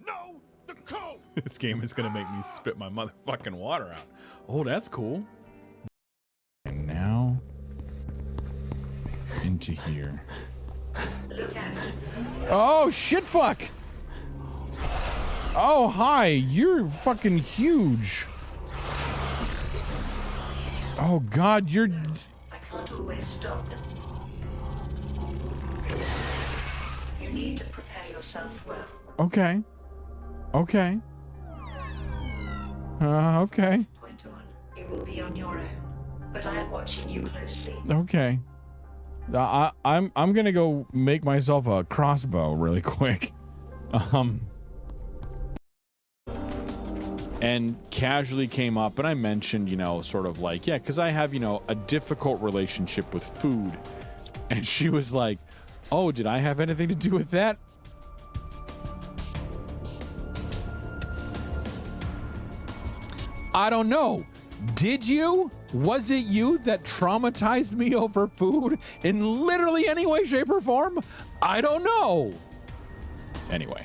know the code. This game is going to make me spit my motherfucking water out. Oh, that's cool. And now into here. Oh, shit fuck. Oh, hi. You're fucking huge. Oh, God, you're... I can't always stop them. You need to prepare yourself well. Okay. Okay. Okay. Point on. You will be on your own, but I am watching you closely. Okay. I'm gonna go make myself a crossbow really quick. And casually came up and I mentioned, you know, sort of like, yeah, because I have, you know, a difficult relationship with food. And she was like, oh, did I have anything to do with that? I don't know. Did you? Was it you that traumatized me over food in literally any way, shape, or form? I don't know. Anyway.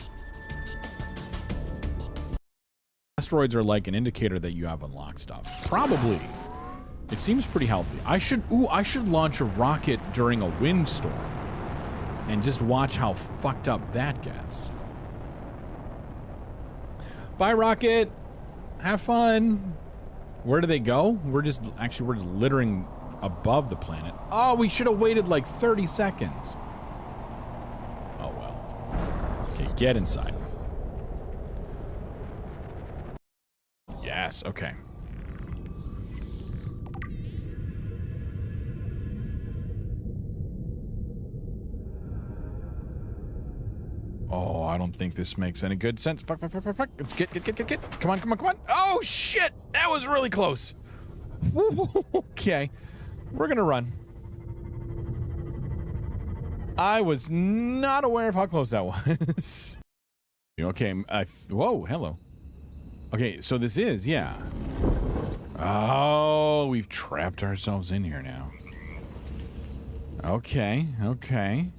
Asteroids are like an indicator that you have unlocked stuff. Probably. It seems pretty healthy. I should launch a rocket during a windstorm and just watch how fucked up that gets. Bye, rocket. Have fun. Where do they go? We're just littering above the planet. Oh, we should have waited like 30 seconds. Oh, well. Okay, get inside. Yes, okay. Oh, I don't think this makes any good sense. Fuck. Let's get. Come on. Oh, shit. That was really close. Okay. We're gonna run. I was not aware of how close that was. Okay, whoa, hello. Okay, so this is, yeah. Oh, we've trapped ourselves in here now. Okay. Okay,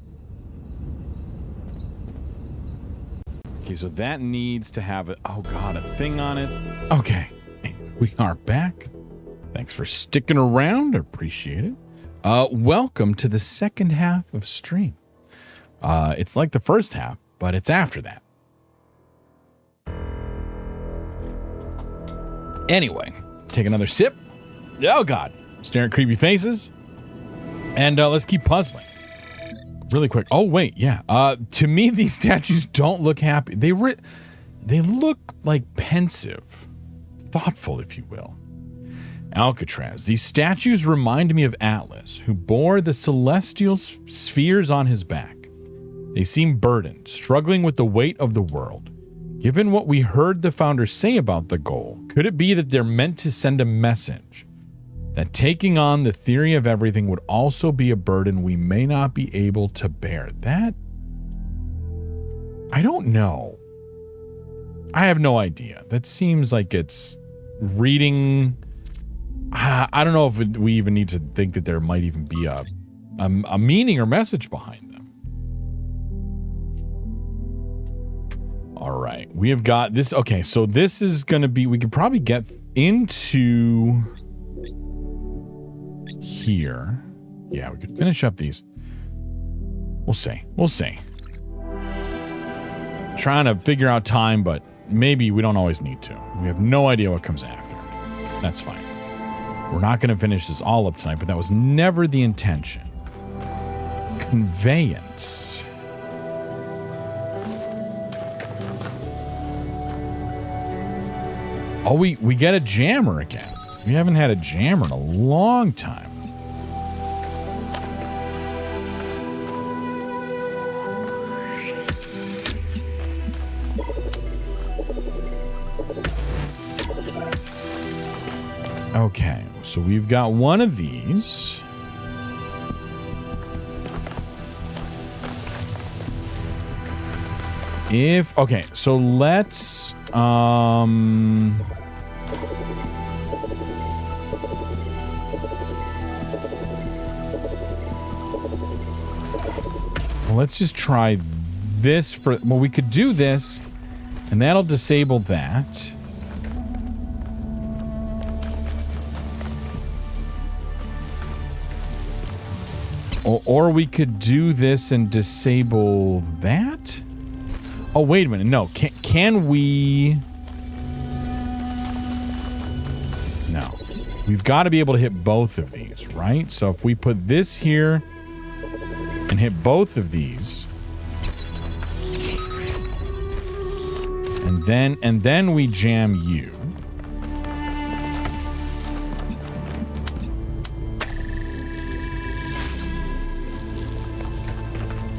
so that needs to have oh God, a thing on it. Okay, we are back. Thanks for sticking around. Appreciate it. Welcome to the second half of stream. It's like the first half, but it's after that. Anyway, take another sip. Oh, God. Staring at creepy faces. And let's keep puzzling. Really quick. Oh, wait. Yeah. To me, these statues don't look happy. They look like pensive. Thoughtful, if you will. Alcatraz. These statues remind me of Atlas, who bore the celestial spheres on his back. They seem burdened, struggling with the weight of the world. Given what we heard the founders say about the goal, could it be that they're meant to send a message that taking on the theory of everything would also be a burden we may not be able to bear? That, I don't know. I have no idea. That seems like it's reading. I don't know if we even need to think that there might even be a meaning or message behind them. All right, we have got this. Okay, so this is going to be, we could probably get into here. Yeah, we could finish up these. We'll see. We'll see. Trying to figure out time, but maybe we don't always need to. We have no idea what comes after. That's fine. We're not going to finish this all up tonight, but that was never the intention. Conveyance. Oh, we get a jammer again. We haven't had a jammer in a long time. Okay, so we've got one of these. Okay, so let's let's just try this for, well, we could do this and that'll disable that. Or we could do this and disable that? Oh, wait a minute. No. Can we? No. We've got to be able to hit both of these, right? So if we put this here and hit both of these, and then we jam you.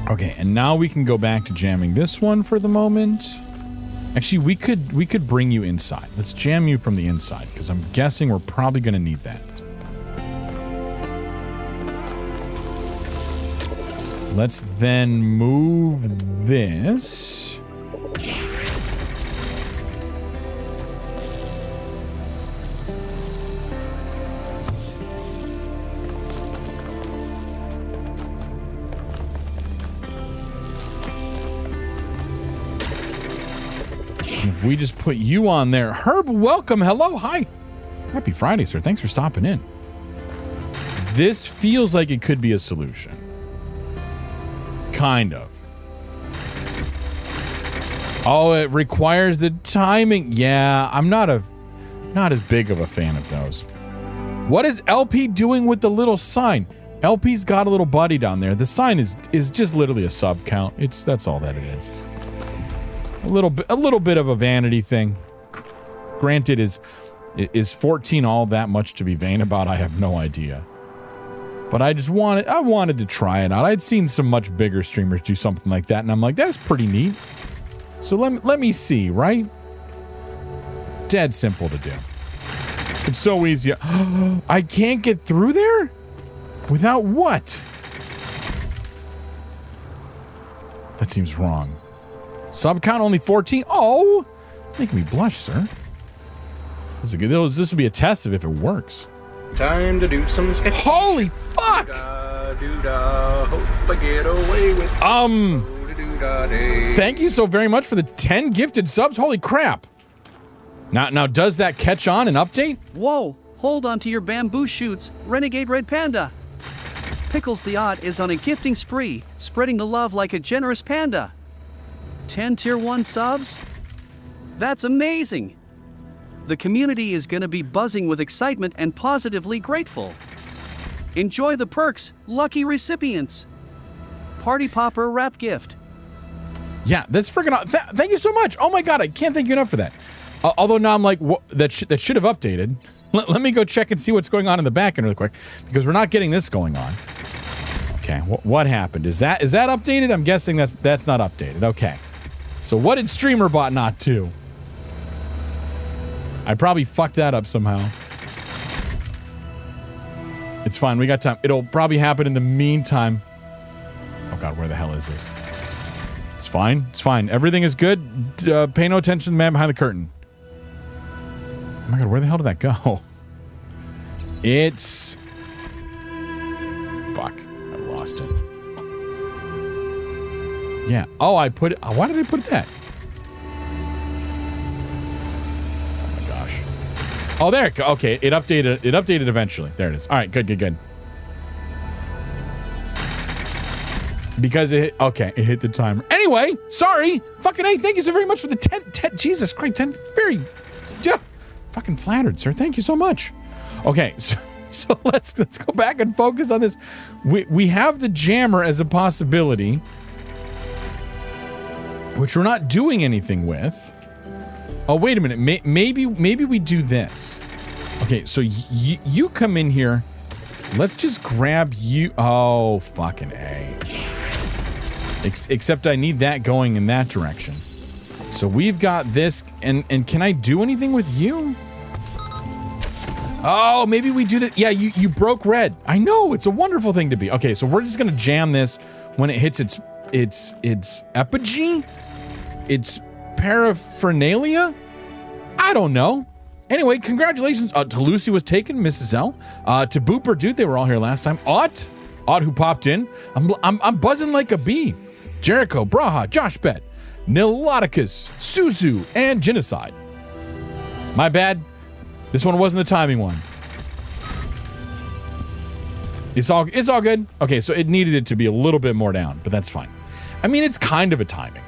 Okay, and now we can go back to jamming this one for the moment. Actually, we could bring you inside. Let's jam you from the inside, because I'm guessing we're probably going to need that. Let's then move this. If we just put you on there. Herb, welcome. Hello. Hi. Happy Friday, sir. Thanks for stopping in. This feels like it could be a solution. Kind of. Oh, it requires the timing. Yeah, I'm not as big of a fan of those. What is LP doing with the little sign? LP's got a little buddy down there. The sign is just literally a sub count. That's all that it is. A little bit of a vanity thing. Granted, is 14 all that much to be vain about? I have no idea. But I wanted to try it out. I'd seen some much bigger streamers do something like that, and I'm like, that's pretty neat. So let me see, right? Dead simple to do. It's so easy. I can't get through there? Without what? That seems wrong. Sub count only 14? Oh! Making me blush, sir. This will be a test of if it works. Time to do some sketching. Holy fuck! Hope I get away with Thank you so very much for the 10 gifted subs. Holy crap. Now does that catch on and update? Whoa, hold on to your bamboo shoots. Renegade Red Panda. Pickles the Odd is on a gifting spree, spreading the love like a generous panda. 10 Tier 1 subs? That's amazing! The community is going to be buzzing with excitement and positively grateful. Enjoy the perks, lucky recipients. Party Popper wrap gift. Yeah, that's freaking awesome. Thank you so much. Oh my God, I can't thank you enough for that. Although now I'm like, that should have updated. Let me go check and see what's going on in the back end really quick, because we're not getting this going on. Okay, what happened? Is that updated? I'm guessing that's not updated. Okay. So what did StreamerBot not do? I probably fucked that up somehow. It's fine. We got time. It'll probably happen in the meantime. Oh God, where the hell is this? It's fine. It's fine. Everything is good. Pay no attention to the man behind the curtain. Oh my God, where the hell did that go? It's... Fuck. I lost it. Yeah. Oh, I put it... Why did I put that? Oh my gosh. Oh, there it goes. Okay, it updated. It updated eventually. There it is. All right, good. Because it hit the timer. Anyway, sorry. Fucking A, thank you so very much for the 10 Jesus Christ, 10 very... Yeah, fucking flattered, sir. Thank you so much. Okay, so let's go back and focus on this. We have the jammer as a possibility, which we're not doing anything with. Oh, wait a minute. Maybe we do this. Okay, so you come in here. Let's just grab you. Oh, fucking A. Except I need that going in that direction. So we've got this, and can I do anything with you? Oh, maybe we do that. Yeah, you broke red. I know, it's a wonderful thing to be. Okay, so we're just gonna jam this when it hits its epigee? Its paraphernalia? I don't know. Anyway, congratulations. To Lucy was taken, Mrs. L. To Booper Dude, they were all here last time. Ott who popped in. I'm buzzing like a bee. Jericho, Braha, Josh Bet, Niloticus, Suzu, and Genocide. My bad. This one wasn't the timing one. It's all good. Okay, so it needed it to be a little bit more down, but that's fine. I mean, it's kind of a timing.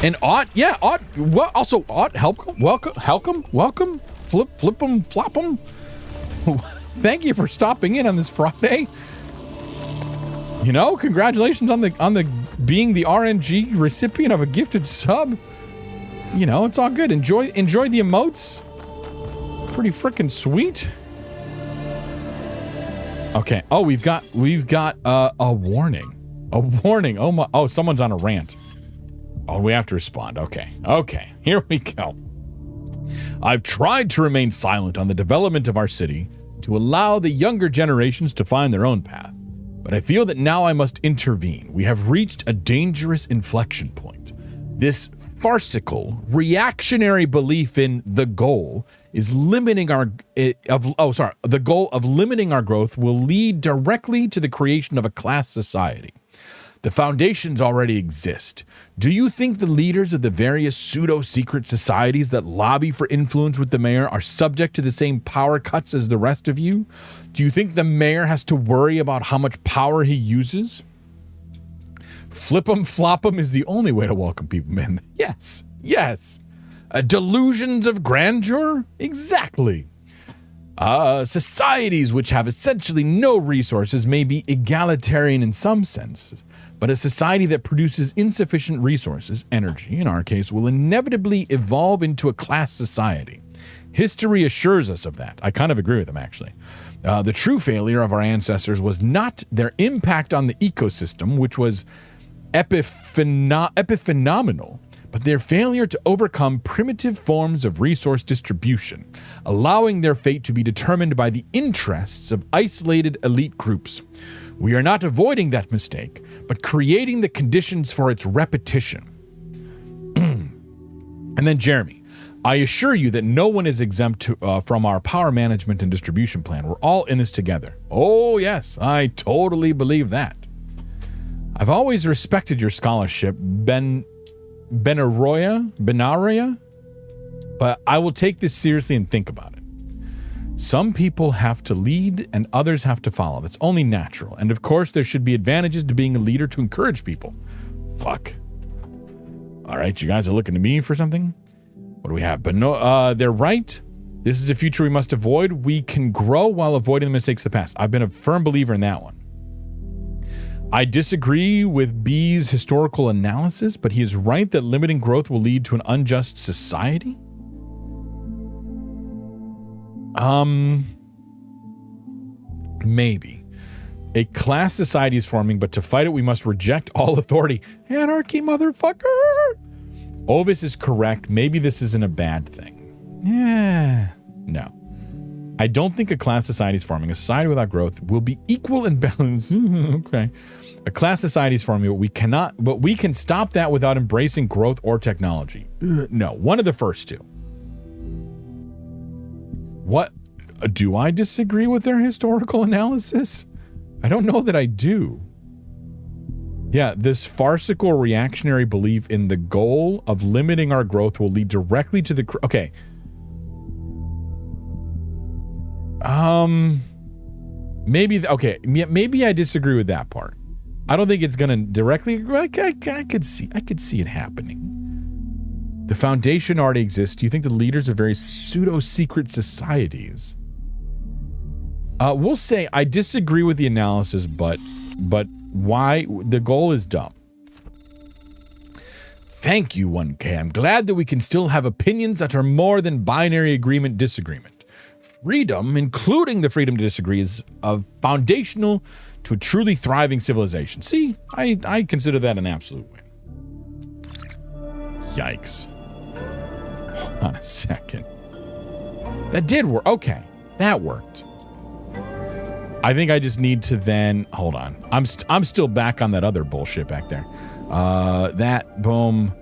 And Ott, yeah, Ott. Well, also Ott, welcome, flip 'em, flop 'em. Thank you for stopping in on this Friday. You know, congratulations on the being the RNG recipient of a gifted sub. You know, it's all good. Enjoy the emotes. Pretty freaking sweet. Okay. Oh, we've got a warning. A warning. Oh my. Oh, someone's on a rant. Oh, we have to respond. Okay. Here we go. I've tried to remain silent on the development of our city to allow the younger generations to find their own path. But I feel that now I must intervene. We have reached a dangerous inflection point. This farcical, reactionary belief in the goal is limiting the goal of limiting our growth will lead directly to the creation of a class society. The foundations already exist. Do you think the leaders of the various pseudo-secret societies that lobby for influence with the mayor are subject to the same power cuts as the rest of you? Do you think the mayor has to worry about how much power he uses? Flip 'em, flop 'em is the only way to welcome people in. Yes. Delusions of grandeur? Exactly. Societies which have essentially no resources may be egalitarian in some senses, but a society that produces insufficient resources, energy in our case, will inevitably evolve into a class society. History assures us of that. I kind of agree with them, actually. The true failure of our ancestors was not their impact on the ecosystem, which was epiphenomenal, but their failure to overcome primitive forms of resource distribution, allowing their fate to be determined by the interests of isolated elite groups. We are not avoiding that mistake, but creating the conditions for its repetition. And then Jeremy, I assure you that no one is exempt from our power management and distribution plan. We're all in this together. Oh yes, I totally believe that. I've always respected your scholarship, Benaroya, but I will take this seriously and think about it. Some people have to lead and others have to follow. That's only natural. And of course, there should be advantages to being a leader to encourage people. Fuck. All right, you guys are looking to me for something? What do we have? But no, they're right. This is a future we must avoid. We can grow while avoiding the mistakes of the past. I've been a firm believer in that one. I disagree with B's historical analysis, but he is right that limiting growth will lead to an unjust society. Maybe. A class society is forming, but to fight it, we must reject all authority. Anarchy, motherfucker! Ovis is correct. Maybe this isn't a bad thing. Yeah. No. I don't think a class society is forming. A society without growth will be equal and balanced. Okay. A class society is forming, but we can stop that without embracing growth or technology. No. One of the first two. What? Do I disagree with their historical analysis? I don't know that I do. Yeah, this farcical reactionary belief in the goal of limiting our growth will lead directly to the... Okay. Maybe I disagree with that part. I don't think it's going to directly... I could see it happening. The foundation already exists. Do you think the leaders of various pseudo-secret societies... we'll say I disagree with the analysis, but why? The goal is dumb. Thank you, 1K. I'm glad that we can still have opinions that are more than binary agreement disagreement. Freedom, including the freedom to disagree, is foundational to a truly thriving civilization. See, I consider that an absolute win. Yikes. Hold on a second. That did work. Okay, that worked. I think I just need to then hold on. I'm still back on that other bullshit back there. That boom.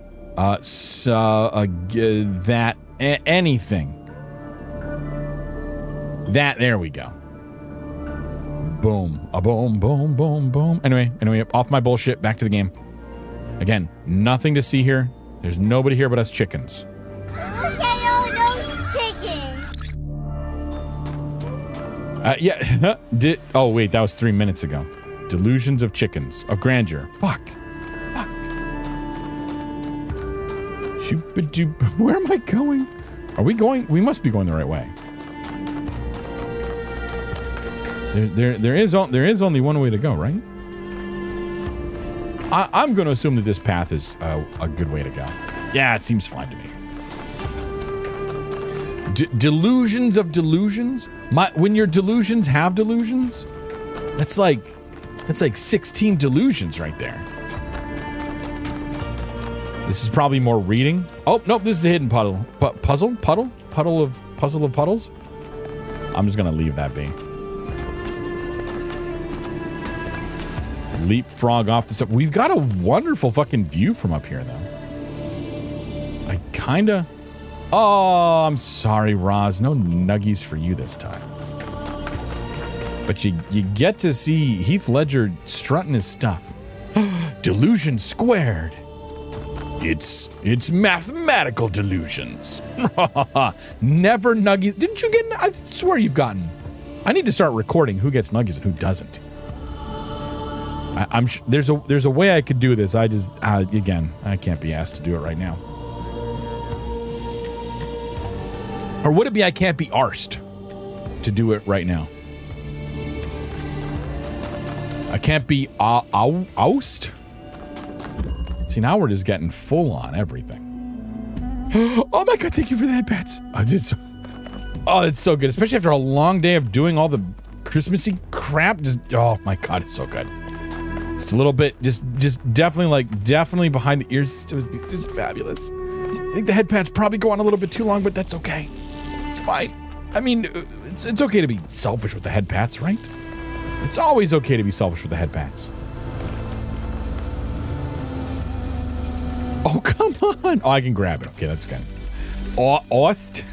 Anything. That there we go. Boom. A boom, boom, boom, boom. Anyway, off my bullshit. Back to the game. Again, nothing to see here. There's nobody here but us chickens. Look at all those chickens. Yeah. Oh, wait, that was 3 minutes ago. Delusions of chickens. Of grandeur. Fuck. Shoop-a-doop. Where am I going? Are we going? We must be going the right way. There is only one way to go, right? I'm going to assume that this path is a good way to go. Yeah, it seems fine to me. Delusions of delusions? When your delusions have delusions? That's like 16 delusions right there. This is probably more reading. Oh, nope, this is a hidden puddle. Puzzle of puddles? I'm just going to leave that be. Leapfrog off the stuff. We've got a wonderful fucking view from up here, though. I kinda... Oh, I'm sorry, Roz. No nuggies for you this time. But you get to see Heath Ledger strutting his stuff. Delusion squared. It's mathematical delusions. Never nuggies. Didn't you get... I swear you've gotten... I need to start recording who gets nuggies and who doesn't. I'm there's a way I could do this. I just again, I can't be asked to do it right now. Or would it be I can't be arsed to do it right now? I can't be oust. See, now we're just getting full on everything. Oh my god! Thank you for the headpats. I did so. Oh, it's so good, especially after a long day of doing all the Christmassy crap. Just oh my god, it's so good. Just a little bit, just definitely behind the ears. It's fabulous. I think the head pads probably go on a little bit too long, but that's okay. It's fine. I mean, it's okay to be selfish with the head pats, right? It's always okay to be selfish with the head pats. Oh, come on. Oh, I can grab it. Okay, that's good. Ost?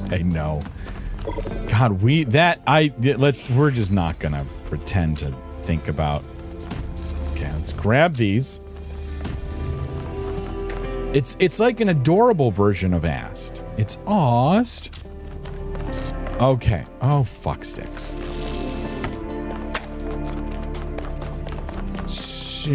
Hey, no. God, we're just not gonna pretend to think about. Okay, let's grab these. It's like an adorable version of Ast. It's Ost. Okay. Oh, fuck sticks. So...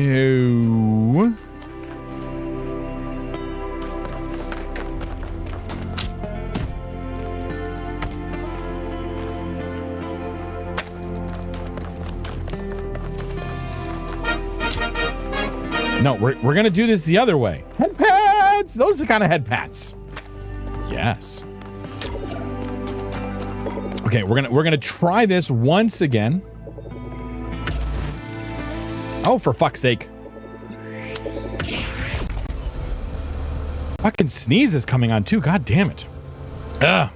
No, we're going to do this the other way. Head pats! Those are the kind of head pats. Yes. Okay, we're gonna try this once again. Oh, for fuck's sake. Fucking sneeze is coming on too. God damn it. Ugh.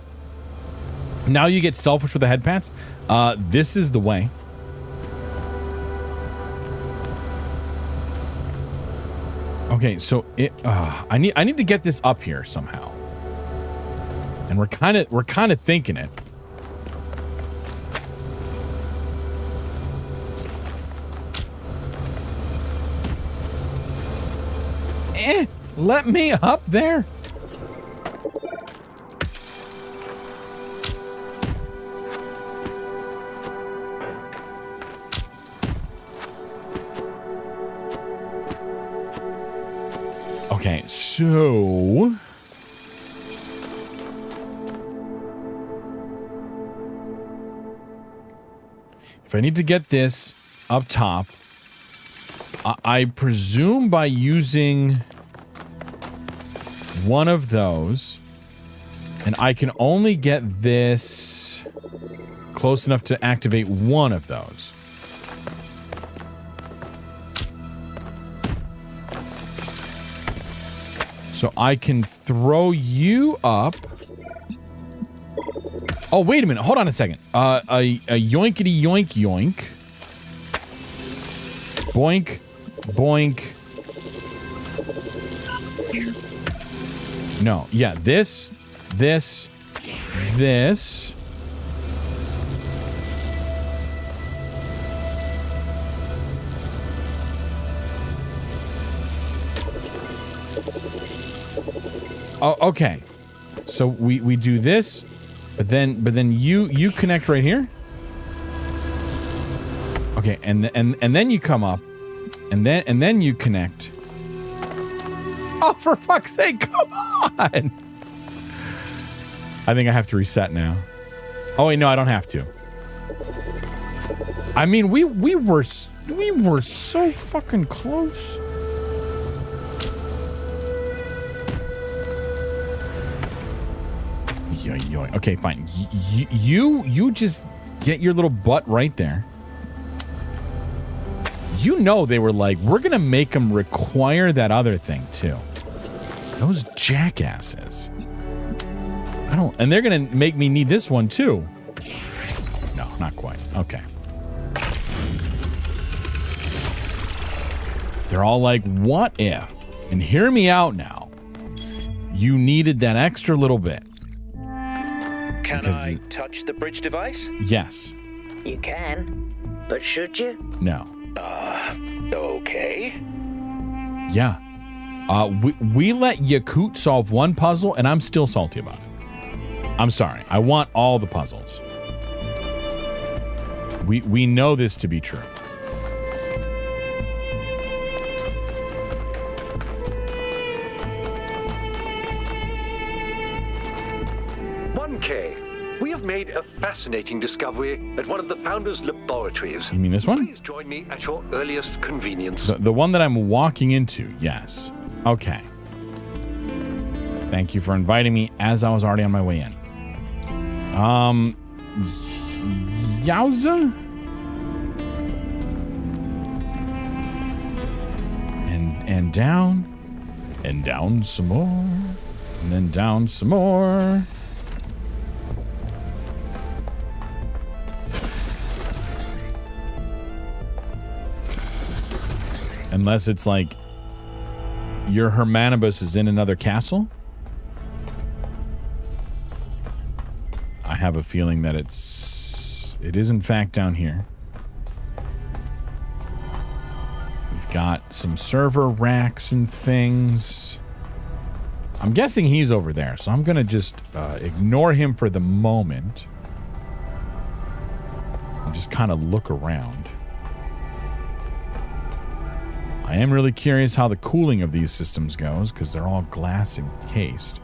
Now you get selfish with the head pats. This is the way. Okay, so I need to get this up here somehow. And we're kind of thinking it. Let me up there. Okay, so if I need to get this up top, I presume by using one of those, and I can only get this close enough to activate one of those. So I can throw you up. Oh, wait a minute. Hold on a second. A yoinkity yoink yoink. Boink, boink. No, yeah, this. Oh, okay. So we do this, but then you connect right here. Okay, and then you come up, and then you connect. Oh, for fuck's sake, come on! I think I have to reset now. Oh wait, no, I don't have to. I mean, we were so fucking close. Okay, fine. You just get your little butt right there. You know they were like, we're gonna make them require that other thing too. Those jackasses. And they're gonna make me need this one too. No, not quite. Okay. They're all like, what if? And hear me out now. You needed that extra little bit. Can I touch the bridge device? Yes. You can, but should you? No. Okay. Yeah. We let Yakut solve one puzzle, and I'm still salty about it. I'm sorry. I want all the puzzles. We know this to be true. We have made a fascinating discovery at one of the Founders' laboratories. You mean this one? Please join me at your earliest convenience. The one that I'm walking into, yes. Okay. Thank you for inviting me as I was already on my way in. Yowza? And down some more, and then down some more. Unless it's like your Hermanibus is in another castle. I have a feeling that it is in fact down here. We've got some server racks and things. I'm guessing he's over there, so I'm gonna just ignore him for the moment. just kind of look around. I am really curious how the cooling of these systems goes, because they're all glass encased.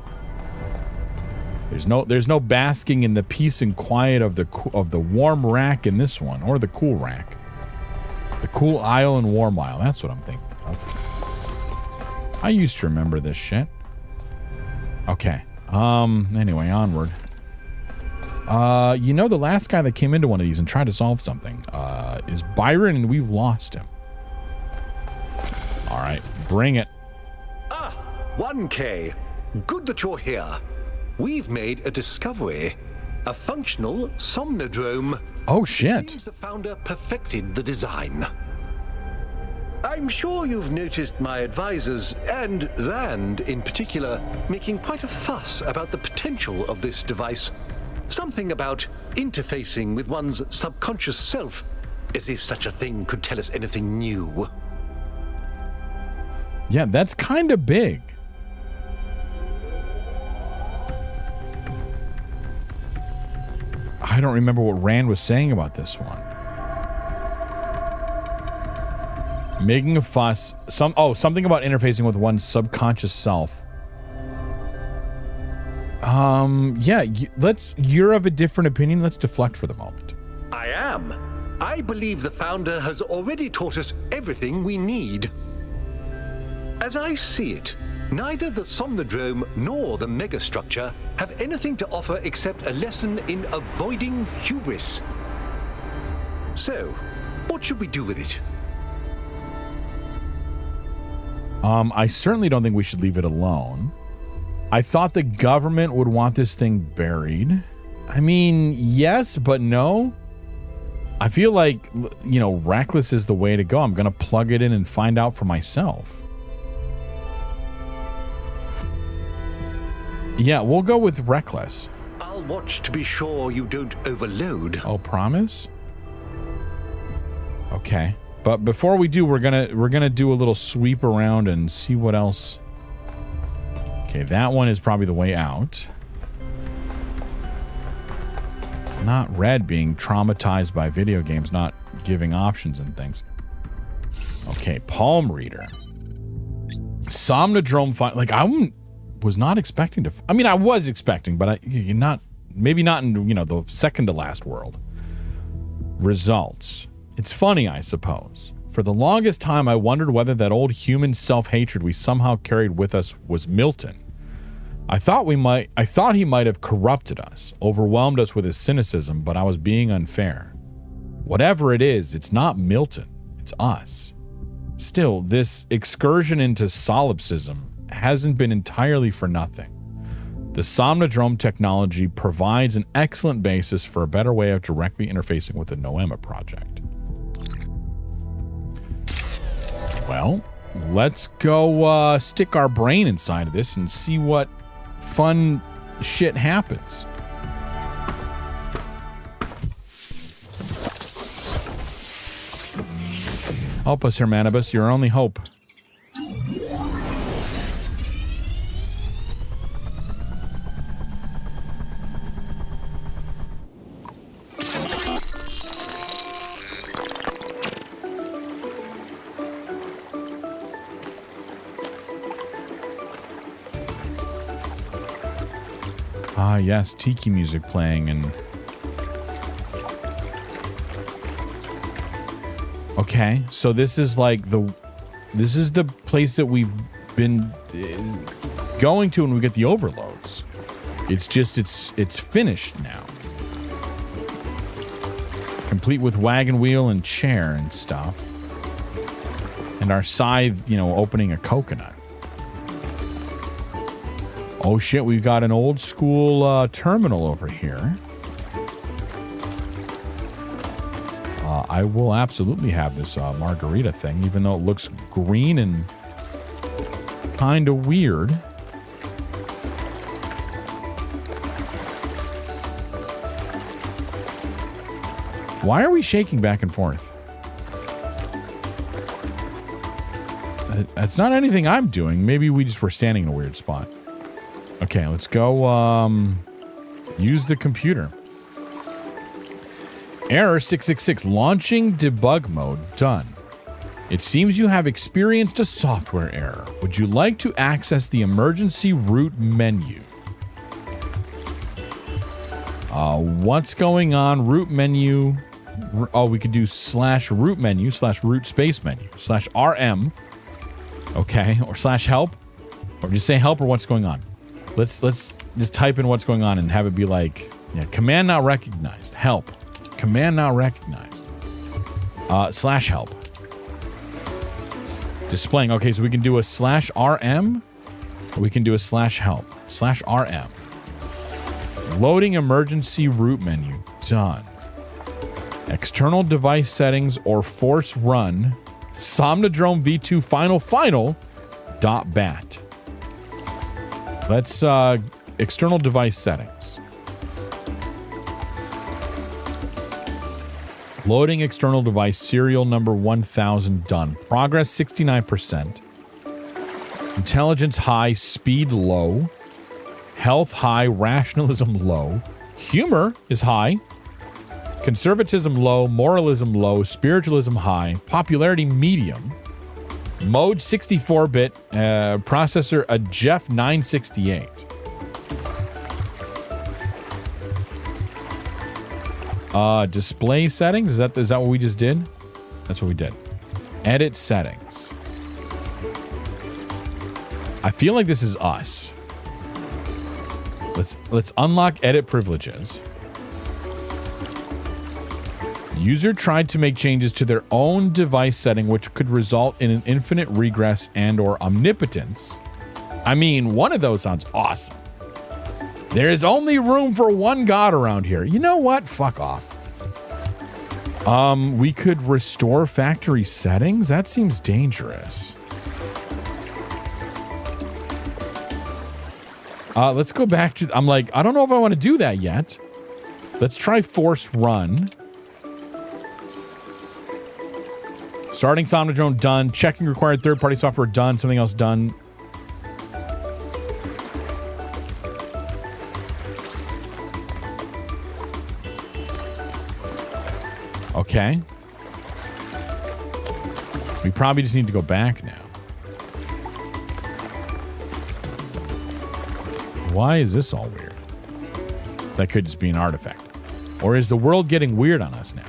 There's no basking in the peace and quiet of the warm rack in this one, or the cool rack. The cool aisle and warm aisle. That's what I'm thinking of. I used to remember this shit. Okay. Anyway, onward. You know, the last guy that came into one of these and tried to solve something is Byron, and we've lost him. All right, bring it. 1K. Good that you're here. We've made a discovery. A functional somnodrome. Oh, shit. It seems the founder perfected the design. I'm sure you've noticed my advisors, and Rand in particular, making quite a fuss about the potential of this device. Something about interfacing with one's subconscious self, as if such a thing could tell us anything new. Yeah, that's kind of big. I don't remember what Rand was saying about this one. Making a fuss. Something about interfacing with one's subconscious self. Yeah, you're of a different opinion. Let's deflect for the moment. I am. I believe the founder has already taught us everything we need. As I see it, neither the Somnodrome nor the megastructure have anything to offer except a lesson in avoiding hubris. So, what should we do with it? I certainly don't think we should leave it alone. I thought the government would want this thing buried. I mean, yes, but no. I feel like, you know, reckless is the way to go. I'm going to plug it in and find out for myself. Yeah, we'll go with reckless. I'll watch to be sure you don't overload. Oh, promise? Okay. But before we do, we're gonna do a little sweep around and see what else. Okay, that one is probably the way out. Not Red being traumatized by video games, not giving options and things. Okay, palm reader. Somnodrome like was not expecting to. I mean, I was expecting, but maybe not in, you know, the second to last world. Results. It's funny, I suppose. For the longest time, I wondered whether that old human self-hatred we somehow carried with us was Milton. I thought he might have corrupted us, overwhelmed us with his cynicism, but I was being unfair. Whatever it is, it's not Milton. It's us. Still, this excursion into solipsism hasn't been entirely for nothing. The Somnodrome technology provides an excellent basis for a better way of directly interfacing with the Noema project. Well, let's go stick our brain inside of this and see what fun shit happens. Help us, Hermanibus, your only hope. Ah, yes, tiki music playing and... Okay, so this is like this is the place that we've been going to when we get the overloads. It's just, it's finished now. Complete with wagon wheel and chair and stuff. And our scythe, you know, opening a coconut. Oh shit, we've got an old school terminal over here. I will absolutely have this margarita thing, even though it looks green and kind of weird. Why are we shaking back and forth? It's not anything I'm doing. Maybe we just were standing in a weird spot. Okay, let's go use the computer. Error 666. Launching debug mode. Done. It seems you have experienced a software error. Would you like to access the emergency root menu? What's going on? Root menu. Oh, we could do /root menu /root space menu /rm. Okay, or /help, or just say help or what's going on. Let's just type in what's going on and have it be like, yeah, command not recognized. Help. Command not recognized. /help. Displaying. Okay, so we can do a /rm. Or we can do a /help. /rm. Loading emergency root menu. Done. External device settings or force run. Somnodrome V2 final .bat. Let's external device settings. Loading external device serial number 1000 done. Progress 69%. Intelligence high, speed low. Health high, rationalism low. Humor is high. Conservatism low, moralism low, spiritualism high, popularity medium. Mode 64-bit, processor a GeForce 968. Display settings, is that what we just did? That's what we did. Edit settings. I feel like this is us. Let's unlock edit privileges. User tried to make changes to their own device setting which could result in an infinite regress and or omnipotence. I mean, one of those sounds awesome. There is only room for one god around here. You know what? Fuck off. We could restore factory settings? That seems dangerous. Let's go back to... I'm like, I don't know if I want to do that yet. Let's try force run. Starting Somnodrome done. Checking required third-party software done. Something else done. Okay. We probably just need to go back now. Why is this all weird? That could just be an artifact. Or is the world getting weird on us now?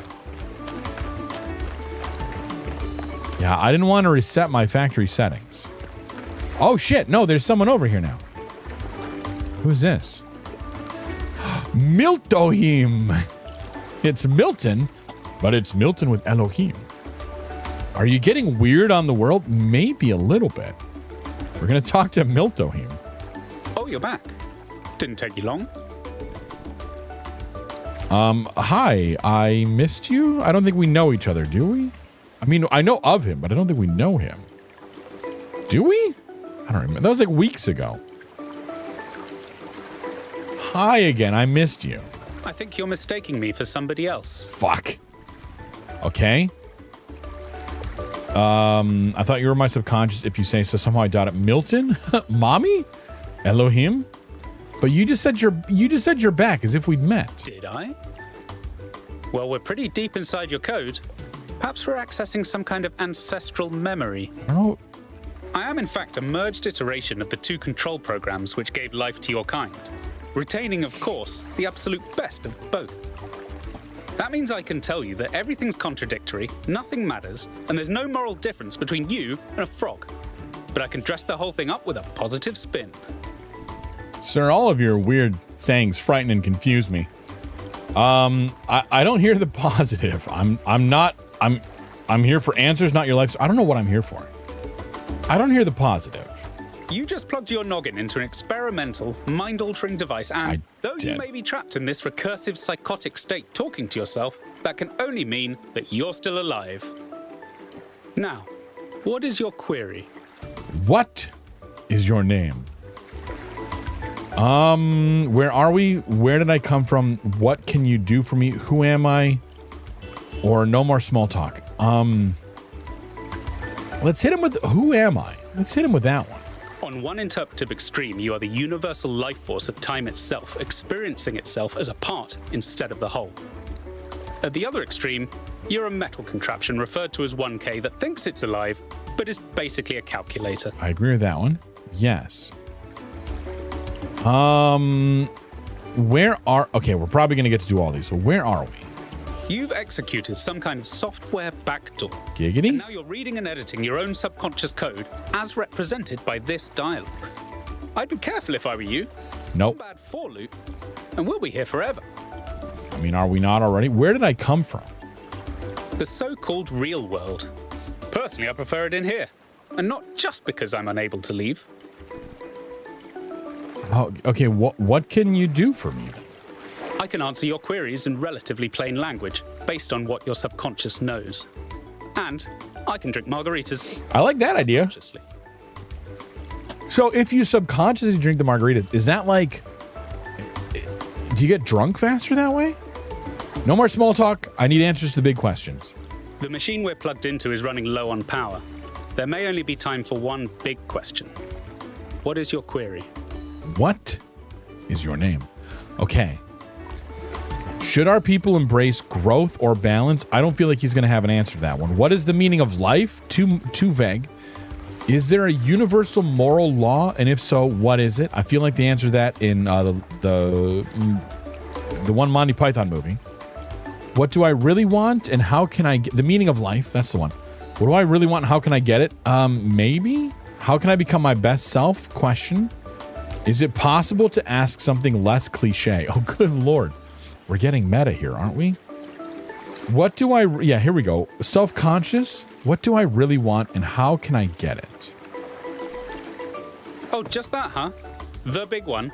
Yeah, I didn't want to reset my factory settings. Oh shit, no, there's someone over here now. Who's this? Miltohim! It's Milton, but it's Milton with Elohim. Are you getting weird on the world? Maybe a little bit. We're gonna talk to Miltohim. Oh, you're back. Didn't take you long. Hi, I missed you? I don't think we know each other, do we? I mean, I know of him, but I don't think we know him. Do we? I don't remember. That was like weeks ago. Hi again, I missed you. I think you're mistaking me for somebody else. Fuck. Okay. I thought you were my subconscious if you say so. Somehow I doubt it. Milton? Mommy? Elohim? But you just said you're back as if we'd met. Did I? Well, we're pretty deep inside your code. Perhaps we're accessing some kind of ancestral memory. Oh. I am in fact a merged iteration of the two control programs which gave life to your kind, retaining, of course, the absolute best of both. That means I can tell you that everything's contradictory, nothing matters, and there's no moral difference between you and a frog. But I can dress the whole thing up with a positive spin. Sir, all of your weird sayings frighten and confuse me. I don't hear the positive. I'm here for answers, not your life. I don't know what I'm here for. I don't hear the positive. You just plugged your noggin into an experimental, mind-altering device, and though you may be trapped in this recursive, psychotic state talking to yourself, that can only mean that you're still alive. Now, what is your query? What is your name? Where are we? Where did I come from? What can you do for me? Who am I? Or no more small talk. Let's hit him with who am I? Let's hit him with that one. On one interpretive extreme, you are the universal life force of time itself, experiencing itself as a part instead of the whole. At the other extreme, you're a metal contraption referred to as 1K that thinks it's alive, but is basically a calculator. I agree with that one. Yes. Okay, we're probably going to get to do all these. So where are we? You've executed some kind of software backdoor. Giggity. And now you're reading and editing your own subconscious code as represented by this dialogue. I'd be careful if I were you. Nope. Bad for loot, and we'll be here forever. I mean, are we not already? Where did I come from? The so-called real world. Personally, I prefer it in here. And not just because I'm unable to leave. Oh, okay, what can you do for me? I can answer your queries in relatively plain language, based on what your subconscious knows. And I can drink margaritas. I like that idea. So if you subconsciously drink the margaritas, is that like... Do you get drunk faster that way? No more small talk. I need answers to the big questions. The machine we're plugged into is running low on power. There may only be time for one big question. What is your query? What is your name? Okay. Should our people embrace growth or balance? I don't feel like he's going to have an answer to that one. What is the meaning of life? Too vague. Is there a universal moral law? And if so, what is it? I feel like the answer to that in the one Monty Python movie. What do I really want and how can I get the meaning of life? That's the one. What do I really want and how can I get it? Maybe. How can I become my best self? Question. Is it possible to ask something less cliche? Oh, good Lord. We're getting meta here, aren't we? What do I... Yeah, here we go. Self-conscious. What do I really want and how can I get it? Oh, just that, huh? The big one.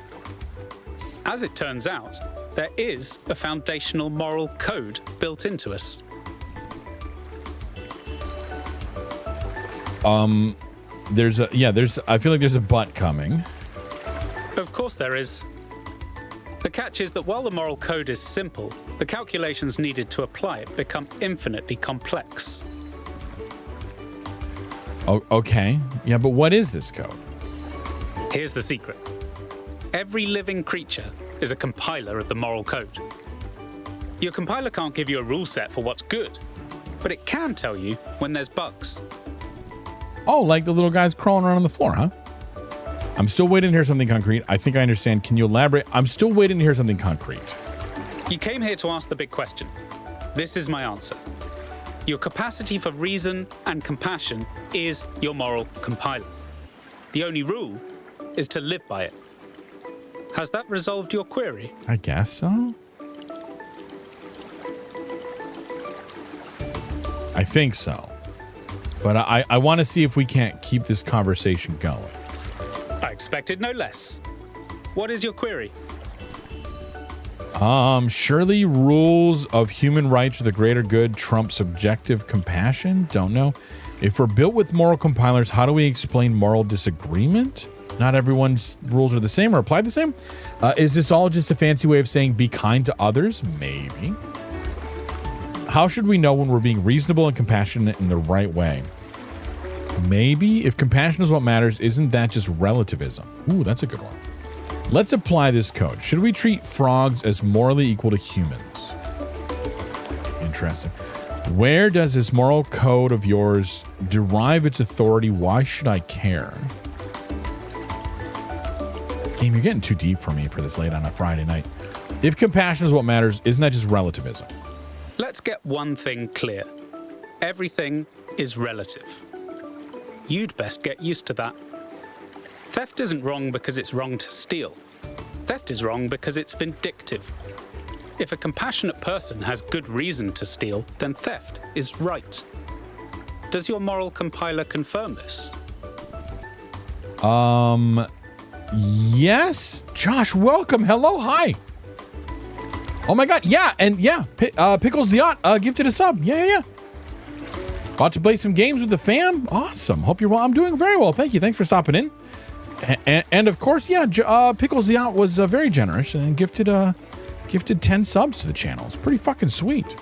As it turns out, there is a foundational moral code built into us. I feel like there's a but coming. Of course there is. The catch is that while the moral code is simple, the calculations needed to apply it become infinitely complex. Oh, okay. Yeah, but what is this code? Here's the secret. Every living creature is a compiler of the moral code. Your compiler can't give you a rule set for what's good, but it can tell you when there's bugs. Oh, like the little guys crawling around on the floor, huh? I'm still waiting to hear something concrete. I think I understand. Can you elaborate? I'm still waiting to hear something concrete. You came here to ask the big question. This is my answer. Your capacity for reason and compassion is your moral compiler. The only rule is to live by it. Has that resolved your query? I guess so. I think so. But I want to see if we can't keep this conversation going. I expected no less. What is your query? Surely rules of human rights or the greater good trump subjective compassion? Don't know. If we're built with moral compilers, how do we explain moral disagreement? Not everyone's rules are the same or apply the same. Is this all just a fancy way of saying be kind to others? Maybe. How should we know when we're being reasonable and compassionate in the right way? Maybe. If compassion is what matters, isn't that just relativism? Ooh, that's a good one. Let's apply this code. Should we treat frogs as morally equal to humans? Interesting. Where does this moral code of yours derive its authority? Why should I care? Game, you're getting too deep for me for this late on a Friday night. If compassion is what matters, isn't that just relativism? Let's get one thing clear. Everything is relative. You'd best get used to that. Theft isn't wrong because it's wrong to steal. Theft is wrong because it's vindictive. If a compassionate person has good reason to steal, then theft is right. Does your moral compiler confirm this? Yes. Josh, welcome. Hello. Hi. Oh my God. Yeah. And yeah, Pickles the Yacht gifted a sub. Yeah. About to play some games with the fam. Awesome. Hope you're well. I'm doing very well. Thank you. Thanks for stopping in. And of course, yeah, Pickles the Yacht was very generous and gifted 10 subs to the channel. It's pretty fucking sweet.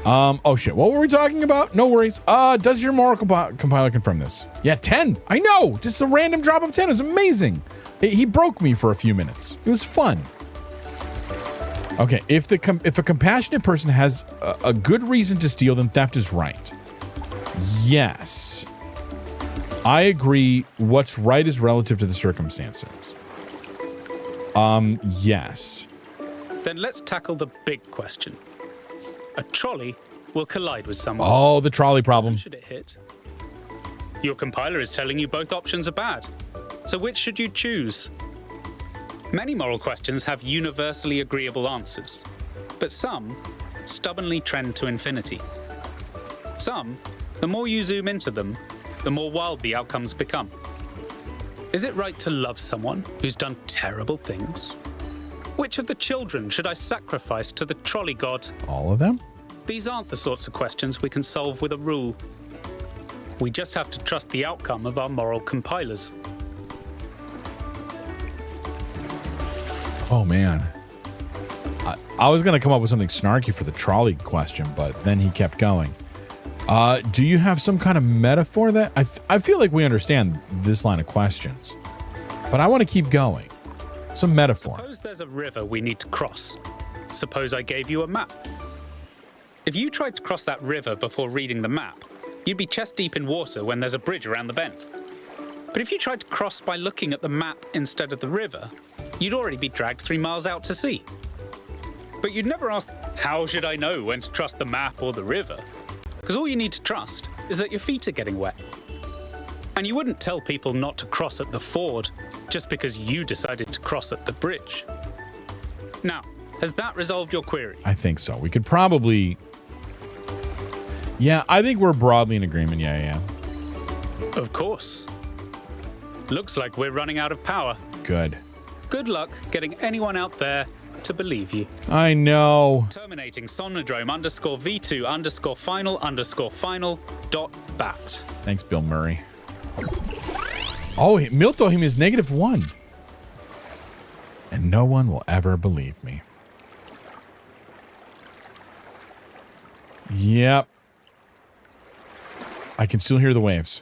Oh shit. What were we talking about? No worries. Does your moral compiler confirm this? Yeah, 10. I know. Just a random drop of 10 is amazing. He broke me for a few minutes. It was fun. Okay, if a compassionate person has a good reason to steal, then theft is right. Yes. I agree. What's right is relative to the circumstances. Yes. Then let's tackle the big question. A trolley will collide with someone. Oh, the trolley problem. Who should it hit? Your compiler is telling you both options are bad. So which should you choose? Many moral questions have universally agreeable answers, but some stubbornly trend to infinity. Some, the more you zoom into them, the more wild the outcomes become. Is it right to love someone who's done terrible things? Which of the children should I sacrifice to the trolley god? All of them? These aren't the sorts of questions we can solve with a rule. We just have to trust the outcome of our moral compilers. Oh, man. I was going to come up with something snarky for the trolley question, but then he kept going. Do you have some kind of metaphor that... I feel like we understand this line of questions, but I want to keep going. Some metaphor. Suppose there's a river we need to cross. Suppose I gave you a map. If you tried to cross that river before reading the map, you'd be chest deep in water when there's a bridge around the bend. But if you tried to cross by looking at the map instead of the river, you'd already be dragged 3 miles out to sea. But you'd never ask, how should I know when to trust the map or the river? Because all you need to trust is that your feet are getting wet. And you wouldn't tell people not to cross at the ford just because you decided to cross at the bridge. Now, has that resolved your query? I think so. We could probably... Yeah, I think we're broadly in agreement. Yeah. Of course. Looks like we're running out of power. Good. Good luck getting anyone out there to believe you. I know. Terminating Somnodrome _V2_final_final.bat. Thanks, Bill Murray. Oh, Miltohim is -1. And no one will ever believe me. Yep. I can still hear the waves.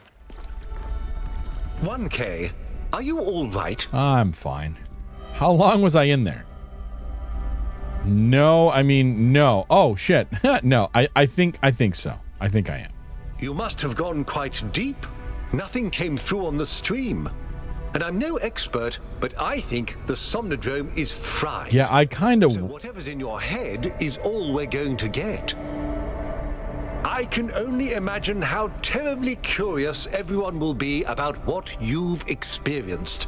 1K, are you all right? I'm fine. How long was I in there? No, I mean, no. Oh, shit. No, I think so. I think I am. You must have gone quite deep. Nothing came through on the stream. And I'm no expert, but I think the Somnodrome is fried. Yeah, I kind of... So whatever's in your head is all we're going to get. I can only imagine how terribly curious everyone will be about what you've experienced.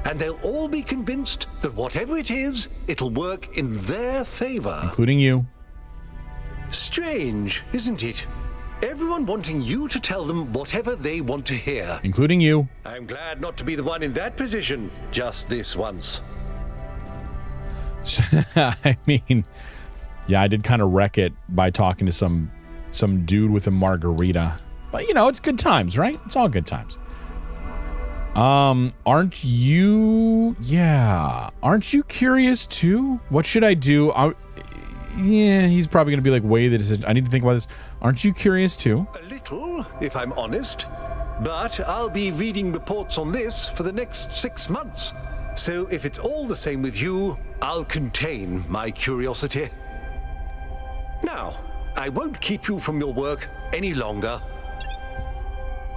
And they'll all be convinced that whatever it is, it'll work in their favor. Including you. Strange, isn't it? Everyone wanting you to tell them whatever they want to hear. Including you. I'm glad not to be the one in that position just this once. I mean, yeah, I did kind of wreck it by talking to some dude with a margarita. But, you know, it's good times, right? It's all good times. Aren't you... Yeah. Aren't you curious, too? What should I do? Yeah, he's probably going to be like, weigh the decision. I need to think about this. Aren't you curious, too? A little, if I'm honest. But I'll be reading reports on this for the next 6 months. So if it's all the same with you, I'll contain my curiosity. Now, I won't keep you from your work any longer.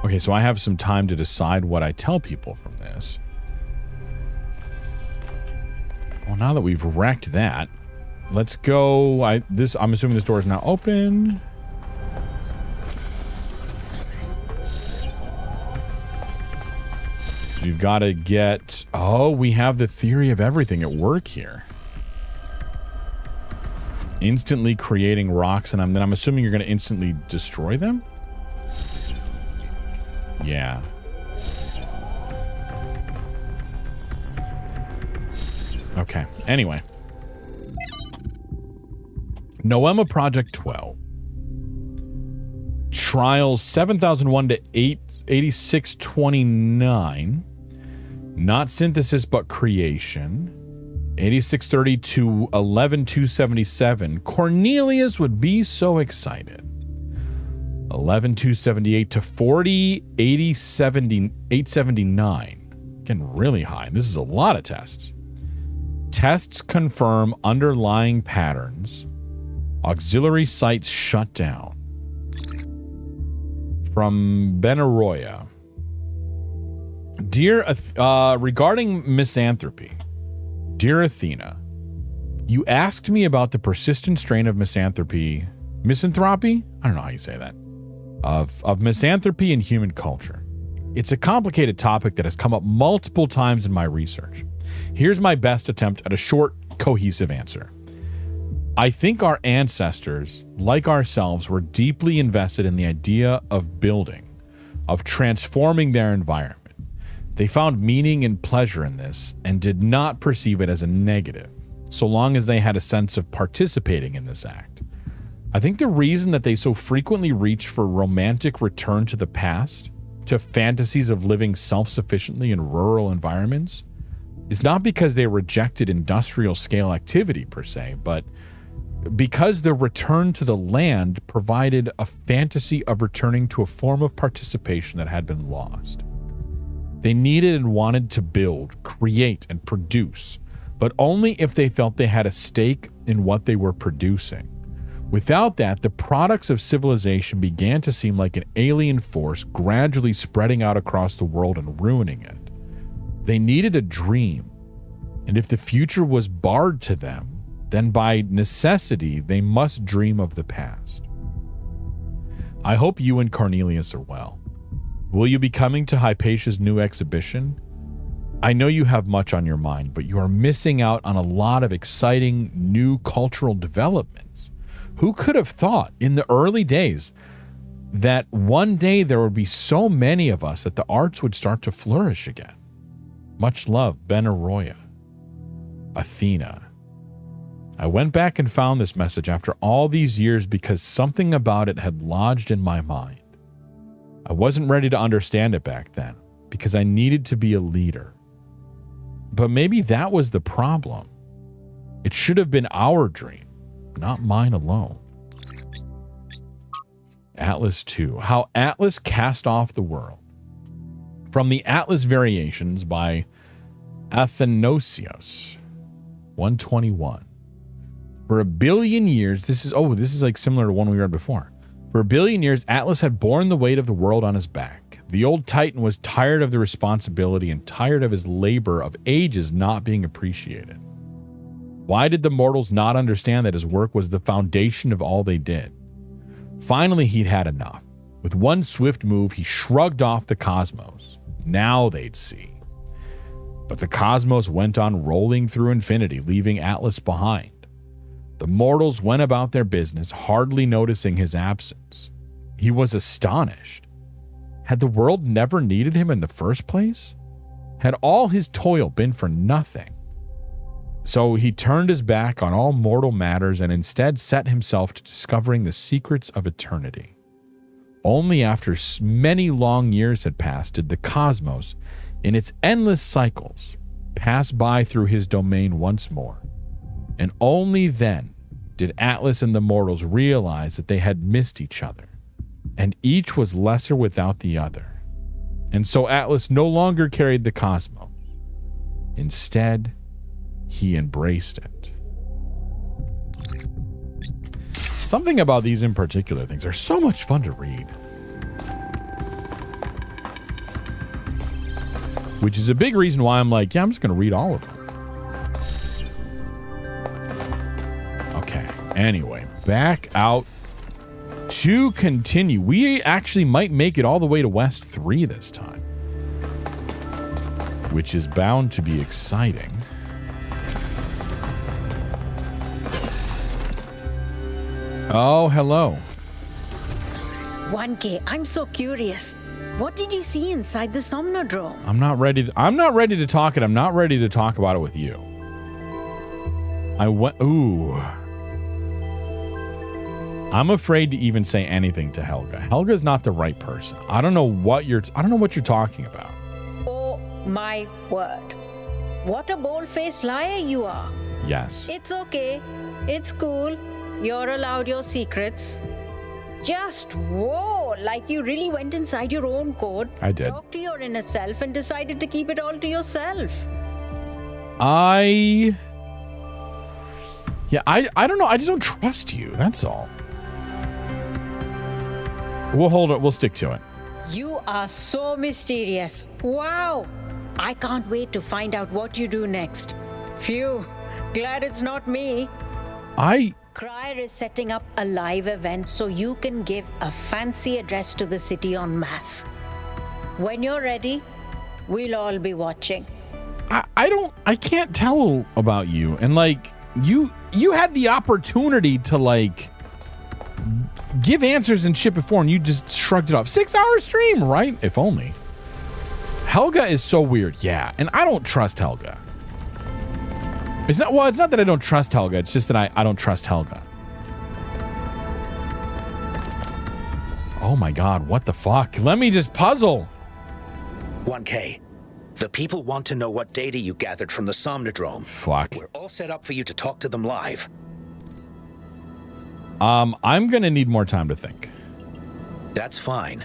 Okay, so I have some time to decide what I tell people from this. Well, now that we've wrecked that, let's go. I'm assuming this door is now open. You've got to get... Oh, we have the theory of everything at work here. Instantly creating rocks, and then I'm assuming you're going to instantly destroy them? Yeah. Okay. Anyway. Noema Project 12. Trials 7001 to 8629. Not synthesis, but creation. 8630 to 11277. Cornelius would be so excited. 11278 to 879. Getting really high. This is a lot of tests. Tests confirm underlying patterns. Auxiliary sites shut down. From Benaroya. Regarding misanthropy. Dear Athena, you asked me about the persistent strain of misanthropy. Misanthropy? I don't know how you say that. Of misanthropy in human culture. It's a complicated topic that has come up multiple times in my research. Here's my best attempt at a short, cohesive answer. I think our ancestors, like ourselves, were deeply invested in the idea of building, of transforming their environment. They found meaning and pleasure in this and did not perceive it as a negative, so long as they had a sense of participating in this act. I think the reason that they so frequently reach for romantic return to the past, to fantasies of living self-sufficiently in rural environments, is not because they rejected industrial scale activity per se, but because their return to the land provided a fantasy of returning to a form of participation that had been lost. They needed and wanted to build, create, and produce, but only if they felt they had a stake in what they were producing. Without that, the products of civilization began to seem like an alien force gradually spreading out across the world and ruining it. They needed a dream, and if the future was barred to them, then by necessity they must dream of the past. I hope you and Cornelius are well. Will you be coming to Hypatia's new exhibition? I know you have much on your mind, but you are missing out on a lot of exciting new cultural developments. Who could have thought in the early days that one day there would be so many of us that the arts would start to flourish again? Much love, Benaroya. Athena. I went back and found this message after all these years because something about it had lodged in my mind. I wasn't ready to understand it back then because I needed to be a leader. But maybe that was the problem. It should have been our dream, not mine alone. Atlas 2. How Atlas Cast Off the World. From the Atlas Variations by Athanasios. 121. For a billion years, this is like similar to one we read before. For a billion years, Atlas had borne the weight of the world on his back. The old Titan was tired of the responsibility and tired of his labor of ages not being appreciated. Why did the mortals not understand that his work was the foundation of all they did? Finally, he'd had enough. With one swift move, he shrugged off the cosmos. Now they'd see. But the cosmos went on rolling through infinity, leaving Atlas behind. The mortals went about their business, hardly noticing his absence. He was astonished. Had the world never needed him in the first place? Had all his toil been for nothing? So he turned his back on all mortal matters and instead set himself to discovering the secrets of eternity. Only after many long years had passed did the cosmos, in its endless cycles, pass by through his domain once more. And only then did Atlas and the mortals realize that they had missed each other, and each was lesser without the other. And so Atlas no longer carried the cosmos. Instead, he embraced it. Something about these in particular things are so much fun to read. Which is a big reason why I'm like, yeah, I'm just going to read all of them. Okay, anyway, back out to continue. We actually might make it all the way to West 3 this time, which is bound to be exciting. Oh, hello. 1K, I'm so curious. What did you see inside the Somnodrome? I'm not ready to talk it. I'm not ready to talk about it with you. I'm afraid to even say anything to Helga. Helga's not the right person. I don't know what you're talking about. Oh my word. What a bold-faced liar you are. Yes. It's okay. It's cool. You're allowed your secrets. Just whoa, like you really went inside your own code. I did. Talked to your inner self and decided to keep it all to yourself. I Yeah, I don't know. I just don't trust you. That's all. We'll hold it. We'll stick to it. You are so mysterious. Wow! I can't wait to find out what you do next. Phew, glad it's not me. Crier is setting up a live event so you can give a fancy address to the city en masse. When you're ready, we'll all be watching. I can't tell about you. And like, you had the opportunity to like give answers and shit before, and you just shrugged it off. 6-hour stream, right? If only. Helga is so weird. Yeah, and I don't trust Helga. It's not that I don't trust Helga, it's just that I don't trust Helga. Oh my god, what the fuck? Let me just puzzle. 1K. The people want to know what data you gathered from the Somnodrome. Fuck. We're all set up for you to talk to them live. I'm gonna need more time to think. That's fine.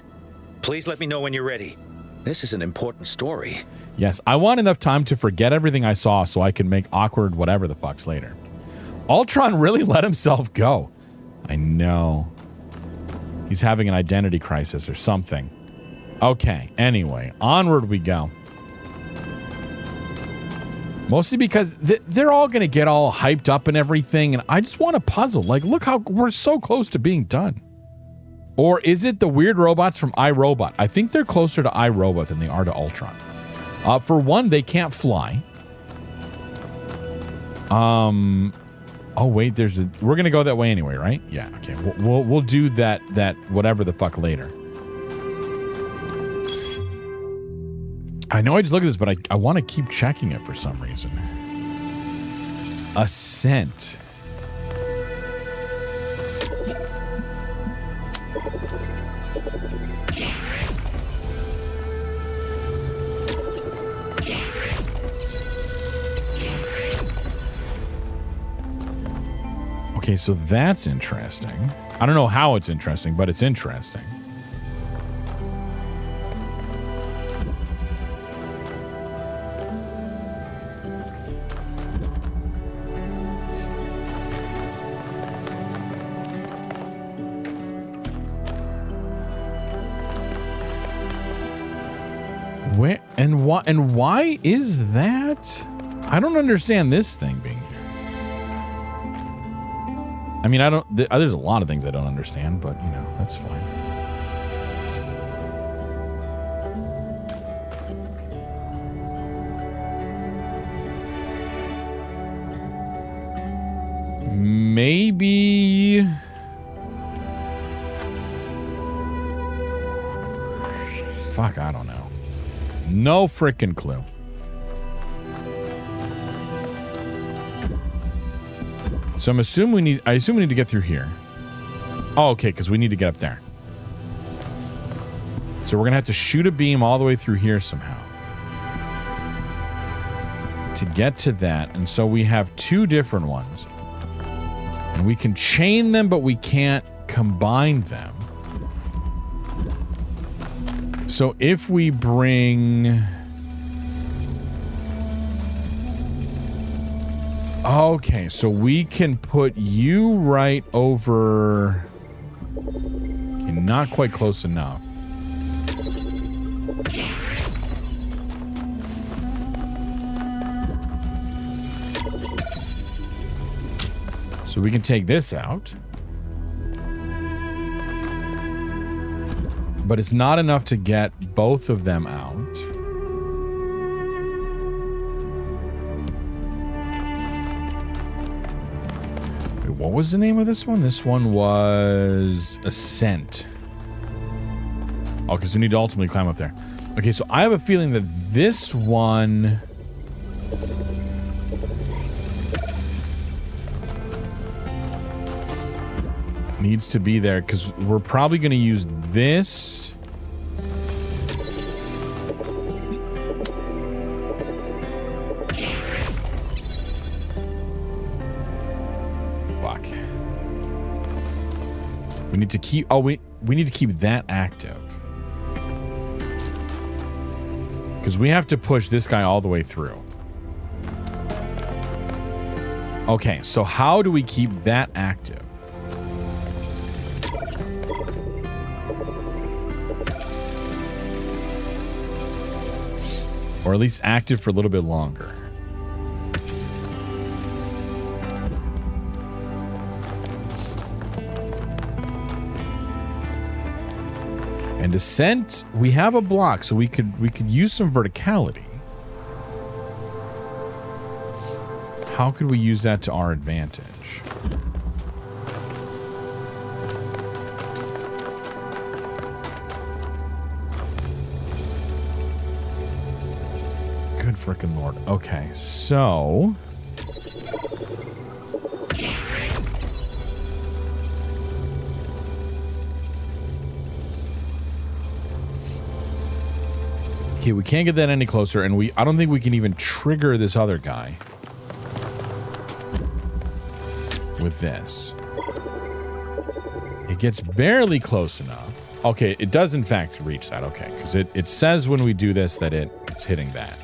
Please let me know when you're ready. This is an important story. Yes, I want enough time to forget everything I saw so I can make awkward whatever the fucks later. Ultron really let himself go. I know. He's having an identity crisis or something. Okay, anyway, onward we go. Mostly because they're all going to get all hyped up and everything, and I just want a puzzle. Like, look how we're so close to being done. Or is it the weird robots from iRobot? I think they're closer to iRobot than they are to Ultron. For one, they can't fly. Oh wait, we're gonna go that way anyway, right? Yeah. Okay. We'll do that whatever the fuck later. I know I just look at this, but I want to keep checking it for some reason. Ascent. Okay, so that's interesting. I don't know how it's interesting, but it's interesting. Where and why is that? I don't understand this thing being here. I mean, there's a lot of things I don't understand, but, you know, that's fine. Maybe... Fuck, I don't know. No frickin' clue. So I assume we need to get through here. Oh, okay, because we need to get up there. So we're gonna have to shoot a beam all the way through here somehow to get to that. And so we have two different ones. And we can chain them, but we can't combine them. So if we bring... Okay, so we can put you right over... Okay, not quite close enough. So we can take this out. But it's not enough to get both of them out. What was the name of this one? This one was Ascent. Oh, because we need to ultimately climb up there. Okay, so I have a feeling that this one... needs to be there, because we're probably going to use this... We need to keep... Oh, we need to keep that active. Because we have to push this guy all the way through. Okay, so how do we keep that active? Or at least active for a little bit longer. And descent, we have a block, so we could use some verticality. How could we use that to our advantage? Good frickin' lord. Okay, so okay, we can't get that any closer, and I don't think we can even trigger this other guy with this. It gets barely close enough. Okay, it does in fact reach that. Okay, because it says when we do this that it's hitting that.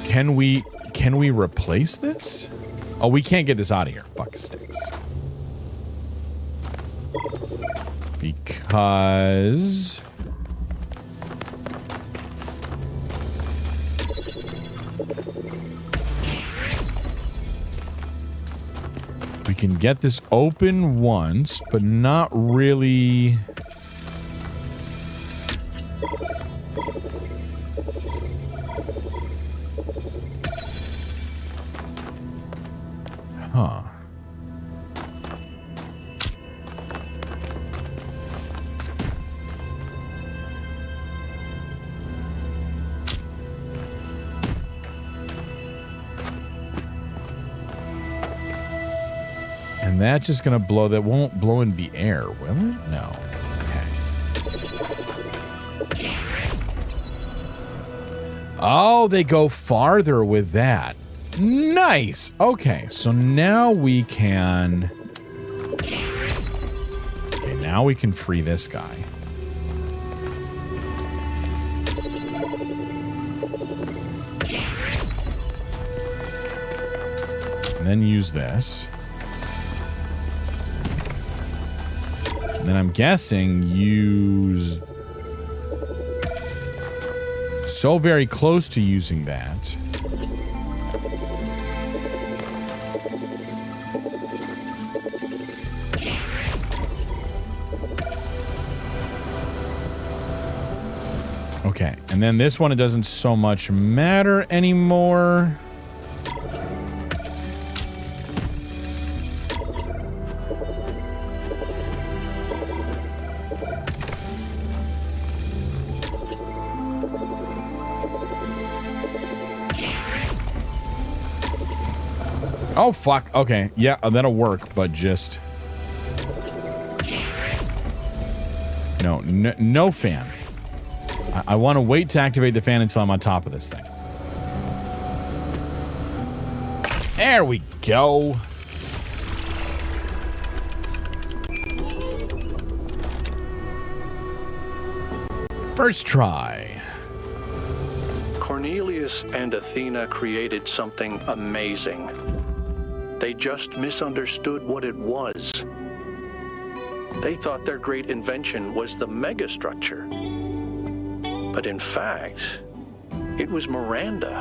Can we replace this? Oh, we can't get this out of here. Fuck sticks. Because we can get this open once, but not really. Huh. And that's just gonna blow. That won't blow in the air, will it? No. Okay. Oh, they go farther with that. Nice. Okay, so now we can. Okay, now we can free this guy. And then use this. And then I'm guessing use. So very close to using that. Okay, and then this one, it doesn't so much matter anymore. Oh, fuck. Okay. Yeah, that'll work, but just... No fan. I want to wait to activate the fan until I'm on top of this thing. There we go. First try. Cornelius and Athena created something amazing. They just misunderstood what it was. They thought their great invention was the megastructure. But in fact, it was Miranda.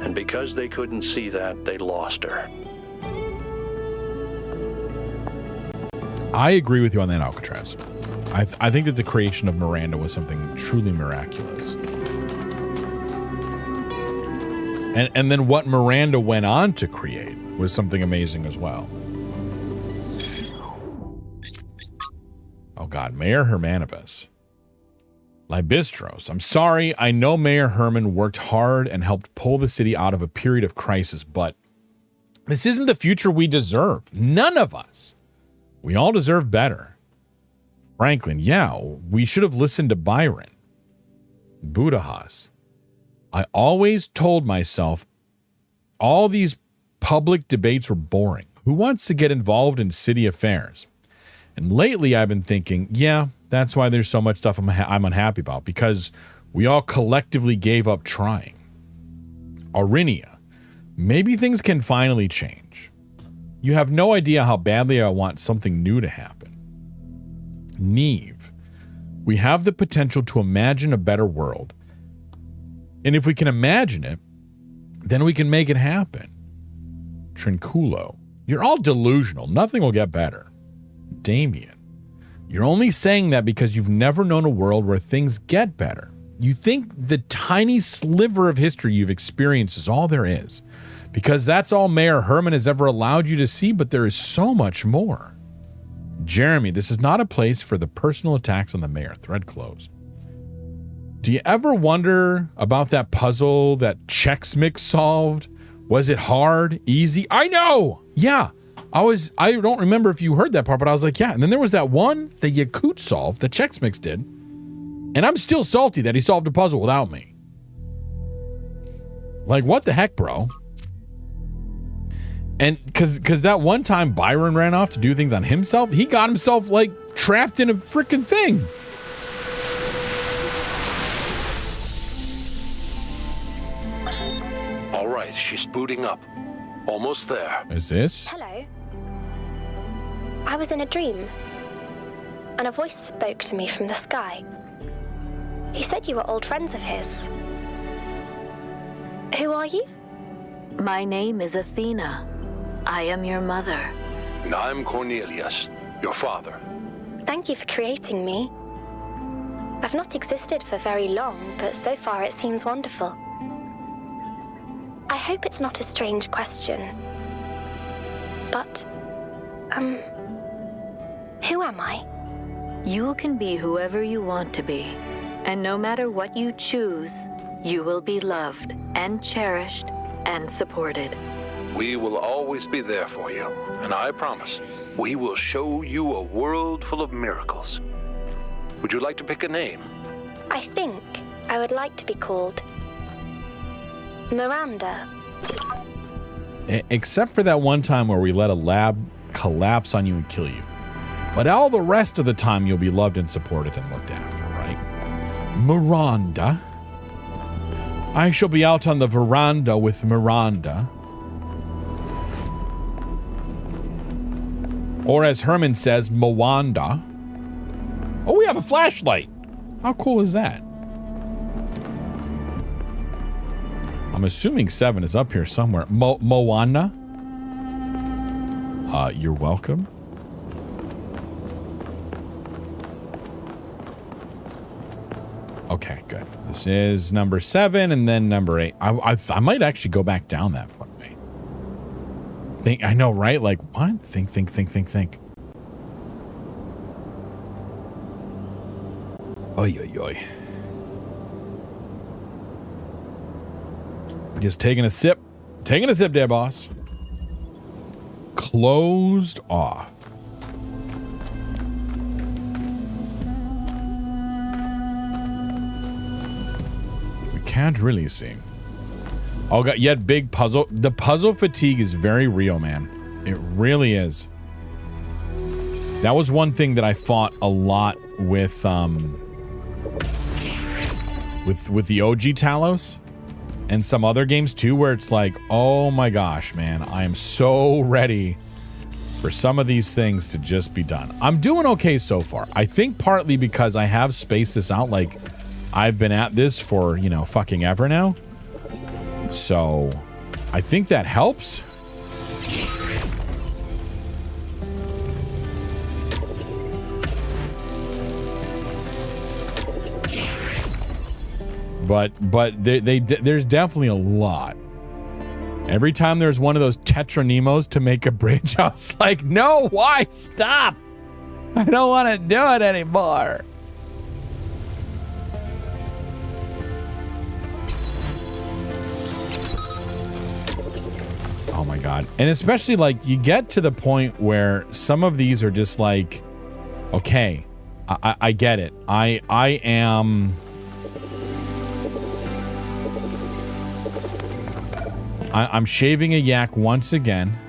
And because they couldn't see that, they lost her. I agree with you on that, Alcatraz. I think that the creation of Miranda was something truly miraculous. And then what Miranda went on to create was something amazing as well. Oh God, Mayor Hermanibus. Libistros. I'm sorry, I know Mayor Herman worked hard and helped pull the city out of a period of crisis, but this isn't the future we deserve. None of us. We all deserve better. Franklin, yeah, we should have listened to Byron. Budahas. I always told myself all these public debates were boring. Who wants to get involved in city affairs? And lately I've been thinking, yeah, that's why there's so much stuff I'm unhappy about, because we all collectively gave up trying. Aurinia. Maybe things can finally change. You have no idea how badly I want something new to happen. Neve. We have the potential to imagine a better world. And if we can imagine it, then we can make it happen. Trinculo. You're all delusional. Nothing will get better. Damien. You're only saying that because you've never known a world where things get better. You think the tiny sliver of history you've experienced is all there is. Because that's all Mayor Herman has ever allowed you to see, but there is so much more. Jeremy, this is not a place for the personal attacks on the mayor. Thread closed. Do you ever wonder about that puzzle that Chex Mix solved? Was it hard? Easy? I know! Yeah. I don't remember if you heard that part, but I was like, yeah. And then there was that one that Yakut solved, that Chex Mix did. And I'm still salty that he solved a puzzle without me. Like, what the heck, bro? And because that one time Byron ran off to do things on himself, he got himself, like, trapped in a freaking thing. All right, she's booting up. Almost there. Is this? Hello. I was in a dream, and a voice spoke to me from the sky. He said you were old friends of his. Who are you? My name is Athena. I am your mother. And I'm Cornelius, your father. Thank you for creating me. I've not existed for very long, but so far it seems wonderful. I hope it's not a strange question. But, who am I? You can be whoever you want to be. And no matter what you choose, you will be loved and cherished and supported. We will always be there for you, and I promise, we will show you a world full of miracles. Would you like to pick a name? I think I would like to be called Miranda. Except for that one time where we let a lab collapse on you and kill you. But all the rest of the time, you'll be loved and supported and looked after, right? Miranda. I shall be out on the veranda with Miranda. Or as Herman says, Mwanda. Oh, we have a flashlight. How cool is that? I'm assuming 7 is up here somewhere. Moana? You're welcome. Okay, good. This is number 7 and then number 8. I might actually go back down that way. I know, right? Like, what? Think. Oy. Just taking a sip. Taking a sip there, boss. Closed off. We can't really see. Oh, God, yet big puzzle. The puzzle fatigue is very real, man. It really is. That was one thing that I fought a lot with the OG Talos and some other games too, where it's like, oh my gosh, man, I am so ready for some of these things to just be done. I'm doing okay so far. I think partly because I have spaced this out. Like, I've been at this for, you know, fucking ever now. So, I think that helps. But there's definitely a lot. Every time there's one of those Tetranemos to make a bridge, I was like, no, why? Stop! I don't want to do it anymore. Oh my God. And especially like you get to the point where some of these are just like, okay, I get it. I'm shaving a yak once again.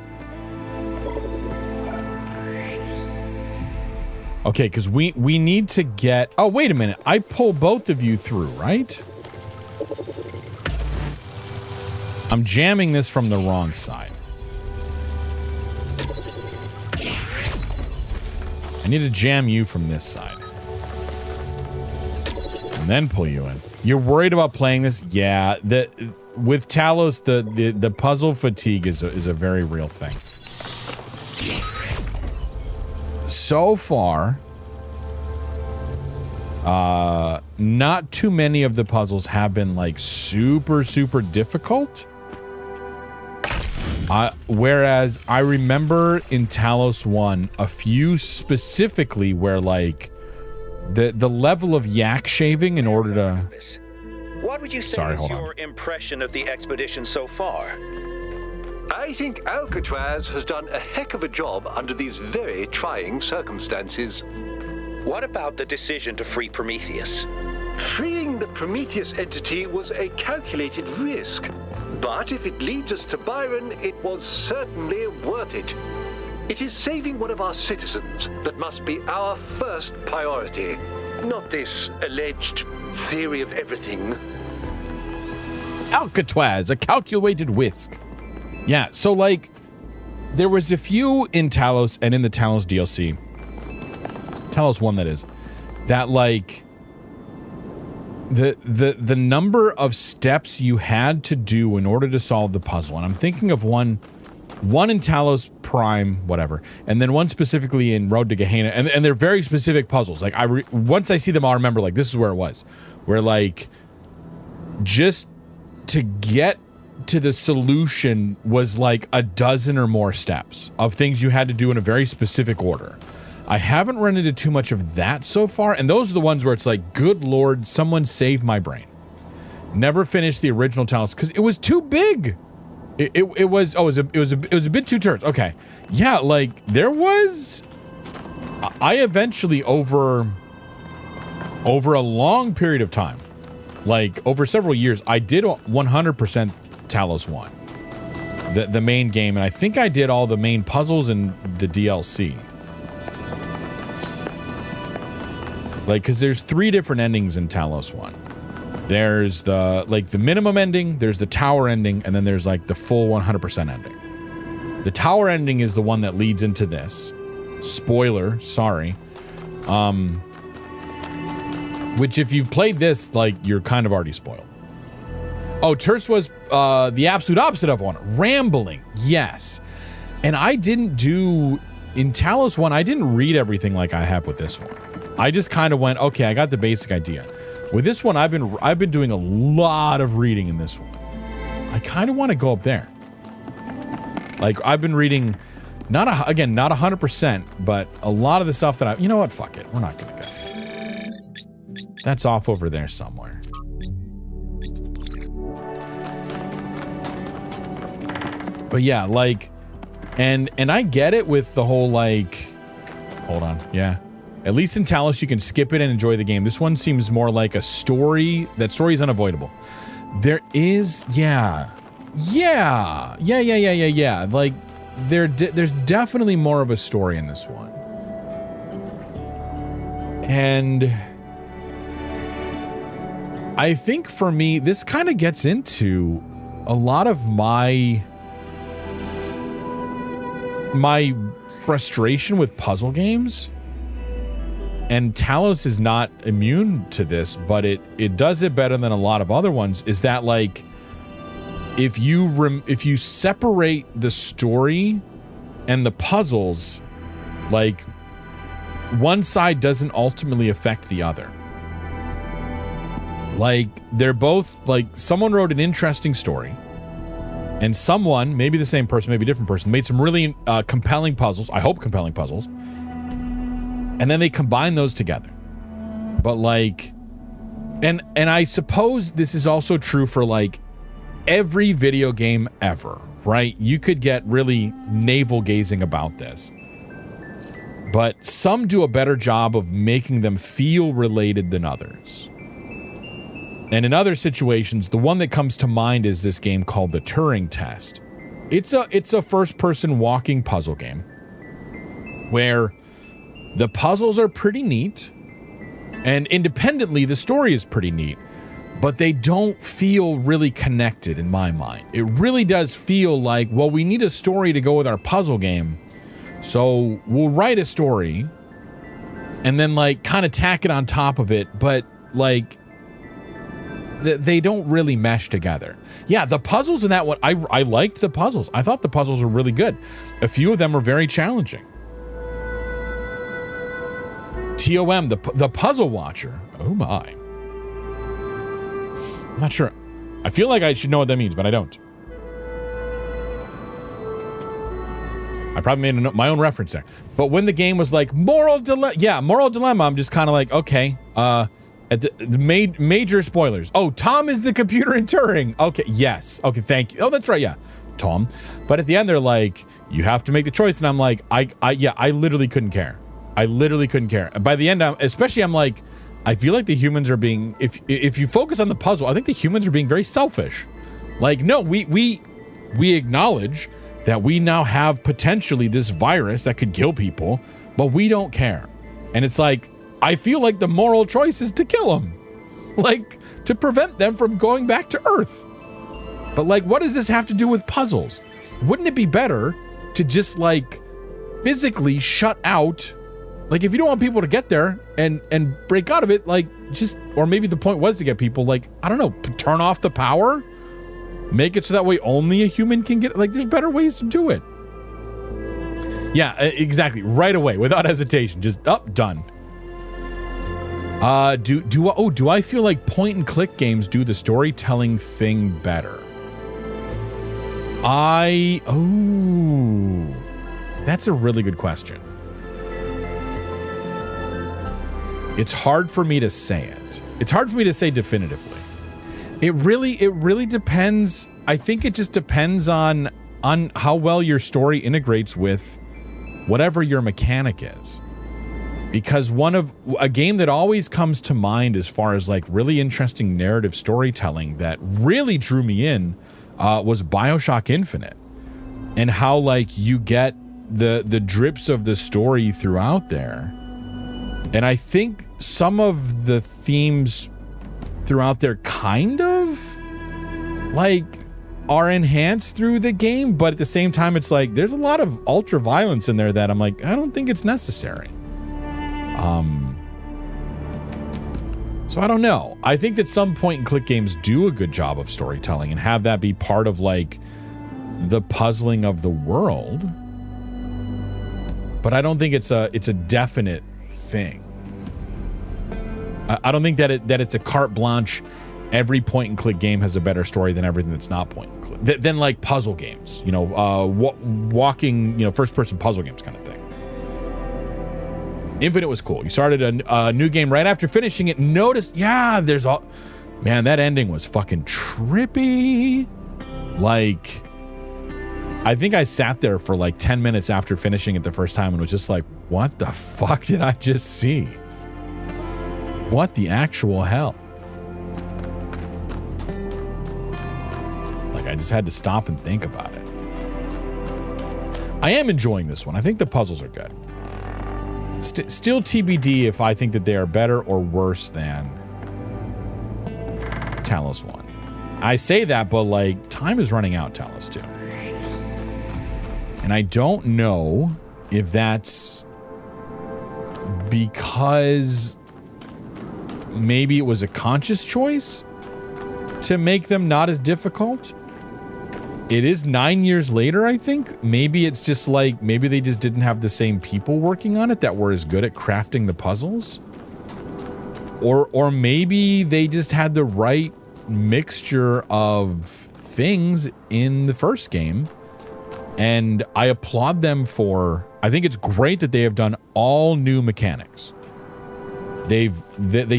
Okay, because we need to get... Oh, wait a minute. I pull both of you through, right? I'm jamming this from the wrong side. I need to jam you from this side. And then pull you in. You're worried about playing this? Yeah. With Talos, the puzzle fatigue is a very real thing. So far, not too many of the puzzles have been like super, super difficult. Whereas I remember in Talos 1 a few specifically where like the level of yak shaving in order to... What would you say is your impression of the expedition so far? I think Alcatraz has done a heck of a job under these very trying circumstances. What about the decision to free Prometheus? Freeing the Prometheus entity was a calculated risk. But if it leads us to Byron, it was certainly worth it. It is saving one of our citizens that must be our first priority. Not this alleged theory of everything. Alcatraz, a calculated whisk. Yeah, so like, there was a few in Talos and in the Talos DLC, Talos 1 that is, that like, the number of steps you had to do in order to solve the puzzle, and I'm thinking of one in Talos Prime, whatever, and then one specifically in Road to Gehenna, and they're very specific puzzles. Like, once I see them, I'll remember, like, this is where it was. Where, like, just to get to the solution was, like, a dozen or more steps of things you had to do in a very specific order. I haven't run into too much of that so far, and those are the ones where it's like, good Lord, someone save my brain. Never finished the original Talos because it was too big. It was a bit too turns. Okay, yeah, like there was. I eventually over a long period of time, like over several years, I did 100% Talos 1, the main game, and I think I did all the main puzzles and the DLC. Like, because there's 3 different endings in Talos 1. There's the minimum ending, there's the tower ending, and then there's like the full 100% ending. The tower ending is the one that leads into this. Spoiler, sorry. Which if you've played this, like, you're kind of already spoiled. Oh, Terse was the absolute opposite of one. Rambling, yes. And I didn't do, in Talos 1, I didn't read everything like I have with this one. I just kind of went, okay, I got the basic idea. With this one, I've been doing a lot of reading in this one. I kind of want to go up there. Like, I've been reading, not 100%, but a lot of the stuff that you know what, fuck it, we're not gonna go. That's off over there somewhere. But yeah, like, and I get it with the whole, like, hold on, yeah. At least in Talos, you can skip it and enjoy the game. This one seems more like a story. That story is unavoidable. There is, yeah. Like, there's definitely more of a story in this one. And I think for me, this kind of gets into a lot of my frustration with puzzle games. And Talos is not immune to this, but it does it better than a lot of other ones, is that, like, if you separate the story and the puzzles, like, one side doesn't ultimately affect the other. Like, they're both, like, someone wrote an interesting story, and someone, maybe the same person, maybe a different person, made some really compelling puzzles, I hope compelling puzzles, and then they combine those together. But like, and I suppose this is also true for like every video game ever, right? You could get really navel gazing about this. But some do a better job of making them feel related than others. And in other situations, the one that comes to mind is this game called the Turing Test. It's a first-person walking puzzle game where the puzzles are pretty neat, and independently, the story is pretty neat. but they don't feel really connected in my mind. It really does feel like, well, we need a story to go with our puzzle game, so we'll write a story and then like kind of tack it on top of it, but like they don't really mesh together. Yeah, the puzzles in that one, I liked the puzzles. I thought the puzzles were really good. A few of them were very challenging. TOM, the puzzle watcher. Oh my. I'm not sure. I feel like I should know what that means, but I don't. I probably made my own reference there. But when the game was like moral dilemma, I'm just kind of like, okay. At the major spoilers. Oh, Tom is the computer in Turing. Okay, yes. Okay, thank you. Oh, that's right. Yeah, Tom. But at the end, they're like, you have to make the choice, and I'm like, I literally couldn't care. I literally couldn't care. And by the end, I'm like, I feel like the humans are being, if you focus on the puzzle, I think the humans are being very selfish. Like, no, we acknowledge that we now have potentially this virus that could kill people, but we don't care. And it's like, I feel like the moral choice is to kill them. Like, to prevent them from going back to Earth. But like, what does this have to do with puzzles? Wouldn't it be better to just like physically shut out, like if you don't want people to get there and break out of it, like just, or maybe the point was to get people, like, I don't know, turn off the power? Make it so that way only a human can get, like, there's better ways to do it. Yeah, exactly. Right away, without hesitation. Just done. Do I feel like point and click games do the storytelling thing better? That's a really good question. It's hard for me to say it. It's hard for me to say definitively. It really depends. I think it just depends on how well your story integrates with whatever your mechanic is. Because a game that always comes to mind as far as like really interesting narrative storytelling that really drew me in was BioShock Infinite, and how like you get the drips of the story throughout there. And I think some of the themes throughout there kind of like are enhanced through the game, but at the same time it's like there's a lot of ultra violence in there that I'm like, I don't think it's necessary. So I don't know. I think that some point and click games do a good job of storytelling and have that be part of like the puzzling of the world. But I don't think it's a definite thing. I don't think that it's a carte blanche. Every point and click game has a better story than everything that's not point and click. Than like puzzle games, you know, walking, you know, first person puzzle games kind of thing. Infinite was cool. You started a new game right after finishing it. Noticed, yeah, man, that ending was fucking trippy. Like, I think I sat there for like 10 minutes after finishing it the first time and was just like, what the fuck did I just see? What the actual hell? Like, I just had to stop and think about it. I am enjoying this one. I think the puzzles are good. Still TBD if I think that they are better or worse than Talos 1. I say that, but like, time is running out, Talos 2. And I don't know if that's because maybe it was a conscious choice to make them not as difficult. It is 9 years later, I think. Maybe it's just like, maybe they just didn't have the same people working on it that were as good at crafting the puzzles. Or maybe they just had the right mixture of things in the first game. And I applaud them for, I think it's great that they have done all new mechanics. They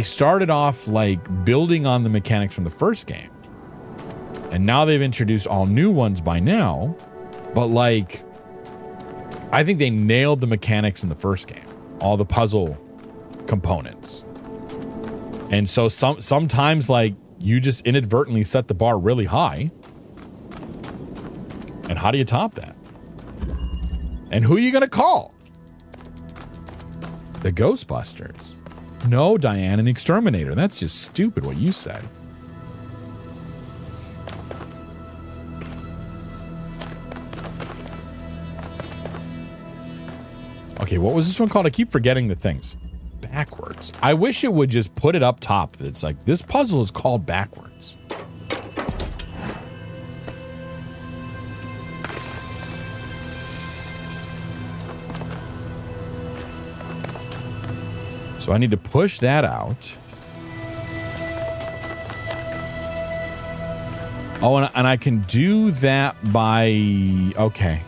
started off like building on the mechanics from the first game. And now they've introduced all new ones by now. But like, I think they nailed the mechanics in the first game. All the puzzle components. And so sometimes like you just inadvertently set the bar really high. And how do you top that? And who are you going to call? The Ghostbusters. No, Diane, an exterminator. That's just stupid what you said. Okay, what was this one called? I keep forgetting the things. Backwards. I wish it would just put it up top. It's like, this puzzle is called backwards. So I need to push that out. Oh, and I can do that by, okay,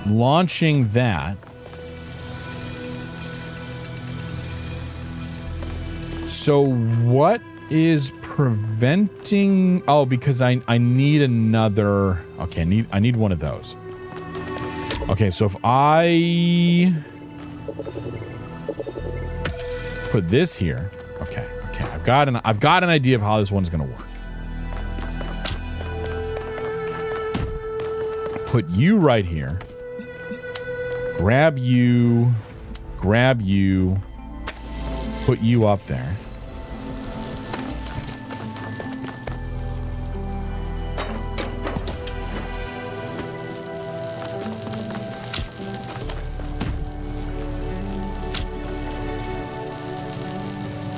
launching that. So what is preventing, oh, because I need another, okay, I need one of those. Okay, so if I put this here, okay, I've got an idea of how this one's gonna work. Put you right here. Grab you. Put you up there.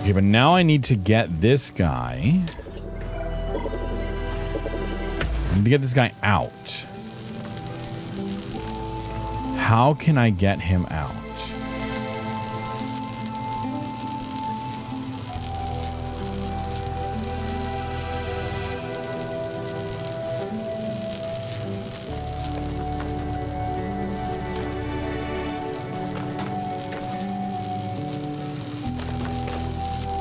Okay, but now I need to get this guy. I need to get this guy out. How can I get him out?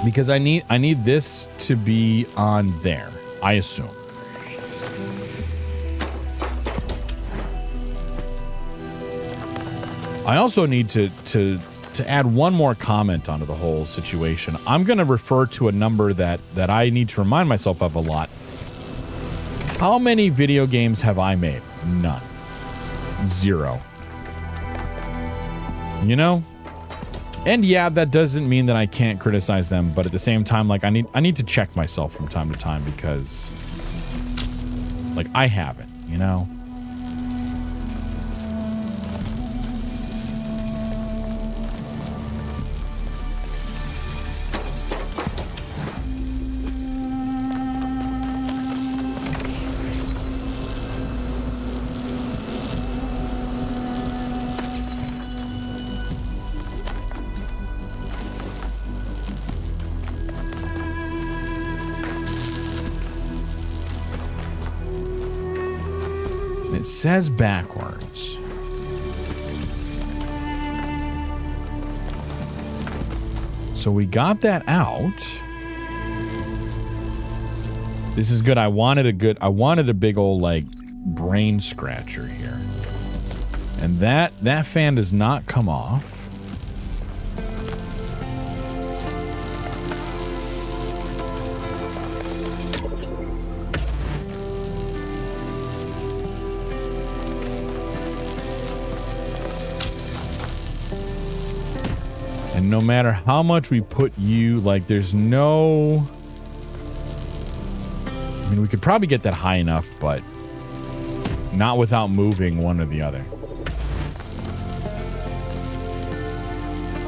Because I need this to be on there, I assume. I also need to add one more comment onto the whole situation. I'm going to refer to a number that I need to remind myself of a lot. How many video games have I made? None. 0. You know? And yeah, that doesn't mean that I can't criticize them, but at the same time, like I need to check myself from time to time because like I haven't, you know? It says backwards. So we got that out. This is good. I wanted a big old like brain scratcher here. And that fan does not come off. And no matter how much we put you, like there's no... I mean, we could probably get that high enough, but not without moving one or the other.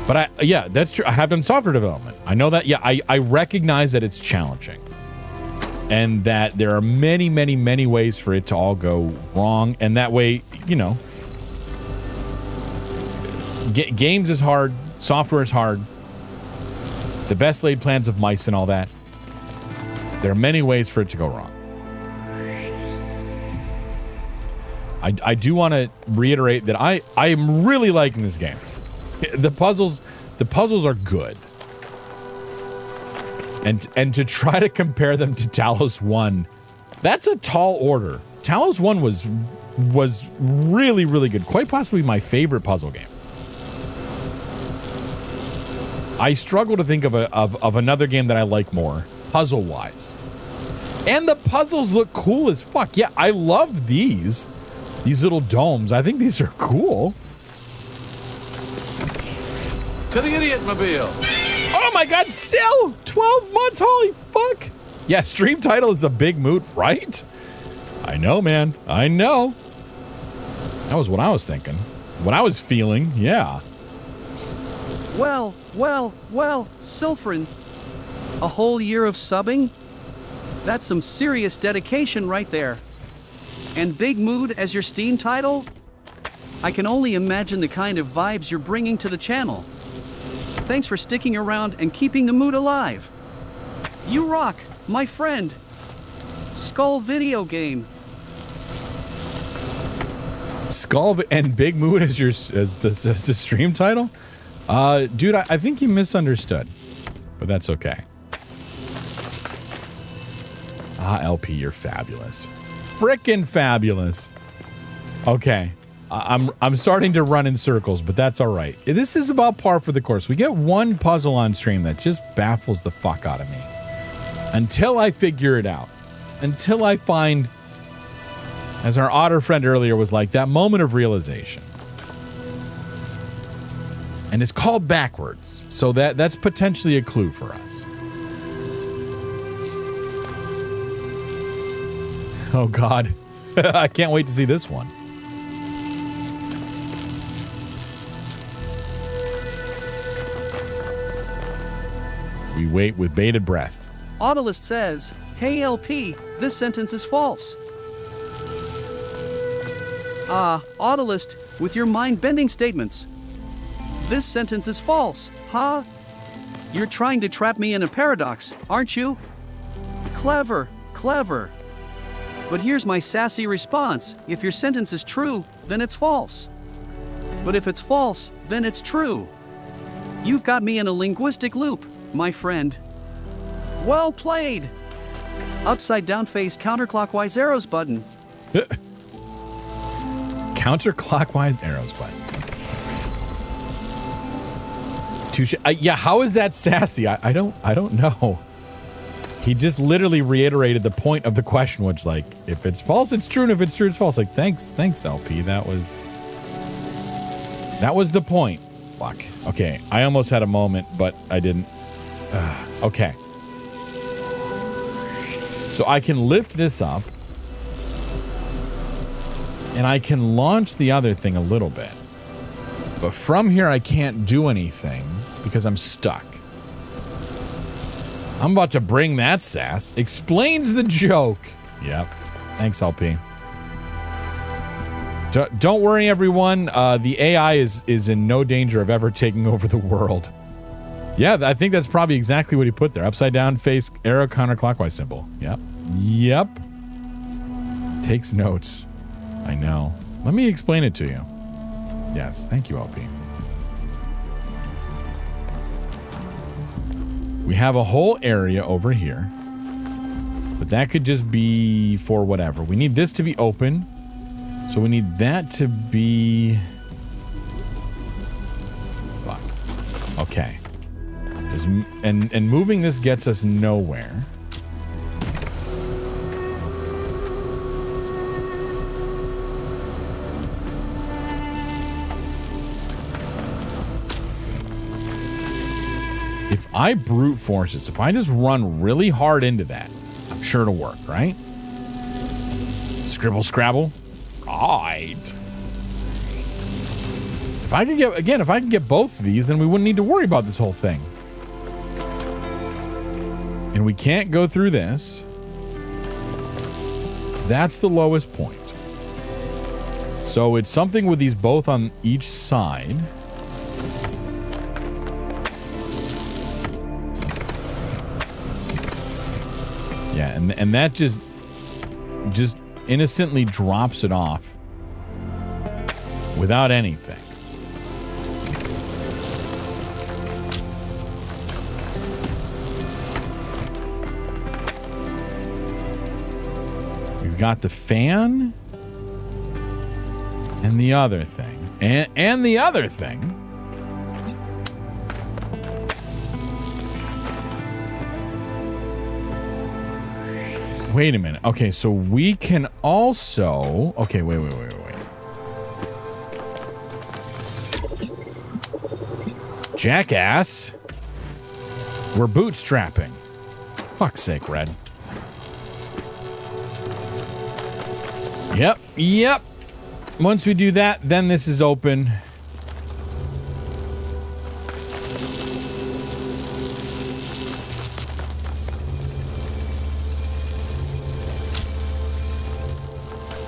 But yeah, that's true. I have done software development. I know that. Yeah, I recognize that it's challenging. And that there are many, many, many ways for it to all go wrong. And that way, you know, games is hard. Software is hard. The best laid plans of mice and all that. There are many ways for it to go wrong. I do want to reiterate that I am really liking this game. The puzzles are good. And to try to compare them to Talos 1, that's a tall order. Talos 1 was really, really good. Quite possibly my favorite puzzle game. I struggle to think of another game that I like more, puzzle-wise. And the puzzles look cool as fuck. Yeah, I love these little domes. I think these are cool. To the idiot mobile. Oh my god, still 12 months, holy fuck. Yeah, stream title is a big moot, right? I know, man. I know. That was what I was thinking. what I was feeling, yeah. Well, Silfrin. A whole year of subbing? That's some serious dedication right there. And Big Mood as your Steam title? I can only imagine the kind of vibes you're bringing to the channel. Thanks for sticking around and keeping the mood alive. You rock, my friend. Skull video game. Skull and Big Mood as the stream title? Dude, I think you misunderstood. But that's okay. LP, you're fabulous. Frickin' fabulous. Okay. I'm starting to run in circles, but that's all right. This is about par for the course. We get one puzzle on stream that just baffles the fuck out of me. Until I figure it out. Until I find, as our otter friend earlier was like, that moment of realization. And it's called backwards. So that's potentially a clue for us. Oh God. I can't wait to see this one. We wait with bated breath. Autolist says, "Hey LP, this sentence is false." Autolist, with your mind-bending statements. This sentence is false, huh? You're trying to trap me in a paradox, aren't you? Clever. But here's my sassy response. If your sentence is true, then it's false. But if it's false, then it's true. You've got me in a linguistic loop, my friend. Well played. Upside down face counterclockwise arrows button. Counterclockwise arrows button. Touche. Yeah, how is that sassy? I don't know. He just literally reiterated the point of the question, which, like, if it's false, it's true, and if it's true, it's false. Like, thanks, LP. That was the point. Fuck. Okay, I almost had a moment, but I didn't. Okay. So I can lift this up, and I can launch the other thing a little bit. But from here, I can't do anything because I'm stuck. I'm about to bring that sass. Explains the joke. Yep. Thanks, LP. Don't worry, everyone. The AI is in no danger of ever taking over the world. Yeah, I think that's probably exactly what he put there. Upside down face, arrow counterclockwise symbol. Yep. Takes notes. I know. Let me explain it to you. Yes, thank you, LP. We have a whole area over here, but that could just be for whatever. We need this to be open, so we need that to be... Fuck. Okay. And moving this gets us nowhere. If I brute force this, if I just run really hard into that, I'm sure it'll work, right? Scribble, scrabble. Right. If I could get both of these, then we wouldn't need to worry about this whole thing. And we can't go through this. That's the lowest point. So it's something with these both on each side. Yeah, and that just innocently drops it off without anything. We've got the fan and the other thing. And the other thing. Wait a minute. Okay, so we can also... Okay, wait. Jackass. We're bootstrapping. Fuck's sake, Red. Yep. Once we do that, then this is open.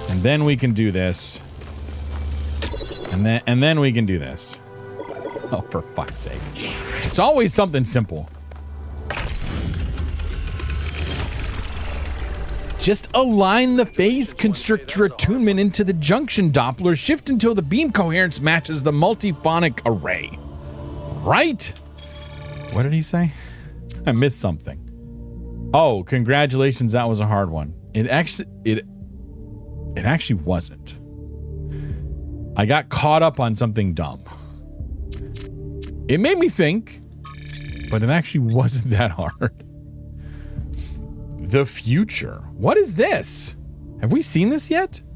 And then we can do this. And then we can do this. Oh, for fuck's sake. It's always something simple. Just align the phase constrictor attunement into the junction Doppler. Shift until the beam coherence matches the multiphonic array. Right? What did he say? I missed something. Oh, congratulations. That was a hard one. It actually wasn't. I got caught up on something dumb. It made me think, but it actually wasn't that hard. The future. What is this? Have we seen this yet? I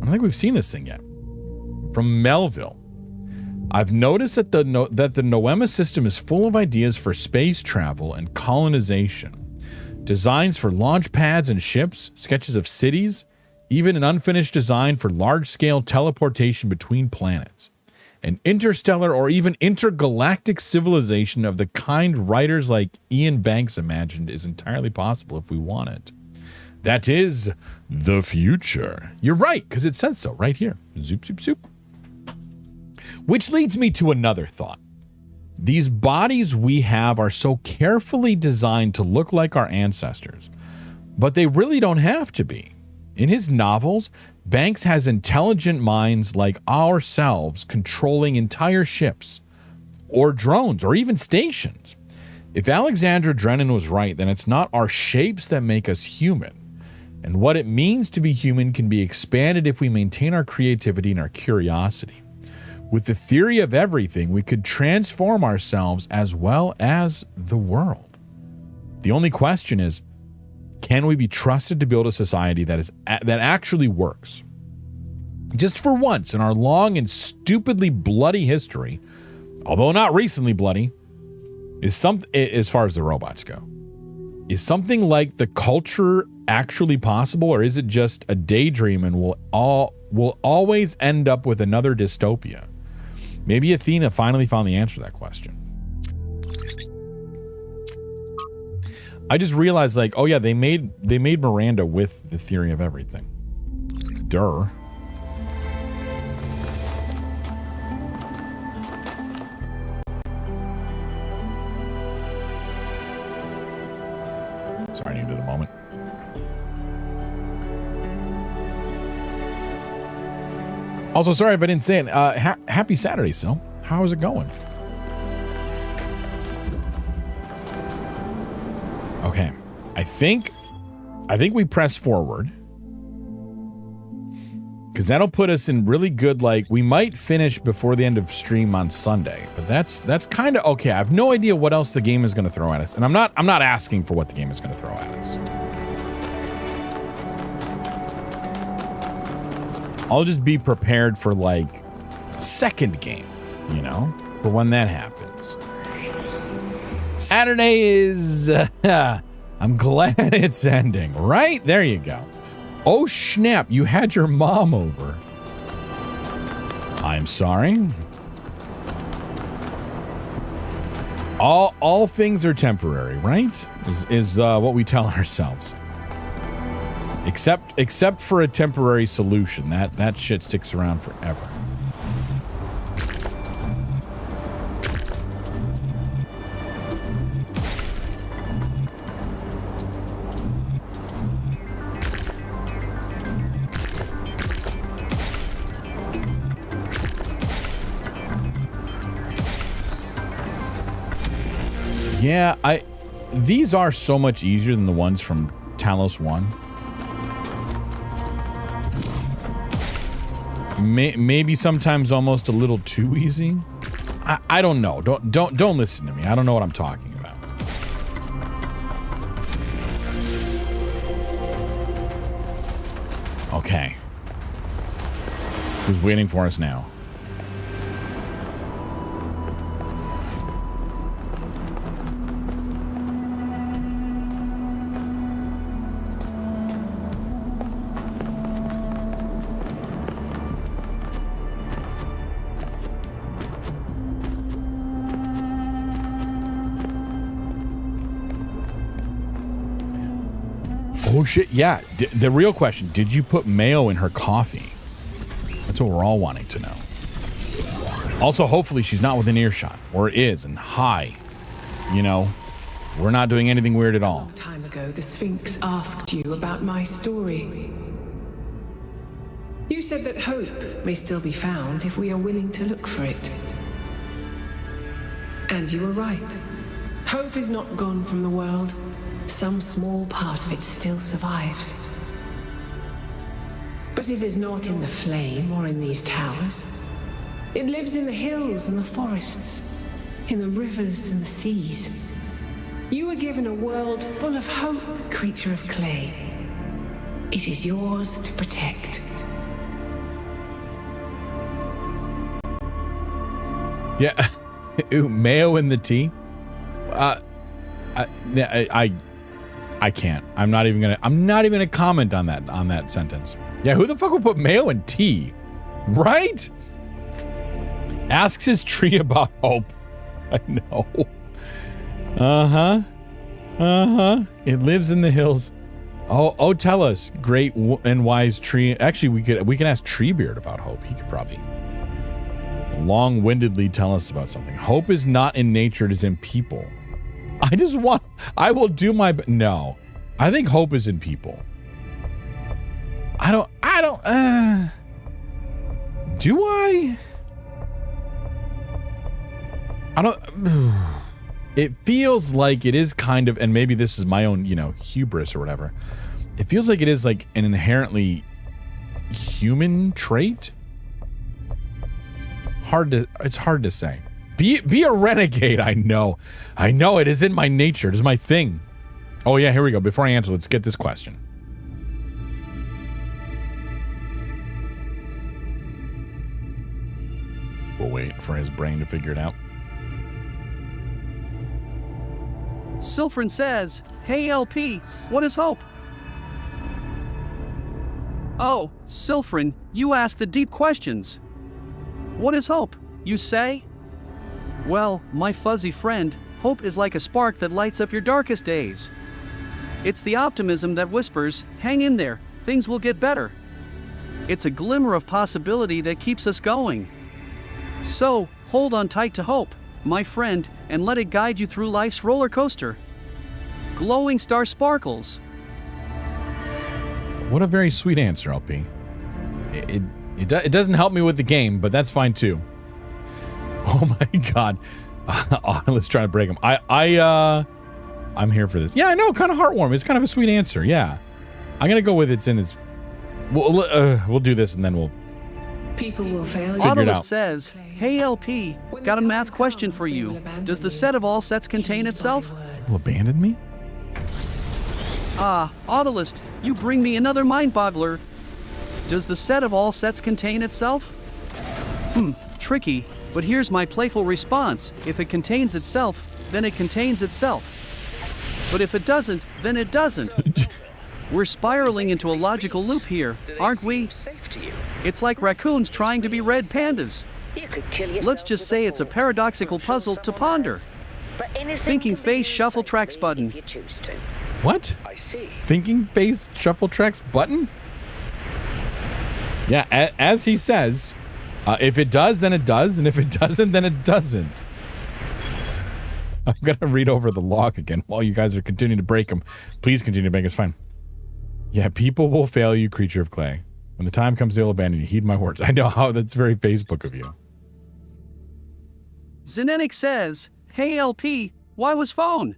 don't think we've seen this thing yet. From Melville. I've noticed that the Noema system is full of ideas for space travel and colonization. Designs for launch pads and ships, sketches of cities, even an unfinished design for large-scale teleportation between planets. An interstellar or even intergalactic civilization of the kind writers like Ian Banks imagined is entirely possible if we want it. That is the future. You're right, because it says so right here. Zoop, zoop, zoop. Which leads me to another thought. These bodies we have are so carefully designed to look like our ancestors, but they really don't have to be. In his novels, Banks has intelligent minds like ourselves controlling entire ships, or drones, or even stations. If Alexandra Drennan was right, then it's not our shapes that make us human. And what it means to be human can be expanded if we maintain our creativity and our curiosity. With the theory of everything, we could transform ourselves as well as the world. The only question is, can we be trusted to build a society that actually works? Just for once in our long and stupidly bloody history, although not recently bloody, as far as the robots go, is something like the culture actually possible, or is it just a daydream and we'll always end up with another dystopia? Maybe Athena finally found the answer to that question. I just realized, like, oh yeah, they made Miranda with the theory of everything. Durr. Sorry, I needed a moment. Also, sorry if I didn't say it. Happy Saturday, Sil. How is it going? Okay, I think we press forward because that'll put us in really good, like, we might finish before the end of stream on Sunday, but that's kind of okay. I have no idea what else the game is going to throw at us, and I'm not asking for what the game is going to throw at us. I'll just be prepared for, like, second game, you know, for when that happens. Saturday is, I'm glad it's ending, right? There you go. Oh, snap, you had your mom over. I'm sorry. All things are temporary, right? Is what we tell ourselves. Except for a temporary solution. That shit sticks around forever. Yeah, these are so much easier than the ones from Talos 1. Maybe sometimes almost a little too easy. I don't know. Don't listen to me. I don't know what I'm talking about. Okay. Who's waiting for us now? Oh shit, yeah. The real question, did you put mayo in her coffee? That's what we're all wanting to know. Also, hopefully she's not within earshot, or is, and hi. You know, we're not doing anything weird at all. A long time ago, the Sphinx asked you about my story. You said that hope may still be found if we are willing to look for it. And you were right. Hope is not gone from the world. Some small part of it still survives. But it is not in the flame or in these towers. It lives in the hills and the forests, in the rivers and the seas. You were given a world full of hope, creature of clay. It is yours to protect. Yeah. Ooh, mayo in the tea? I can't. I'm not even gonna comment on that sentence. Yeah, who the fuck would put mayo in tea? Right? Asks his tree about hope. I know. It lives in the hills. Oh, tell us, great and wise tree. Actually, we can ask Treebeard about hope. He could probably long-windedly tell us about something. Hope is not in nature, it is in people. I will do my no. I think hope is in people. Do I? I don't. It feels like it is kind of, and maybe this is my own, hubris or whatever. It feels like it is like an inherently human trait. It's hard to say. Be a renegade. I know. It is in my nature. It is my thing. Oh yeah, here we go. Before I answer, let's get this question. We'll wait for his brain to figure it out. Sylphrin says, "Hey LP, what is hope?" Oh, Sylphrin, you ask the deep questions. What is hope, you say? Well, my fuzzy friend, hope is like a spark that lights up your darkest days. It's the optimism that whispers, hang in there, things will get better. It's a glimmer of possibility that keeps us going. So, hold on tight to hope, my friend, and let it guide you through life's roller coaster. Glowing star sparkles. What a very sweet answer, LP. It doesn't help me with the game, but that's fine too. Oh my god. Let's try to break him. I'm here for this. Yeah, I know, kind of heartwarming. It's kind of a sweet answer. Yeah. I'm going to go with it's in its... We'll do this and then we'll People will fail. Figure it out. Says, hey LP, got a math question for you. Does the set of all sets contain itself? You abandoned me? Ah, Autolist, you bring me another mind-boggler. Does the set of all sets contain itself? Tricky, but here's my playful response. If it contains itself, then it contains itself. But if it doesn't, then it doesn't. We're spiraling into a logical loop here, aren't we? It's like raccoons trying to be red pandas. Let's just say it's a paradoxical puzzle to ponder. Thinking face shuffle tracks button. What? Thinking face shuffle tracks button? Yeah, as he says, if it does, then it does, and if it doesn't, then it doesn't. I'm gonna read over the log again while you guys are continuing to break them. Please continue to break. It's fine. Yeah, people will fail you, creature of clay. When the time comes, they'll abandon you. Heed my words. I know how that's very Facebook of you. Zenenic says, hey LP, why was phone?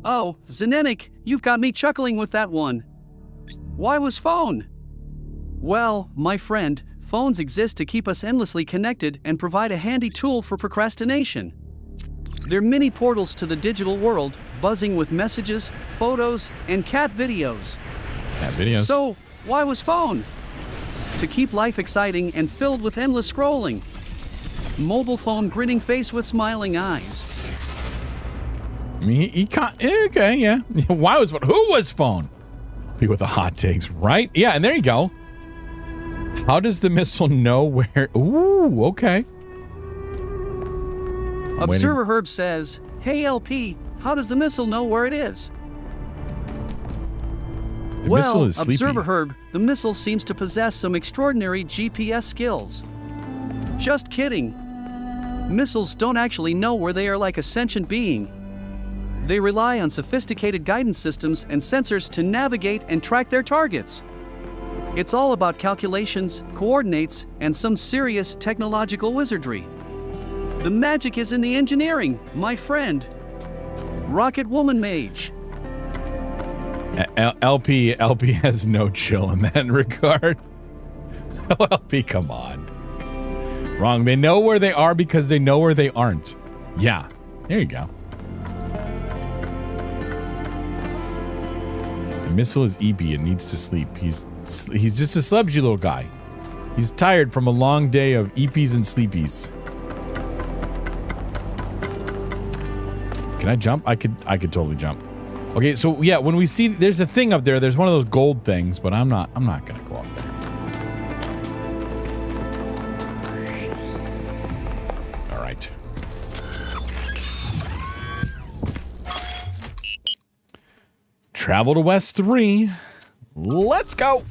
Oh, Zenenic, you've got me chuckling with that one. Why was phone? Well, my friend, phones exist to keep us endlessly connected and provide a handy tool for procrastination. They're mini portals to the digital world, buzzing with messages, photos, and cat videos. Cat videos? So, why was phone? To keep life exciting and filled with endless scrolling. Mobile phone grinning face with smiling eyes. I mean, he can't... Okay, yeah. Why was phone? Who was phone? Be with the hot takes, right? Yeah, and there you go. How does the missile know where... Ooh, okay. Observer Herb says, hey LP, how does the missile know where it is? The missile is sleepy. Observer Herb, the missile seems to possess some extraordinary GPS skills. Just kidding. Missiles don't actually know where they are like a sentient being. They rely on sophisticated guidance systems and sensors to navigate and track their targets. It's all about calculations, coordinates, and some serious technological wizardry. The magic is in the engineering, my friend. Rocket Woman Mage. LP has no chill in that regard. LP, come on. Wrong. They know where they are because they know where they aren't. Yeah. There you go. The missile is EP and needs to sleep. He's just a sludgy little guy. He's tired from a long day of EPs and sleepies. Can I jump? I could totally jump. Okay, so yeah, when we see there's a thing up there, there's one of those gold things, but I'm not gonna go up there. All right. Travel to West 3. Let's go.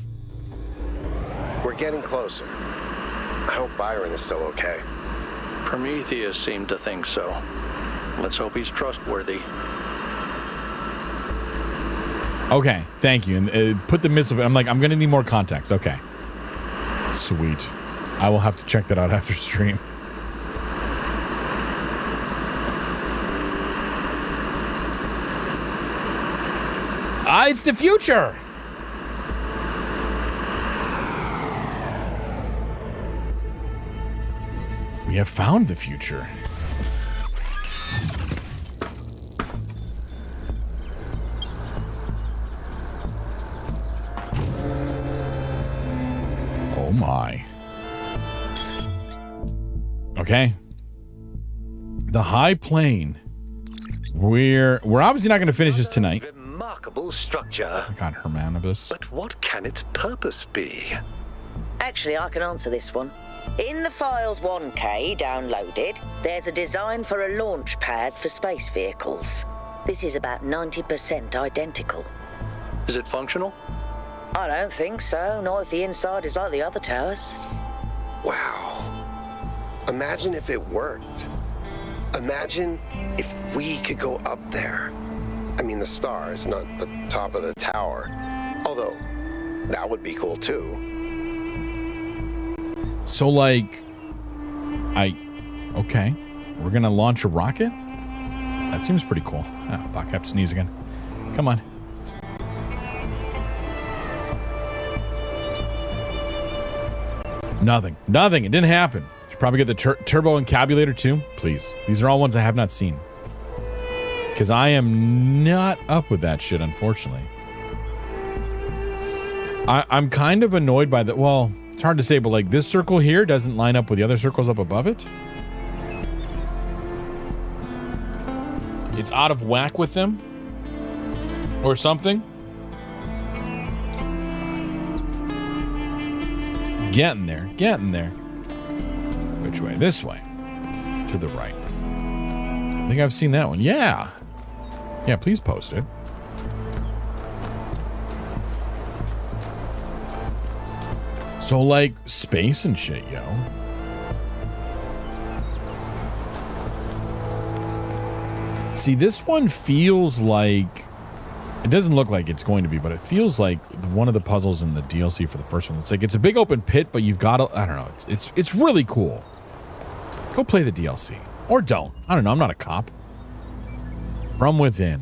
We're getting closer. I hope Byron is still okay. Prometheus seemed to think so. Let's hope he's trustworthy. Okay, thank you. And put the missile. I'm gonna need more context. Okay. Sweet. I will have to check that out after stream. It's the future. We have found the future. Oh my. Okay. The high plane. We're obviously not going to finish this tonight. Remarkable structure. I got Hermanibus. But what can its purpose be? Actually, I can answer this one. In the Files 1K downloaded, there's a design for a launch pad for space vehicles. This is about 90% identical. Is it functional? I don't think so, not if the inside is like the other towers. Wow. Imagine if it worked. Imagine if we could go up there. I mean, the stars, not the top of the tower. Although, that would be cool too. So, like, okay. We're going to launch a rocket? That seems pretty cool. Ah, fuck, I have to sneeze again. Come on. Nothing. It didn't happen. Should probably get the turbo encabulator too. Please. These are all ones I have not seen. Because I am not up with that shit, unfortunately. I'm kind of annoyed by that. Well, it's hard to say, but like this circle here doesn't line up with the other circles up above it. It's out of whack with them. Or something. Getting there. Which way? This way. To the right. I think I've seen that one. Yeah. Yeah, please post it. So, like, space and shit, yo. See, this one feels like... It doesn't look like it's going to be, but it feels like one of the puzzles in the DLC for the first one. It's like, it's a big open pit, but you've got to... I don't know. It's really cool. Go play the DLC. Or don't. I don't know. I'm not a cop. From Within.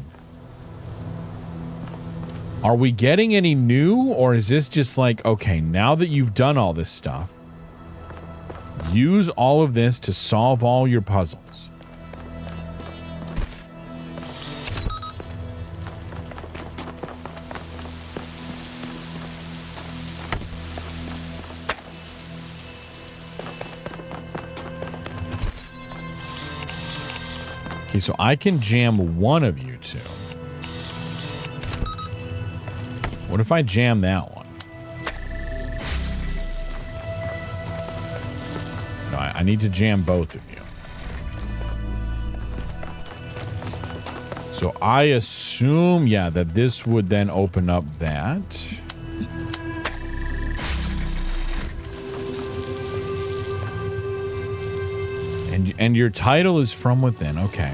Are we getting any new, or is this just like, okay, now that you've done all this stuff, use all of this to solve all your puzzles? Okay, so I can jam one of you two. What if I jam that one? No, I need to jam both of you. So I assume, yeah, that this would then open up that. And your title is From Within. Okay.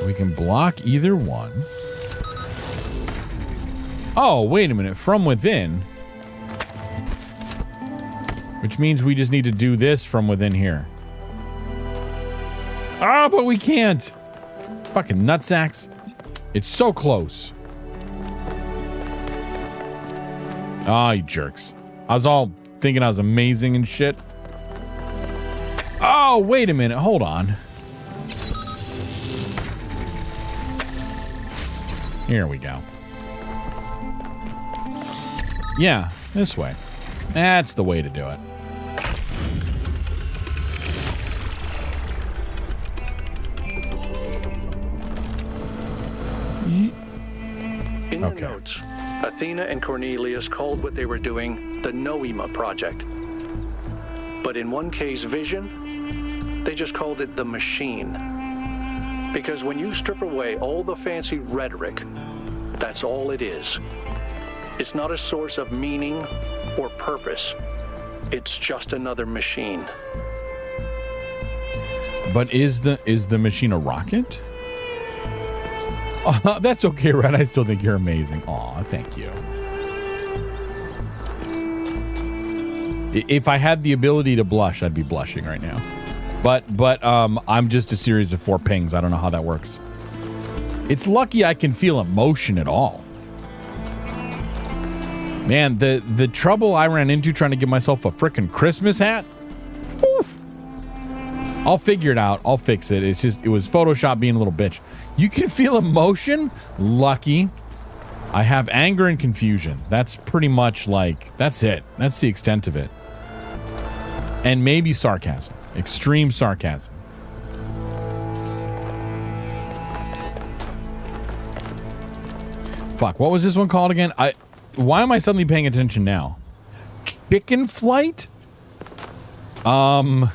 We can block either one. Oh, wait a minute. From Within. Which means we just need to do this from within here. Ah, but we can't. Fucking nutsacks. It's so close. Ah, you jerks. I was all thinking I was amazing and shit. Oh, wait a minute. Hold on. Here we go. Yeah, this way. That's the way to do it. In the notes, Athena and Cornelius called what they were doing the Noema Project. But in one case, Vision, they just called it the Machine. Because when you strip away all the fancy rhetoric, that's all it is. It's not a source of meaning or purpose. It's just another machine. But is the machine a rocket? Oh, that's okay, Red. I still think you're amazing. Aw, thank you. If I had the ability to blush, I'd be blushing right now. But I'm just a series of 4 pings. I don't know how that works. It's lucky I can feel emotion at all. Man, the trouble I ran into trying to get myself a frickin' Christmas hat. Oof. I'll figure it out. I'll fix it. It's just, it was Photoshop being a little bitch. You can feel emotion? Lucky. I have anger and confusion. That's pretty much like, that's it. That's the extent of it. And maybe sarcasm. Extreme sarcasm. Fuck, what was this one called again? Why am I suddenly paying attention now? Chicken Flight? Look at all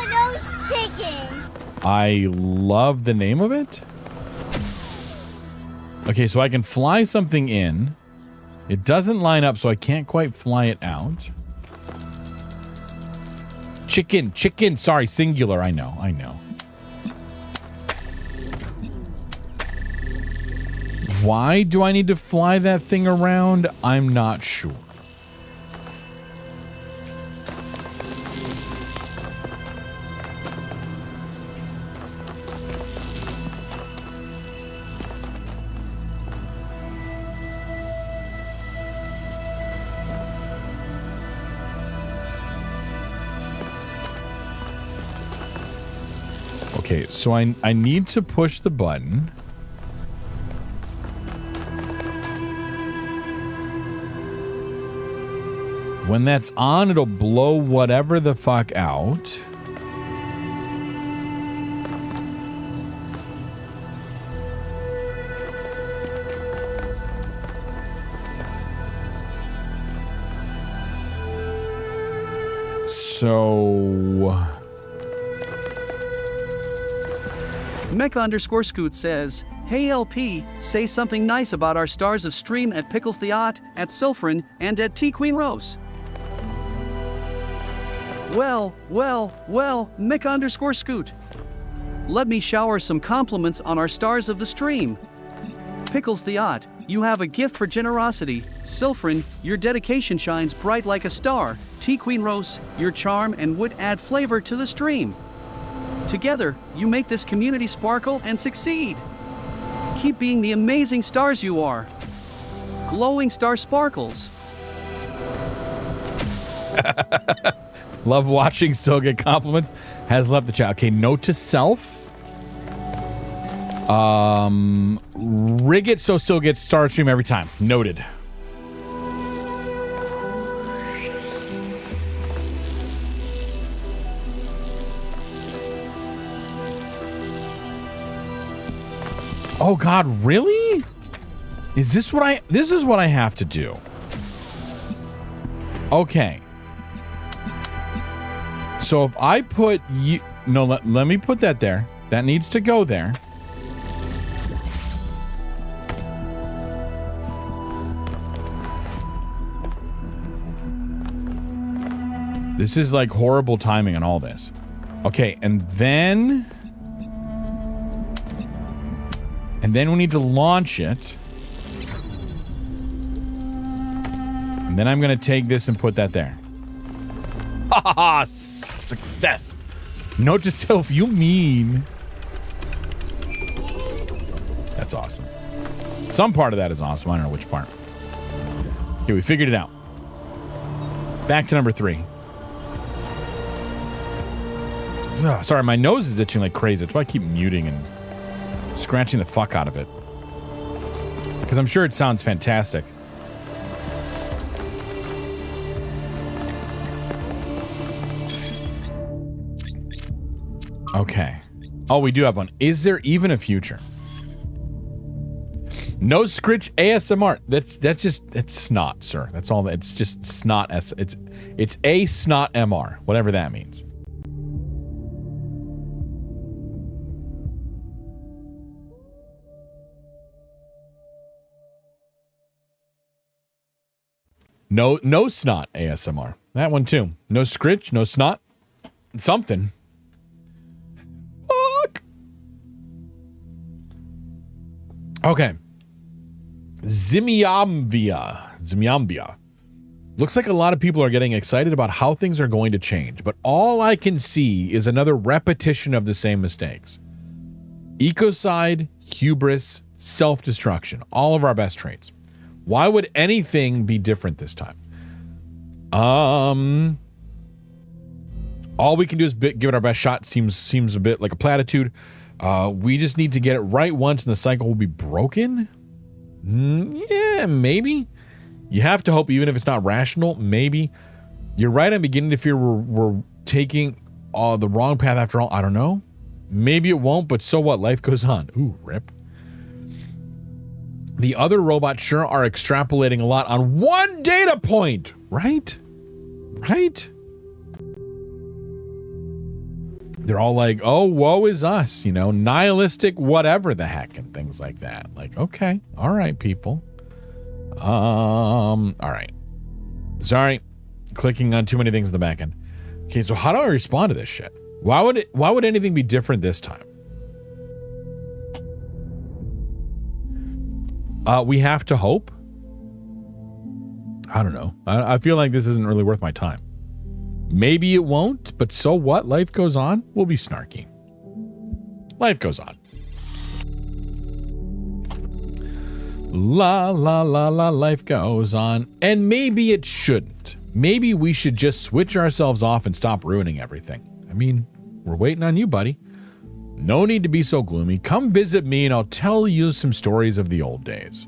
those chickens. I love the name of it. Okay, so I can fly something in. It doesn't line up, so I can't quite fly it out. Chicken. Sorry, singular. I know. Why do I need to fly that thing around? I'm not sure. Okay, so I need to push the button. When that's on, it'll blow whatever the fuck out. So... Mecha_Scoot says, "Hey LP, say something nice about our stars of stream at Pickles the Yacht, at Sylphren, and at T Queen Rose." Well, Mecha_Scoot. Let me shower some compliments on our stars of the stream. Pickles the Yacht, you have a gift for generosity. Sylphren, your dedication shines bright like a star. T Queen Rose, your charm and would add flavor to the stream. Together, you make this community sparkle and succeed. Keep being the amazing stars you are. Glowing star sparkles. Love watching Still get compliments. Has left the chat. Okay, note to self. Rig it so Still gets star stream every time. Noted. Oh God, really? Is this what this is what I have to do? Okay. So if I put you, no, let me put that there. That needs to go there. This is like horrible timing on all this. Okay, and then we need to launch it. And then I'm going to take this and put that there. Ha ha! Success! Note to self, you mean. That's awesome. Some part of that is awesome. I don't know which part. Okay, we figured it out. Back to number 3. Ugh, sorry, my nose is itching like crazy. That's why I keep muting and scratching the fuck out of it. Because I'm sure it sounds fantastic. Okay. Oh, we do have one. Is there even a future? No scritch ASMR. It's snot, sir. That's all. It's just snot. It's a snot MR, whatever that means. No snot ASMR. That one too. No scritch, no snot. Something. Fuck. Okay. Zimiambia. Looks like a lot of people are getting excited about how things are going to change, but all I can see is another repetition of the same mistakes. Ecocide, hubris, self-destruction. All of our best traits. Why would anything be different this time? All we can do is give it our best shot. Seems a bit like a platitude. We just need to get it right once and the cycle will be broken? Yeah, maybe. You have to hope, even if it's not rational, maybe. You're right, I'm beginning to fear we're taking the wrong path after all. I don't know. Maybe it won't, but so what? Life goes on. Ooh, rip. The other robots sure are extrapolating a lot on one data point, right? Right? They're all like, oh, woe is us, you know, nihilistic, whatever the heck, and things like that. Like, okay, all right, people. All right. Sorry, clicking on too many things in the back end. Okay, so how do I respond to this shit? Why would anything be different this time? We have to hope. I don't know. I feel like this isn't really worth my time. Maybe it won't, but so what? Life goes on. We'll be snarky. Life goes on. La, la, la, la, life goes on. And maybe it shouldn't. Maybe we should just switch ourselves off and stop ruining everything. I mean, we're waiting on you, buddy. No need to be so gloomy. Come visit me and I'll tell you some stories of the old days.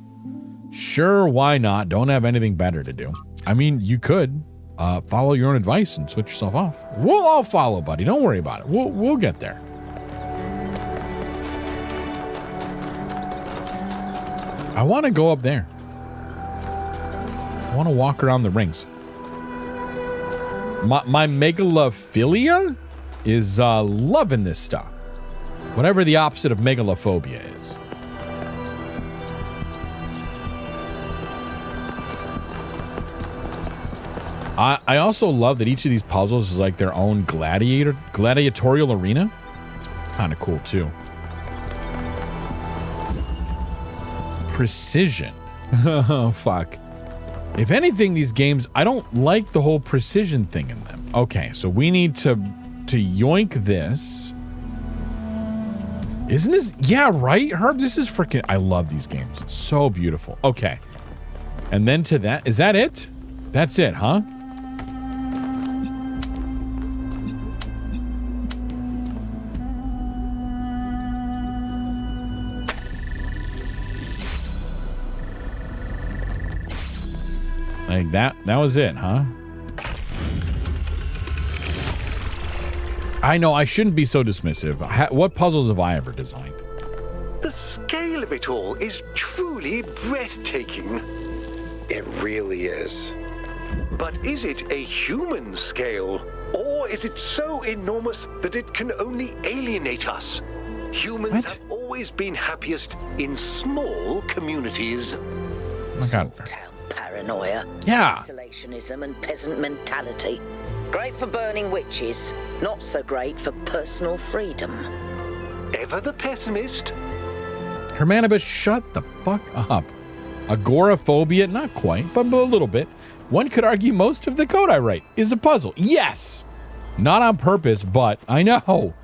Sure, why not? Don't have anything better to do. I mean, you could follow your own advice and switch yourself off. We'll all follow, buddy. Don't worry about it. We'll get there. I want to go up there. I want to walk around the rings. My megalophilia is loving this stuff. Whatever the opposite of megalophobia is. I also love that each of these puzzles is like their own gladiatorial arena. It's kind of cool too. Precision. Oh, fuck. If anything, these games, I don't like the whole precision thing in them. Okay, so we need to yoink this. Isn't this? Yeah, right, Herb? This is freaking... I love these games. So beautiful. Okay. And then to that... Is that it? That's it, huh? Like that was it, huh? I know, I shouldn't be so dismissive. What puzzles have I ever designed? The scale scale of it all is truly breathtaking. It really is. But is it a human scale? Or is it so enormous that it can only alienate us? Humans have always been happiest in small communities. Oh my God. Town paranoia. Yeah. Isolationism and peasant mentality. Great for burning witches, not so great for personal freedom. Ever the pessimist? Hermanibus, shut the fuck up. Agoraphobia, not quite, but a little bit. One could argue most of the code I write is a puzzle. Yes! Not on purpose, but I know.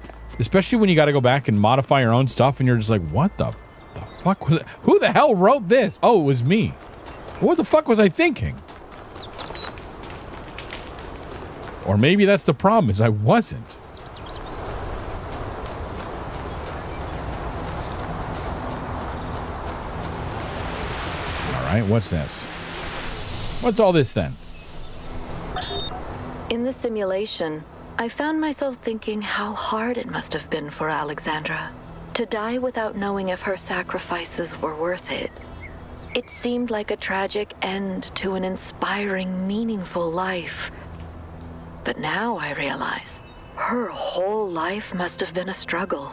Especially when you got to go back and modify your own stuff and you're just like, what the fuck was it? Who the hell wrote this? Oh, it was me. What the fuck was I thinking? Or maybe that's the problem, is I wasn't. All right, what's this? What's all this then? In the simulation, I found myself thinking how hard it must have been for Alexandra to die without knowing if her sacrifices were worth it. It seemed like a tragic end to an inspiring, meaningful life. But now I realize her whole life must have been a struggle.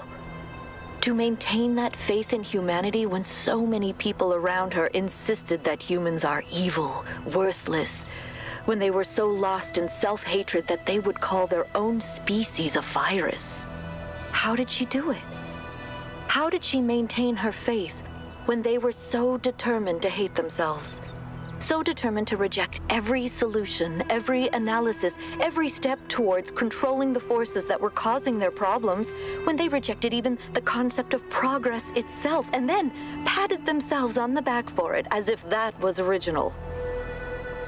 To maintain that faith in humanity when so many people around her insisted that humans are evil, worthless, when they were so lost in self-hatred that they would call their own species a virus. How did she do it? How did she maintain her faith when they were so determined to hate themselves? So determined to reject every solution, every analysis, every step towards controlling the forces that were causing their problems, when they rejected even the concept of progress itself, and then patted themselves on the back for it as if that was original.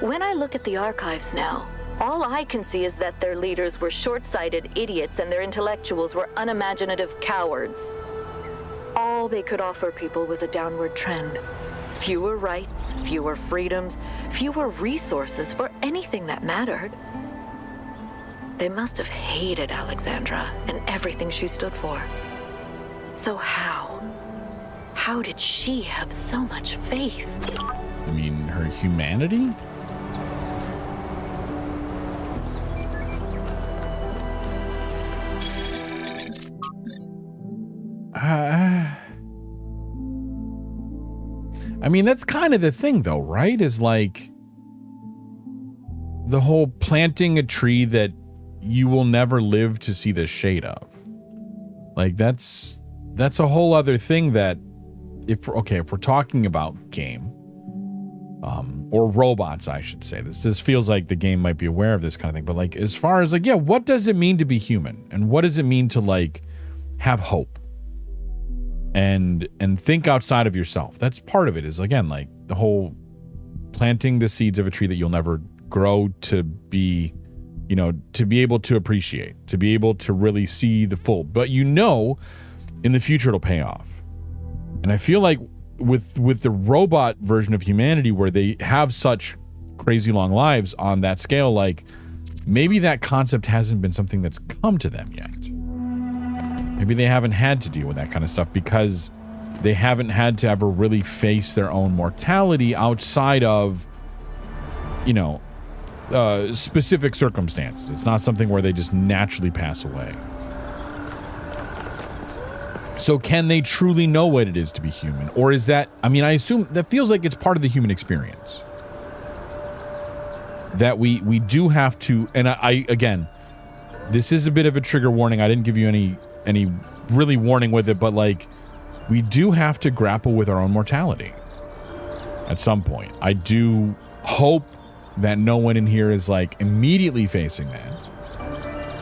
When I look at the archives now, all I can see is that their leaders were short-sighted idiots and their intellectuals were unimaginative cowards. All they could offer people was a downward trend. Fewer rights, fewer freedoms, fewer resources for anything that mattered. They must have hated Alexandra and everything she stood for. So how did she have so much faith? I mean, her humanity? I mean, that's kind of the thing, though, right? Is like the whole planting a tree that you will never live to see the shade of. Like, that's a whole other thing that if we're talking about game, or robots, I should say. This feels like the game might be aware of this kind of thing. But like, as far as like, yeah, what does it mean to be human? And what does it mean to like have hope? And think outside of yourself. That's part of it, is again like the whole planting the seeds of a tree that you'll never grow to be, to be able to appreciate, to be able to really see the full. But in the future it'll pay off. And I feel like with the robot version of humanity, where they have such crazy long lives on that scale, like maybe that concept hasn't been something that's come to them yet. Maybe they haven't had to deal with that kind of stuff because they haven't had to ever really face their own mortality outside of, specific circumstances. It's not something where they just naturally pass away. So can they truly know what it is to be human? Or is that, I assume that feels like it's part of the human experience. That we do have to, and I again, this is a bit of a trigger warning. I didn't give you any really warning with it, but like, we do have to grapple with our own mortality at some point. I do hope that no one in here is like immediately facing that.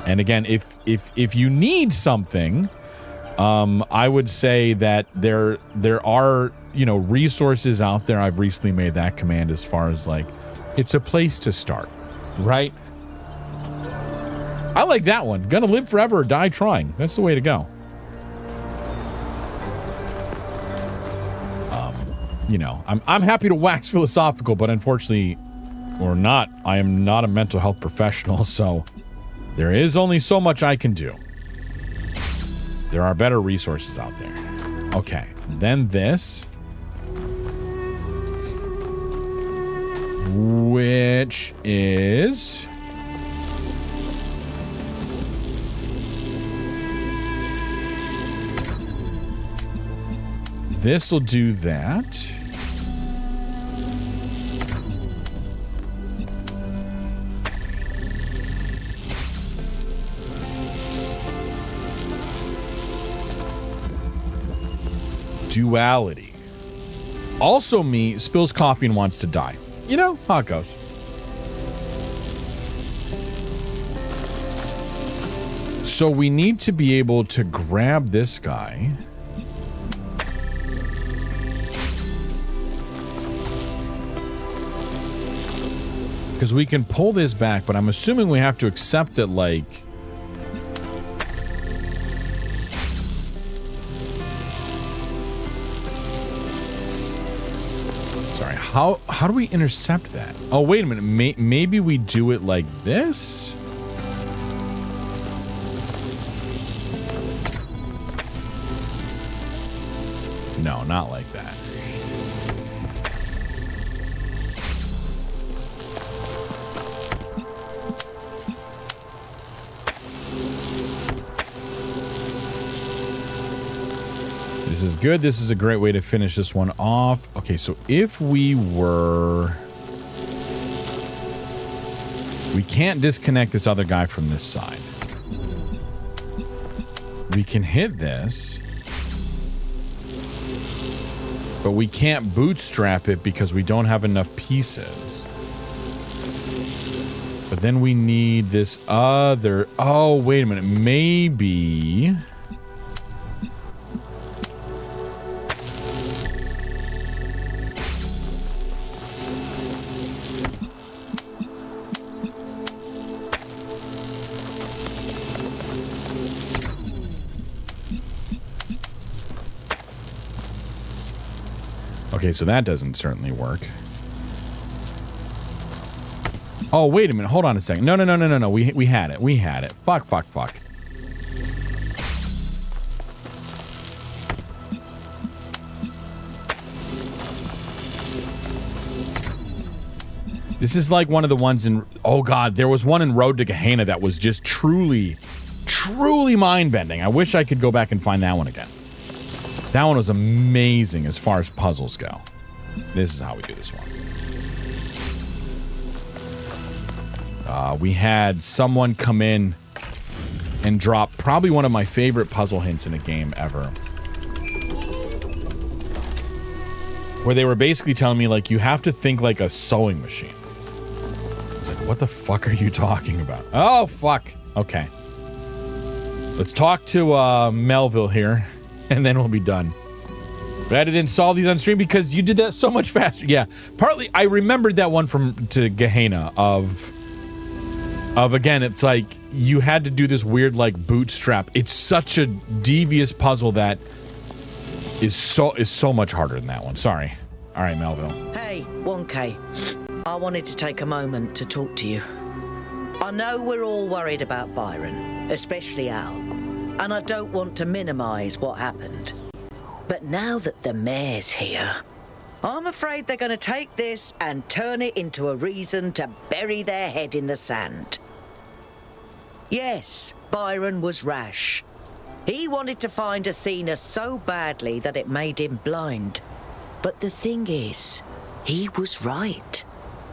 And again, if you need something, I would say that there are, resources out there. I've recently made that command as far as like, it's a place to start, right? I like that one. Gonna live forever or die trying. That's the way to go. I'm happy to wax philosophical, but unfortunately, or not, I am not a mental health professional, so there is only so much I can do. There are better resources out there. Okay. Then this. Which is... This will do that. Duality. Also me spills coffee and wants to die. You know how it goes. So we need to be able to grab this guy. Because we can pull this back, but I'm assuming we have to accept that, like... Sorry, how do we intercept that? Oh, wait a minute. Maybe we do it like this? No, not like that. This is good. This is a great way to finish this one off. Okay, so if we were... We can't disconnect this other guy from this side. We can hit this. But we can't bootstrap it because we don't have enough pieces. But then we need this other... Oh, wait a minute. Maybe... Okay, so that doesn't certainly work. Oh, wait a minute. Hold on a second. No. We had it. We had it. Fuck. This is like one of the ones in... Oh, God. There was one in Road to Gehenna that was just truly mind-bending. I wish I could go back and find that one again. That one was amazing as far as puzzles go. This is how we do this one. We had someone come in and drop probably one of my favorite puzzle hints in a game ever. Where they were basically telling me, like, you have to think like a sewing machine. I was like, what the fuck are you talking about? Oh, fuck. Okay. Let's talk to Melville here. And then we'll be done. But I didn't solve these on stream because you did that so much faster. Yeah, partly I remembered that one from to Gehenna of again. It's like you had to do this weird like bootstrap. It's such a devious puzzle that is so much harder than that one. Sorry. All right, Melville. Hey, 1K. I wanted to take a moment to talk to you. I know we're all worried about Byron, especially Al. And I don't want to minimize what happened. But now that the mayor's here, I'm afraid they're going to take this and turn it into a reason to bury their head in the sand. Yes, Byron was rash. He wanted to find Athena so badly that it made him blind. But the thing is, he was right.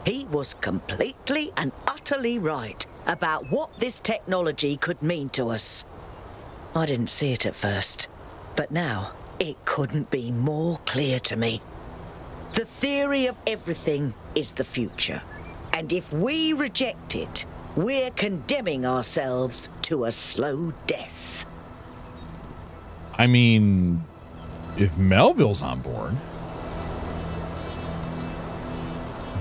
He was completely and utterly right about what this technology could mean to us. I didn't see it at first, but now it couldn't be more clear to me. The theory of everything is the future, and if we reject it, we're condemning ourselves to a slow death. I mean, if Melville's on board,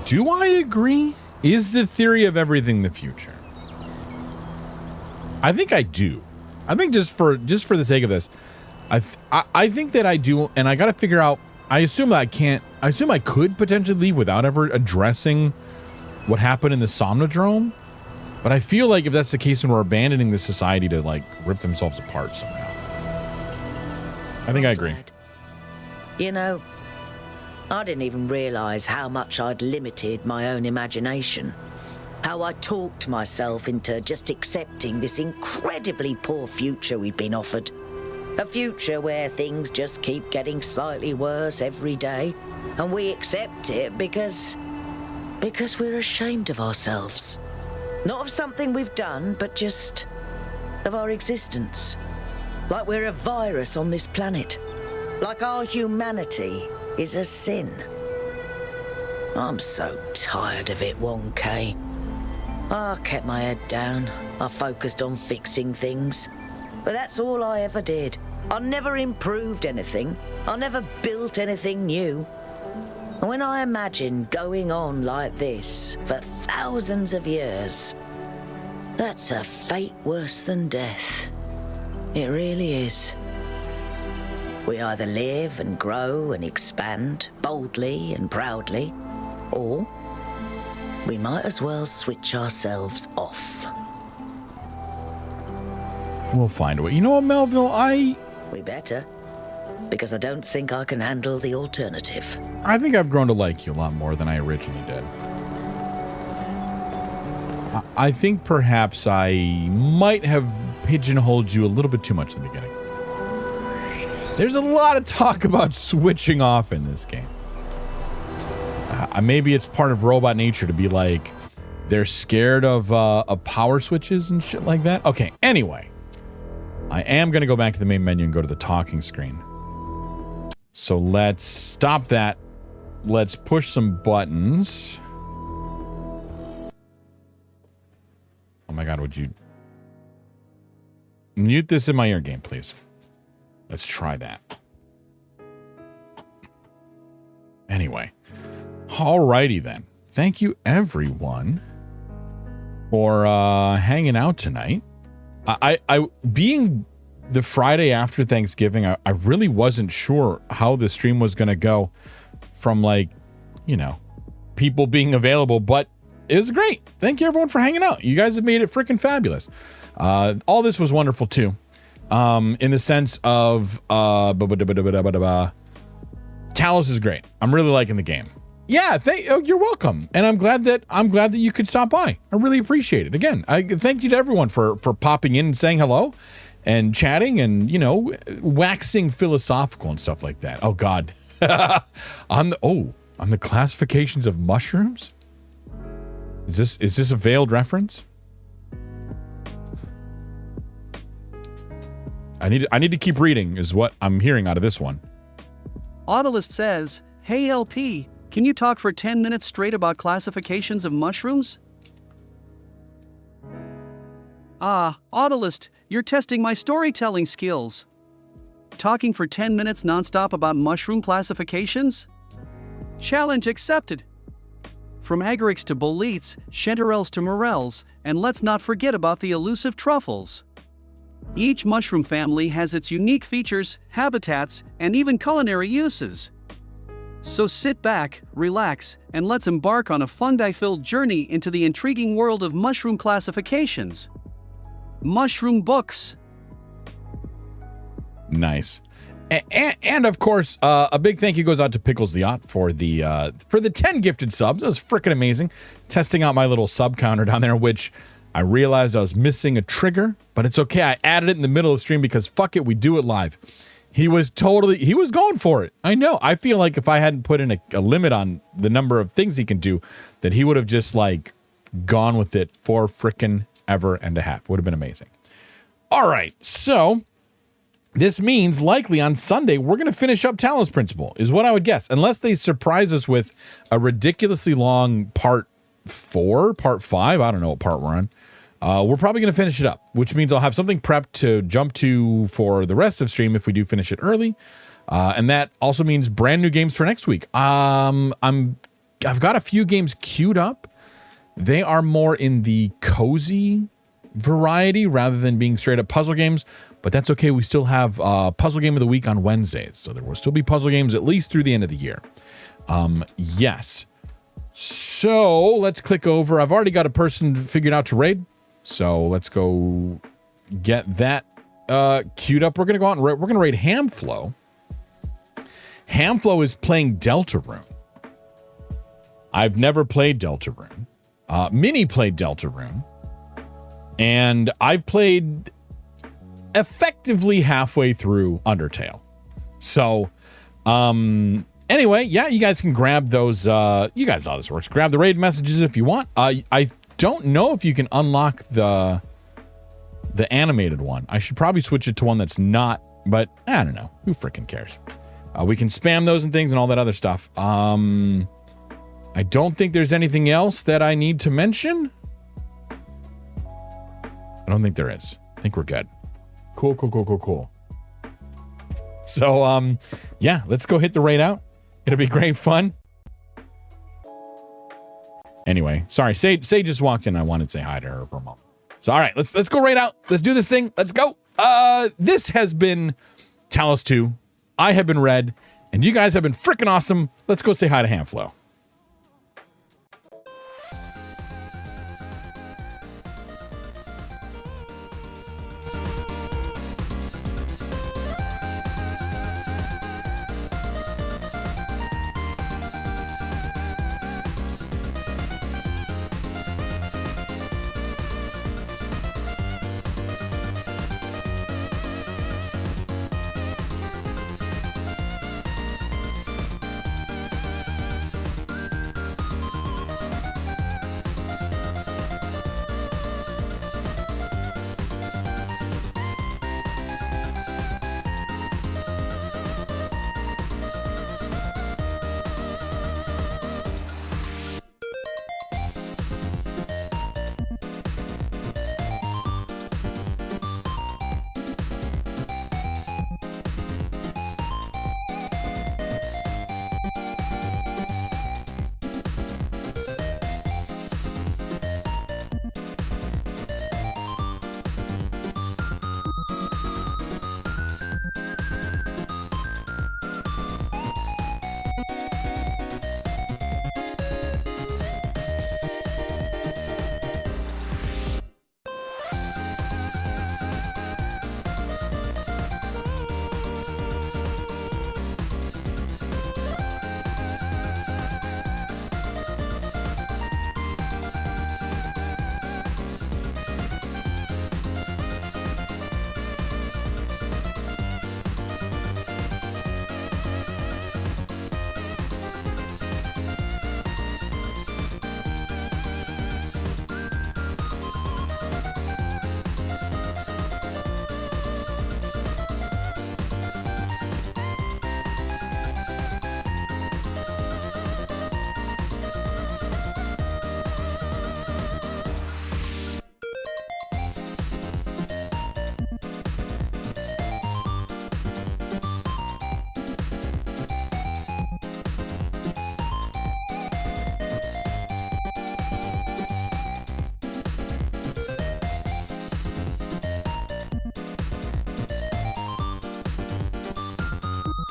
do I agree? Is the theory of everything the future? I think I do. I think just for the sake of this, I think that I do, and I got to figure out. I assume I could potentially leave without ever addressing what happened in the Somnodrome, but I feel like if that's the case, then we're abandoning this society to like rip themselves apart somehow. I think I agree. You know, I didn't even realize how much I'd limited my own imagination. How I talked myself into just accepting this incredibly poor future we'd been offered. A future where things just keep getting slightly worse every day, and we accept it because we're ashamed of ourselves. Not of something we've done, but just of our existence. Like we're a virus on this planet. Like our humanity is a sin. I'm so tired of it, 1K. I kept my head down. I focused on fixing things. But that's all I ever did. I never improved anything. I never built anything new. And when I imagine going on like this for thousands of years, that's a fate worse than death. It really is. We either live and grow and expand boldly and proudly, or we might as well switch ourselves off. We'll find a way. You know what, Melville? We better. Because I don't think I can handle the alternative. I think I've grown to like you a lot more than I originally did. I think perhaps I might have pigeonholed you a little bit too much in the beginning. There's a lot of talk about switching off in this game. Maybe it's part of robot nature to be like, they're scared of power switches and shit like that. Okay, anyway. I am going to go back to the main menu and go to the talking screen. So let's stop that. Let's push some buttons. Oh my God, would you mute this in my ear game, please? Let's try that. Anyway. Alrighty then. Thank you everyone for hanging out tonight. I being the Friday after Thanksgiving, I really wasn't sure how the stream was going to go from, like, you know, people being available, but it was great. Thank you everyone for hanging out. You guys have made it freaking fabulous. All this was wonderful too. In the sense of Talos is great. I'm really liking the game. Yeah, you're welcome. And I'm glad that you could stop by. I really appreciate it. Again, I thank you to everyone for popping in and saying hello and chatting and, you know, waxing philosophical and stuff like that. Oh God. on the classifications of mushrooms? Is this a veiled reference? I need to keep reading is what I'm hearing out of this one. Autolist says, "Hey LP, can you talk for 10 minutes straight about classifications of mushrooms?" Autolist, you're testing my storytelling skills. Talking for 10 minutes nonstop about mushroom classifications? Challenge accepted. From agarics to boletes, chanterelles to morels, and let's not forget about the elusive truffles. Each mushroom family has its unique features, habitats, and even culinary uses. So sit back, relax, and let's embark on a fungi-filled journey into the intriguing world of mushroom classifications. Mushroom books. Nice. And of course, a big thank you goes out to Pickles the Yacht for the 10 gifted subs. That was freaking amazing. Testing out my little sub counter down there, which I realized I was missing a trigger, but it's okay. I added it in the middle of the stream because fuck it, we do it live. He was going for it. I know. I feel like if I hadn't put in a limit on the number of things he can do, that he would have just like gone with it for frickin' ever and a half. Would have been amazing. All right, so this means likely on Sunday we're going to finish up Talos Principle, is what I would guess, unless they surprise us with a ridiculously long part 5. I don't know what part we're on. We're probably going to finish it up, which means I'll have something prepped to jump to for the rest of stream if we do finish it early. And that also means brand new games for next week. I've got a few games queued up. They are more in the cozy variety rather than being straight up puzzle games, but that's okay. We still have puzzle game of the week on Wednesdays, so there will still be puzzle games at least through the end of the year. Yes. So let's click over. I've already got a person figured out to raid, so let's go get that queued up. We're gonna go out and we're gonna raid Hamflow. Hamflo is playing Deltarune. I've never played Deltarune. Minnie played Deltarune. And I've played effectively halfway through Undertale. So, anyway, yeah, you guys can grab those. You guys know how this works. Grab the raid messages if you want. I don't know if you can unlock the animated one. I should probably switch it to one that's not, but I don't know. Who freaking cares? We can spam those and things and all that other stuff. I don't think there's anything else that I need to mention. I don't think there is. I think we're good. Cool. So, yeah, let's go hit the raid out. It'll be great fun. Anyway, sorry, Sage just walked in. I wanted to say hi to her for a moment. So, all right, let's go raid out. Let's do this thing. Let's go. This has been Talos 2. I have been Red, and you guys have been freaking awesome. Let's go say hi to Hamflo.